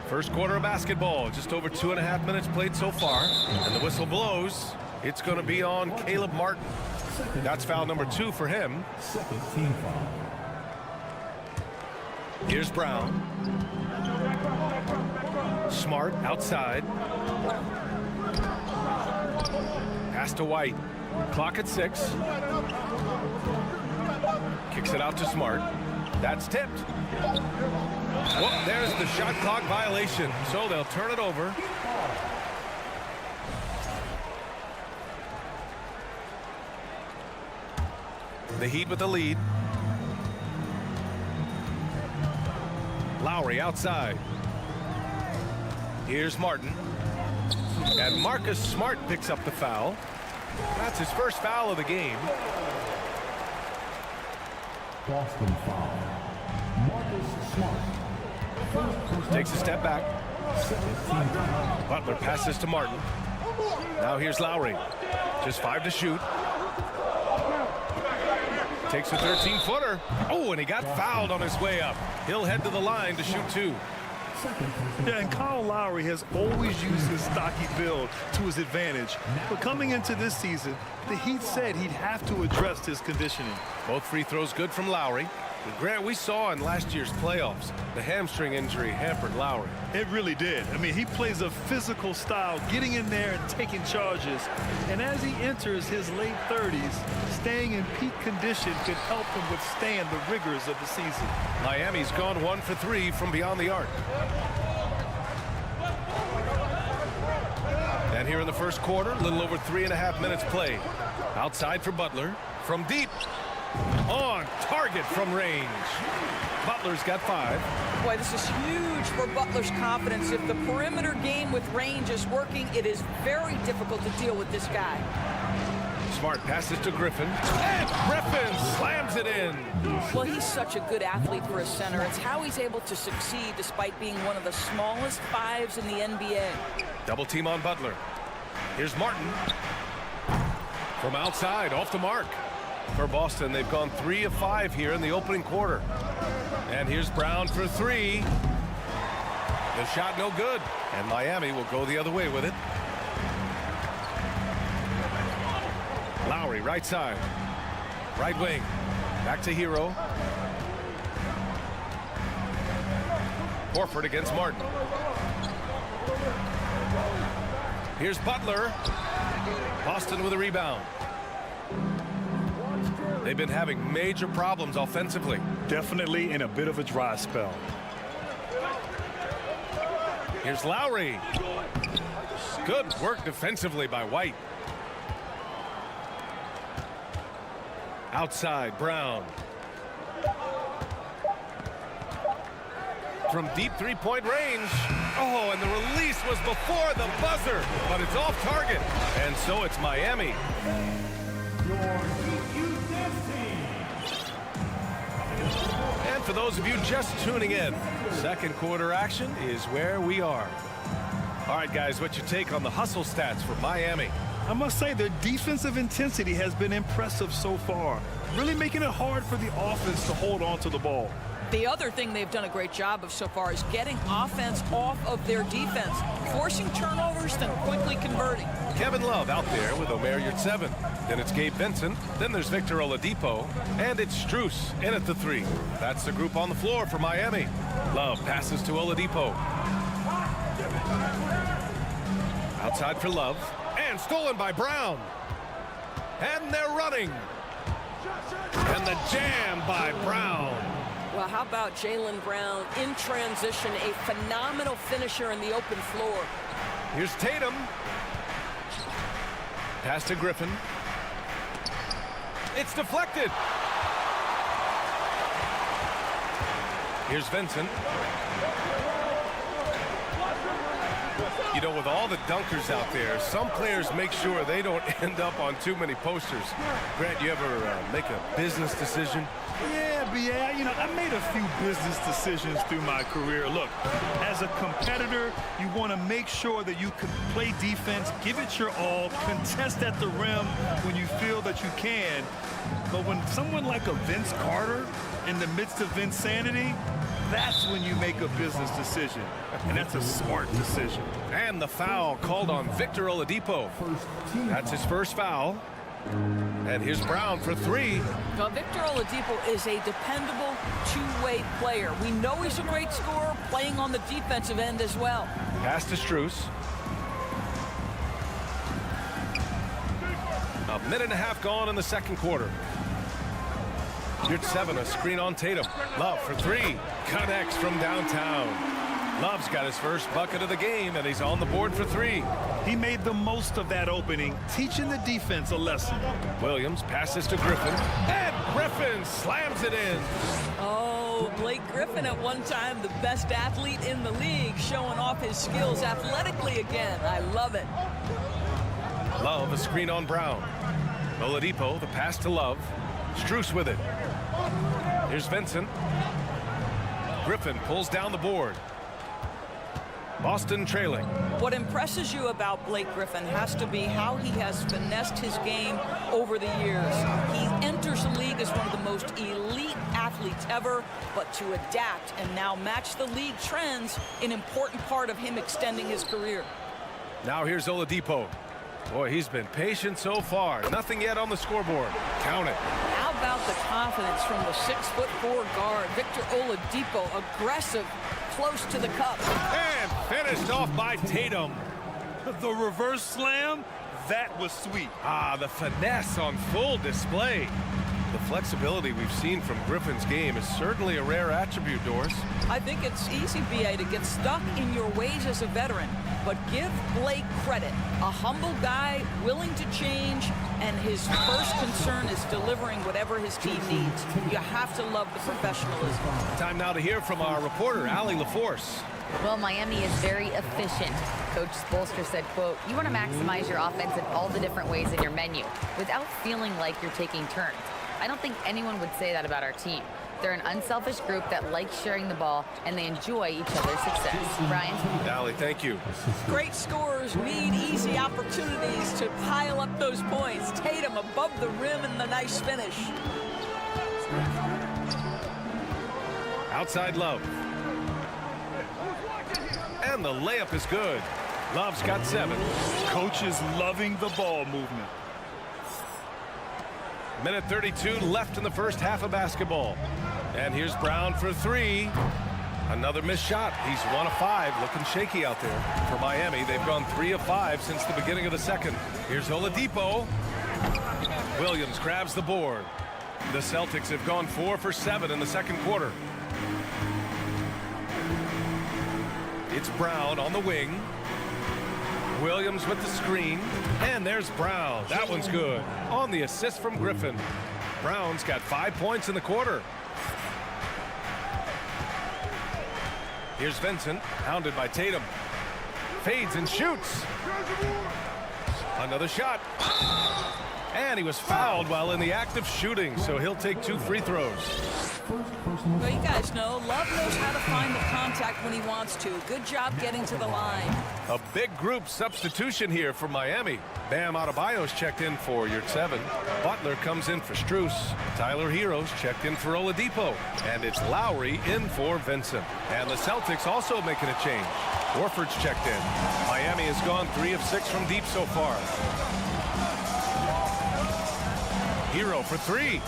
First quarter of basketball, just over 2.5 minutes played so far. And the whistle blows. It's going to be on Caleb Martin. That's foul number 2 for him. Second team foul. Here's Brown. Smart outside. Pass to White. Clock at 6. Kicks it out to Smart. That's tipped. Well, there's the shot clock violation. So they'll turn it over. The Heat with the lead. Lowry outside. Here's Martin. And Marcus Smart picks up the foul. That's his first foul of the game. Boston foul. Marcus Smart. Takes a step back. Butler passes to Martin. Now here's Lowry. Just 5 to shoot. Takes a 13-footer. Oh, and he got fouled on his way up. He'll head to the line to shoot 2. Yeah, and Kyle Lowry has always used his stocky build to his advantage. But coming into this season, the Heat said he'd have to address his conditioning. Both free throws good from Lowry. But Grant, we saw in last year's playoffs, the hamstring injury hampered Lowry. It really did. I mean, he plays a physical style, getting in there and taking charges. And as he enters his late 30s, staying in peak condition could help him withstand the rigors of the season. Miami's gone 1 for 3 from beyond the arc. And here in the first quarter, a little over 3.5 minutes played. Outside for Butler. From deep. On target from range. Butler's got 5. Boy, this is huge for Butler's confidence. If the perimeter game with range is working, it is very difficult to deal with this guy. Smart passes to Griffin. And Griffin slams it in. Well, he's such a good athlete for a center. It's how he's able to succeed despite being one of the smallest 5s in the NBA. Double team on Butler. Here's Martin. From outside, off the mark. For Boston, they've gone 3 of 5 here in the opening quarter. And here's Brown for 3. The shot no good. And Miami will go the other way with it. Lowry, right side. Right wing. Back to Hero. Horford against Martin. Here's Butler. Boston with a rebound. They've been having major problems offensively. Definitely in a bit of a dry spell. Here's Lowry. Good work defensively by White. Outside, Brown. From deep three-point range. Oh, and the release was before the buzzer, but it's off target. And so it's Miami. And for those of you just tuning in, second quarter action is where we are. All right, guys, what's your take on the hustle stats for Miami? I must say their defensive intensity has been impressive so far, really making it hard for the offense to hold on to the ball. The other thing they've done a great job of so far is getting offense off of their defense, forcing turnovers, then quickly converting. Kevin Love out there with Omer Yurtseven. Then it's Gabe Vincent. Then there's Victor Oladipo. And it's Strus in at the 3. That's the group on the floor for Miami. Love passes to Oladipo. Outside for Love. And stolen by Brown. And they're running. And the jam by Brown. Well, how about Jaylen Brown in transition, a phenomenal finisher in the open floor. Here's Tatum. Pass to Griffin. It's deflected. Here's Vincent. You know, with all the dunkers out there, some players make sure they don't end up on too many posters. Grant, you ever make a business decision? Yeah, B.A., you know, I made a few business decisions through my career. Look, as a competitor, you want to make sure that you can play defense, give it your all, contest at the rim when you feel that you can. But when someone like a Vince Carter in the midst of insanity, that's when you make a business decision. And that's a smart decision. And the foul called on Victor Oladipo. That's his first foul. And here's Brown for 3. Now, Victor Oladipo is a dependable two-way player. We know he's a great scorer, playing on the defensive end as well. Pass to Strus. A minute and a half gone in the second quarter. Yurtseven, a screen on Tatum. Love for 3. Connects from downtown. Love's got his first bucket of the game, and he's on the board for 3. He made the most of that opening, teaching the defense a lesson. Williams passes to Griffin, and Griffin slams it in. Oh, Blake Griffin at one time the best athlete in the league, showing off his skills athletically again. I love it. Love, a screen on Brown. Oladipo, the pass to Love. Strus with it. Here's Vincent. Griffin pulls down the board. Boston trailing. What impresses you about Blake Griffin has to be how he has finessed his game over the years. He enters the league as one of the most elite athletes ever, but to adapt and now match the league trends, an important part of him extending his career. Now here's Oladipo. Boy, he's been patient so far. Nothing yet on the scoreboard. Count it. How about the confidence from the 6'4" guard, Victor Oladipo, aggressive, close to the cup. And finished off by Tatum. The reverse slam, that was sweet. Ah, the finesse on full display. The flexibility we've seen from Griffin's game is certainly a rare attribute, Doris. I think it's easy, B.A., to get stuck in your ways as a veteran. But give Blake credit. A humble guy, willing to change, and his first concern is delivering whatever his team needs. You have to love the professionalism. Time now to hear from our reporter, Allie LaForce. Well, Miami is very efficient. Coach Spoelstra said, quote, you want to maximize your offense in all the different ways in your menu without feeling like you're taking turns. I don't think anyone would say that about our team. They're an unselfish group that likes sharing the ball, and they enjoy each other's success. Brian? Allie, thank you. Great scorers need easy opportunities to pile up those points. Tatum above the rim and the nice finish. Outside Love. And the layup is good. Love's got 7. Coach is loving the ball movement. Minute 32 left in the first half of basketball. And here's Brown for 3. Another missed shot. He's 1 of 5. Looking shaky out there for Miami. They've gone 3 of 5 since the beginning of the second. Here's Oladipo. Williams grabs the board. The Celtics have gone 4 for 7 in the second quarter. It's Brown on the wing. Williams with the screen, and there's Brown. That one's good. On the assist from Griffin. Brown's got 5 points in the quarter. Here's Vincent, hounded by Tatum. Fades and shoots. Another shot. And And he was fouled while in the act of shooting, so he'll take 2 free throws. Well, you guys know, Love knows how to find the contact when he wants to. Good job getting to the line. A big group substitution here for Miami. Bam Adebayo's checked in for your 7. Butler comes in for Strus. Tyler Hero's checked in for Oladipo. And it's Lowry in for Vincent. And the Celtics also making a change. Horford's checked in. Miami has gone 3 of 6 from deep so far. Hero for 3.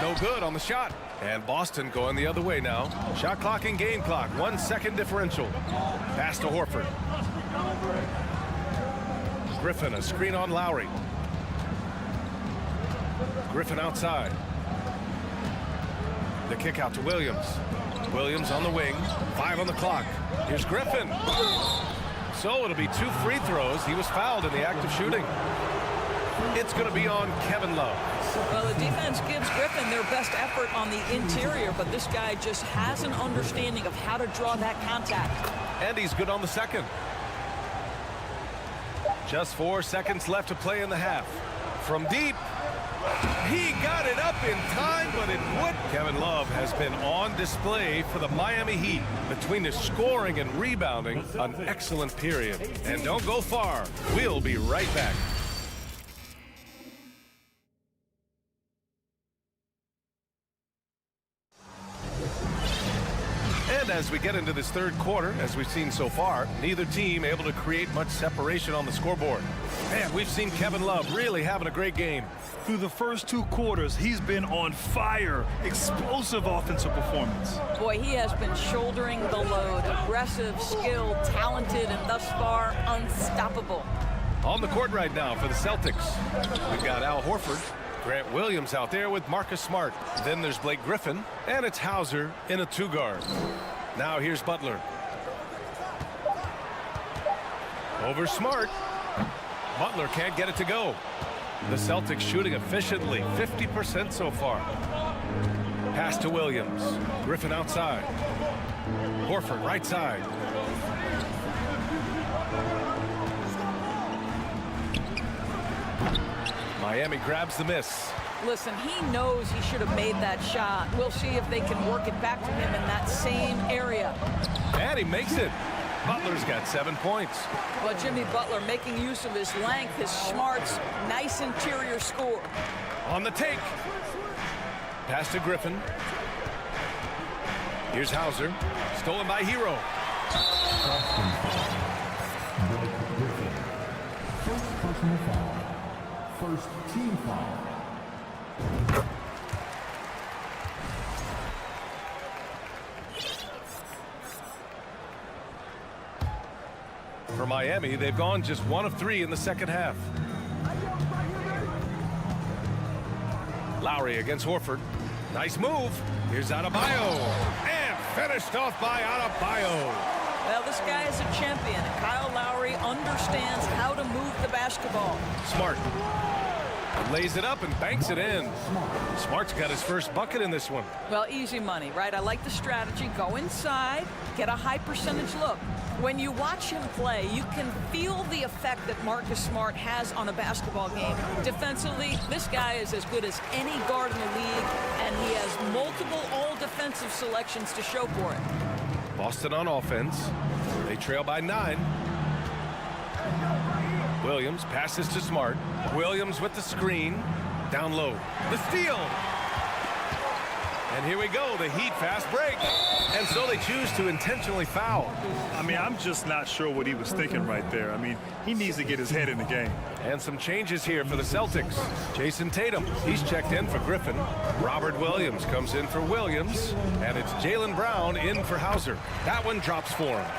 No good on the shot. And Boston going the other way now. Shot clock and game clock. 1 second differential. Pass to Horford. Griffin, a screen on Lowry. Griffin outside. The kick out to Williams. Williams on the wing. 5 on the clock. Here's Griffin. So it'll be 2 free throws. He was fouled in the act of shooting. It's going to be on Kevin Love. Well, the defense gives Griffin their best effort on the interior, but this guy just has an understanding of how to draw that contact. And he's good on the second. Just 4 seconds left to play in the half. From deep. He got it up in time, but it would. Kevin Love has been on display for the Miami Heat. Between the scoring and rebounding, an excellent period. And don't go far. We'll be right back. And as we get into this third quarter, as we've seen so far, neither team able to create much separation on the scoreboard. Man, we've seen Kevin Love really having a great game. Through the first 2 quarters, he's been on fire. Explosive offensive performance. Boy, he has been shouldering the load. Aggressive, skilled, talented, and thus far, unstoppable. On the court right now for the Celtics, we've got Al Horford. Grant Williams out there with Marcus Smart. Then there's Blake Griffin, and it's Hauser in a 2-guard. Now here's Butler. Over Smart. Butler can't get it to go. The Celtics shooting efficiently, 50% so far. Pass to Williams. Griffin outside. Horford right side. Miami grabs the miss. Listen, he knows he should have made that shot. We'll see if they can work it back to him in that same area. And he makes it. Butler's got 7 points. Well, Jimmy Butler making use of his length, his smarts, nice interior score. On the take. Pass to Griffin. Here's Hauser. Stolen by Hero. First personal foul. First team foul. For Miami, they've gone just 1 of 3 in the second half. Lowry against Horford. Nice move. Here's Adebayo. And finished off by Adebayo. Well, this guy is a champion. Kyle Lowry understands how to move the basketball. Smart. Lays it up and banks it in. Smart's got his first bucket in this one. Well, easy money, right? I like the strategy. Go inside, get a high percentage look. When you watch him play, you can feel the effect that Marcus Smart has on a basketball game. Defensively, this guy is as good as any guard in the league, and he has multiple all-defensive selections to show for it. Boston on offense. They trail by 9. Williams passes to Smart. Williams with the screen. Down low. The steal. And here we go, the Heat fast break. And so they choose to intentionally foul. I mean, I'm just not sure what he was thinking right there. I mean, he needs to get his head in the game. And some changes here for the Celtics. Jason Tatum, he's checked in for Griffin. Robert Williams comes in for Williams. And it's Jaylen Brown in for Hauser. That one drops for him.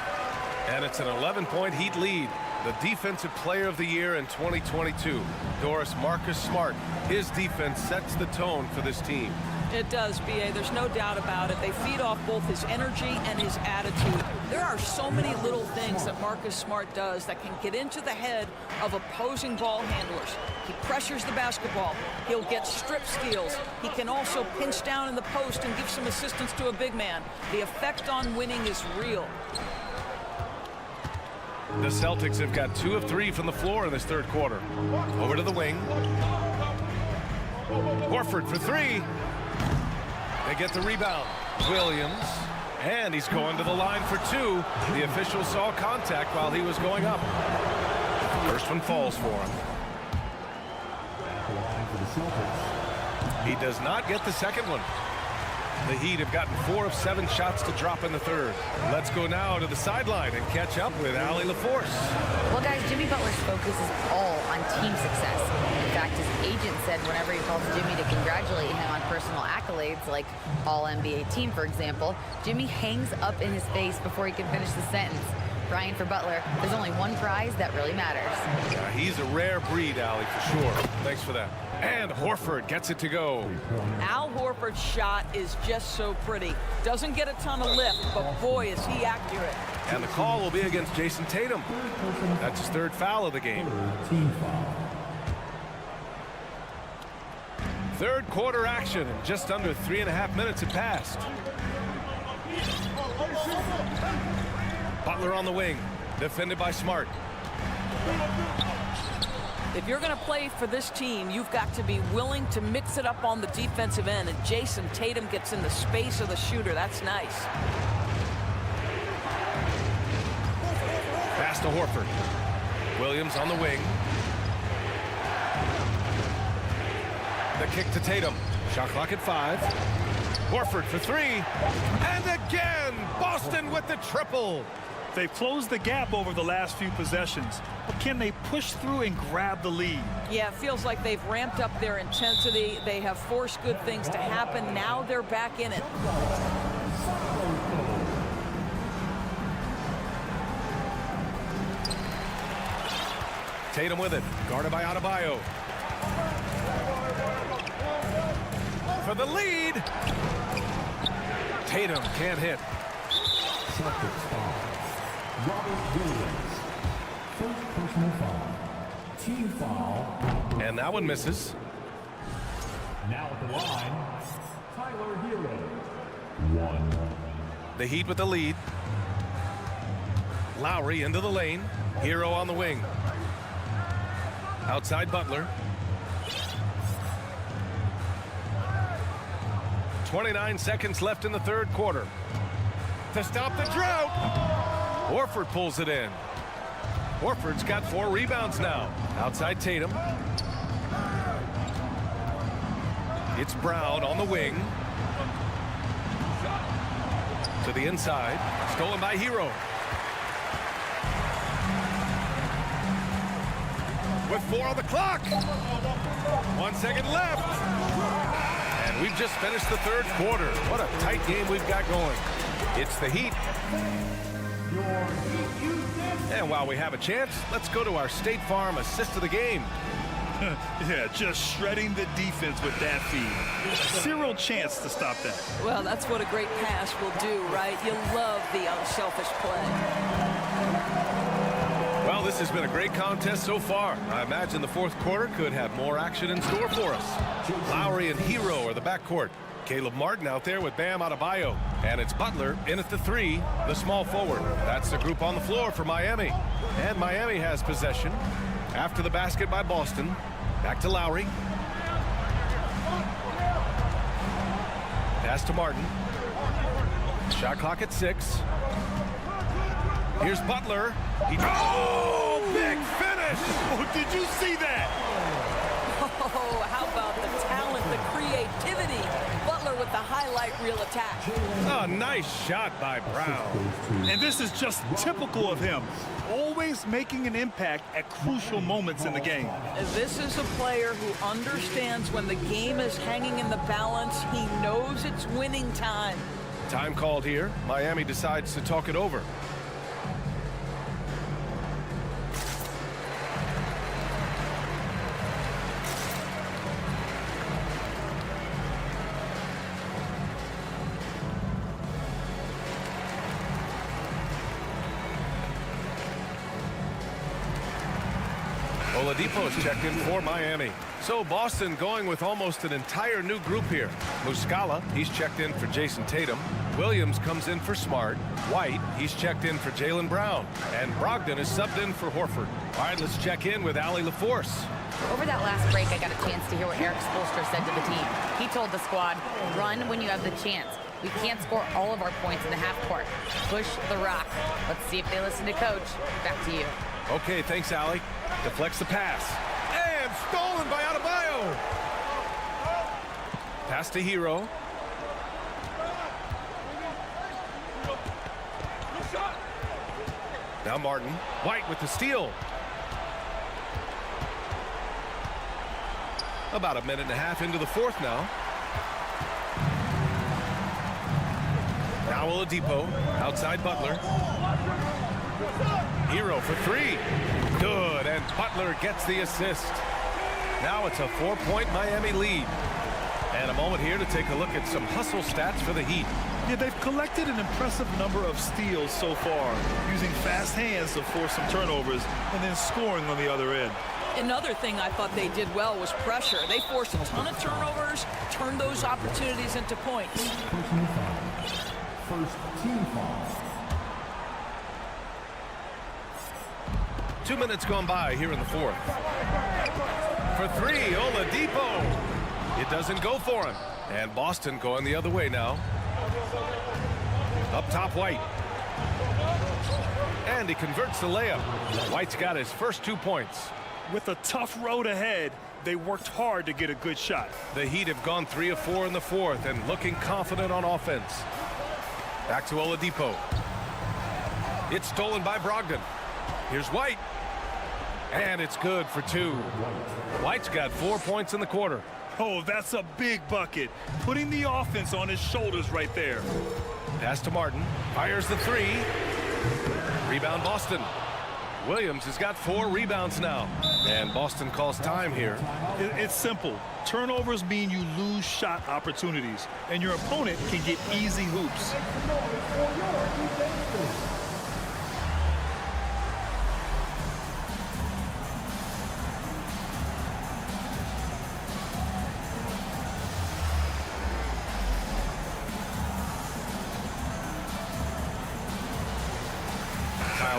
And it's an 11-point Heat lead. The Defensive Player of the Year in 2022, Doris Marcus Smart. His defense sets the tone for this team. It does, B.A. There's no doubt about it. They feed off both his energy and his attitude. There are so many little things that Marcus Smart does that can get into the head of opposing ball handlers. He pressures the basketball. He'll get strip steals. He can also pinch down in the post and give some assistance to a big man. The effect on winning is real. The Celtics have got 2 of 3 from the floor in this third quarter. Over to the wing. Horford for 3. They get the rebound. Williams. And he's going to the line for 2. The official saw contact while he was going up. First one falls for him. He does not get the second one. The Heat have gotten 4 of 7 shots to drop in the third. Let's go now to the sideline and catch up with Allie LaForce. Well, guys, Jimmy Butler's focus is all on team success. In fact, his agent said whenever he calls Jimmy to congratulate him on personal accolades, like All-NBA team, for example, Jimmy hangs up in his face before he can finish the sentence. Brian, for Butler, there's only one prize that really matters. Yeah, he's a rare breed, Allie, for sure. Thanks for that. And Horford gets it to go. Al Horford's shot is just so pretty. Doesn't get a ton of lift, but boy, is he accurate. And the call will be against Jason Tatum. That's his 3rd foul of the game. Third quarter action, and just under 3.5 minutes have passed. Butler on the wing, defended by Smart. If you're going to play for this team, you've got to be willing to mix it up on the defensive end, and Jason Tatum gets in the space of the shooter. That's nice. Pass to Horford. Williams on the wing. The kick to Tatum. Shot clock at 5. Horford for 3. And again, Boston with the triple. They've closed the gap over the last few possessions, but can they push through and grab the lead? Yeah, it feels like they've ramped up their intensity. They have forced good things to happen. Now they're back in it. Tatum with it, guarded by Adebayo. For the lead. Tatum can't hit. Celtics foul. Robert Williams. First personal foul. Team foul. And that one misses. Now at the line, Tyler Hero. 1. The Heat with the lead. Lowry into the lane. Hero on the wing. Outside Butler. 29 seconds left in the third quarter. To stop the drought. Horford pulls it in. Horford's got 4 rebounds now. Outside Tatum. It's Brown on the wing. To the inside. Stolen by Hero. With 4 on the clock. 1 second left. And we've just finished the third quarter. What a tight game we've got going. It's the Heat. And while we have a chance, let's go to our State Farm assist of the game. Yeah, just shredding the defense with that feed. Zero chance to stop that. Well, that's what a great pass will do, right? You love the unselfish play. Well, this has been a great contest so far. I imagine the fourth quarter could have more action in store for us. Lowry and Hero are the backcourt. Caleb Martin out there with Bam Adebayo. And it's Butler in at the 3, the small forward. That's the group on the floor for Miami. And Miami has possession. After the basket by Boston. Back to Lowry. Pass to Martin. Shot clock at 6. Here's Butler. Oh, big finish! Oh, did you see that? Oh, how about the talent, the creativity? Butler with the highlight reel attack. A nice shot by Brown. And this is just typical of him. Always making an impact at crucial moments in the game. This is a player who understands when the game is hanging in the balance. He knows it's winning time. Time called here. Miami decides to talk it over. Oladipo's checked in for Miami. So Boston going with almost an entire new group here. Muscala, he's checked in for Jason Tatum. Williams comes in for Smart. White, he's checked in for Jaylen Brown. And Brogdon is subbed in for Horford. All right, let's check in with Allie LaForce. Over that last break, I got a chance to hear what Eric Spoelstra said to the team. He told the squad, run when you have the chance. We can't score all of our points in the half court. Push the rock. Let's see if they listen to coach. Back to you. Okay, thanks, Allie. Deflects the pass. And stolen by Adebayo. Pass to Hero. Now Martin. White with the steal. About a minute and a half into the fourth now. Now Oladipo. Outside Butler. Hero for three. Good, and Butler gets the assist. Now it's a 4-point Miami lead. And a moment here to take a look at some hustle stats for the Heat. Yeah, they've collected an impressive number of steals so far, using fast hands to force some turnovers and then scoring on the other end. Another thing I thought they did well was pressure. They forced a ton of turnovers, turned those opportunities into points. First team foul. 2 minutes gone by here in the fourth. For three, Oladipo. It doesn't go for him. And Boston going the other way now. Up top, White. And he converts the layup. White's got his first 2 points. With a tough road ahead, they worked hard to get a good shot. The Heat have gone 3 of 4 in the fourth and looking confident on offense. Back to Oladipo. It's stolen by Brogdon. Here's White. And it's good for 2. White's got 4 points in the quarter. Oh, that's a big bucket. Putting the offense on his shoulders right there. Pass to Martin. Fires the 3. Rebound Boston. Williams has got 4 rebounds now. And Boston calls time here. It's simple. Turnovers mean you lose shot opportunities, and your opponent can get easy hoops.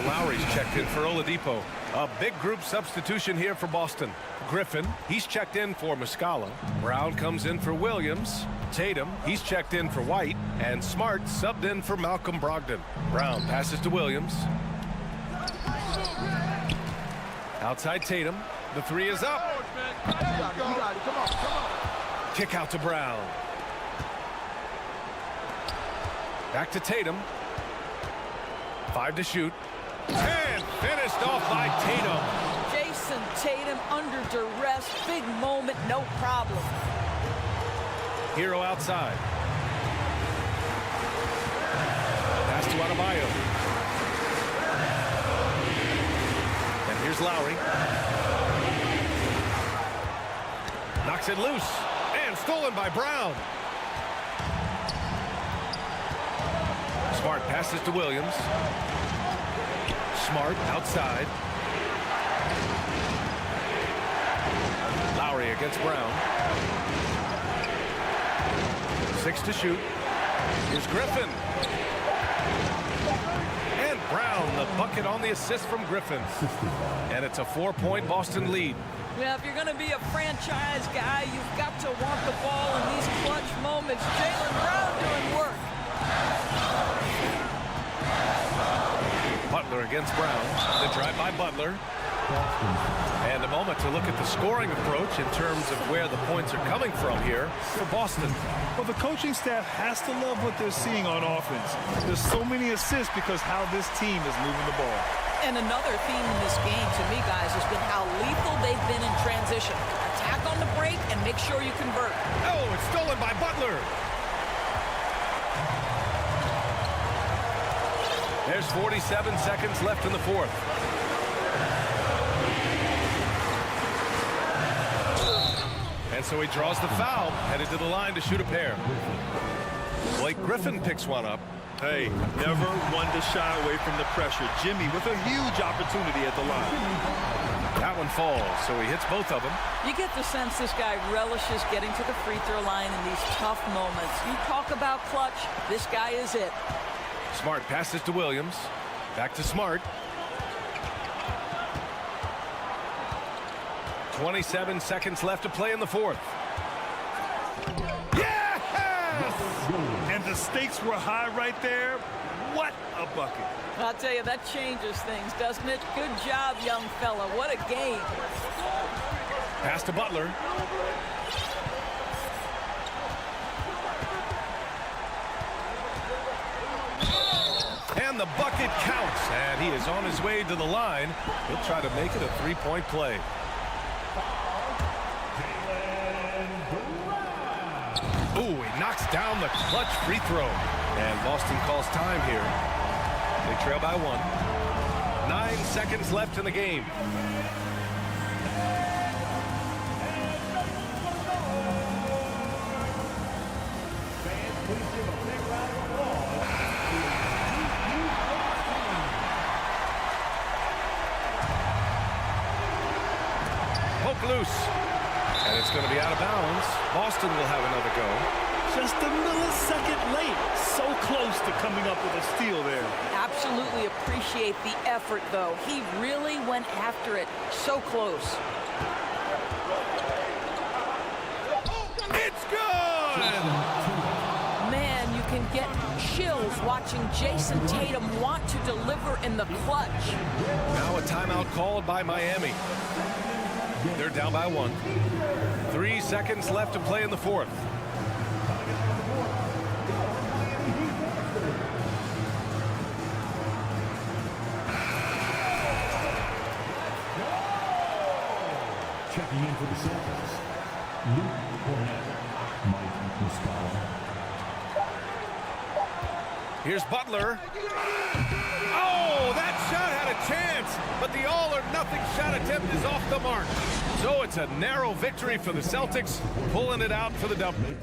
Lowry's checked in for Oladipo. A big group substitution here for Boston. Griffin, he's checked in for Muscala. Brown comes in for Williams. Tatum, he's checked in for White. And Smart subbed in for Malcolm Brogdon. Brown passes to Williams. Outside Tatum. The 3 is up. Kick out to Brown. Back to Tatum. 5 to shoot. And finished off by Tatum. Jason Tatum under duress. Big moment, no problem. Hero outside. Pass to Adebayo. And here's Lowry. Knocks it loose. And stolen by Brown. Smart passes to Williams. Smart outside. Lowry against Brown. 6 to shoot. Here's Griffin. And Brown, the bucket on the assist from Griffin. And it's a 4-point Boston lead. Yeah, if you're going to be a franchise guy, you've got to want the ball in these clutch moments. Jaylen Brown doing work. Butler against Brown. The drive by Butler. And a moment to look at the scoring approach in terms of where the points are coming from here for Boston. Well, the coaching staff has to love what they're seeing on offense. There's so many assists because how this team is moving the ball. And another theme in this game, to me, guys, has been how lethal they've been in transition. Attack on the break and make sure you convert. Oh, it's stolen by Butler. There's 47 seconds left in the fourth. And so he draws the foul, headed to the line to shoot a pair. Blake Griffin picks one up. Hey, never one to shy away from the pressure. Jimmy with a huge opportunity at the line. That one falls, so he hits both of them. You get the sense this guy relishes getting to the free throw line in these tough moments. You talk about clutch, this guy is it. Smart passes to Williams. Back to Smart. 27 seconds left to play in the fourth. Yes! And the stakes were high right there. What a bucket. I'll tell you, that changes things, doesn't it? Good job, young fella. What a game. Pass to Butler. And the bucket counts, and he is on his way to the line. He'll try to make it a three-point play. Ooh, he knocks down the clutch free throw. And Boston calls time here. They trail by 1. 9 seconds left in the game. Poke loose. And it's going to be out of bounds. Boston will have another go. Just a millisecond late. So close to coming up with a steal there. Absolutely appreciate the effort, though. He really went after it. So close. It's good! Man, you can get chills watching Jason Tatum want to deliver in the clutch. Now a timeout called by Miami. They're down by 1. 3 seconds left to play in the fourth. Checking in for the Celtics, Luke Cornett, Mike Skwara. Here's Butler. Oh, that shot had a chance, but the all-or-nothing shot attempt is off the mark. So it's a narrow victory for the Celtics, pulling it out for the W.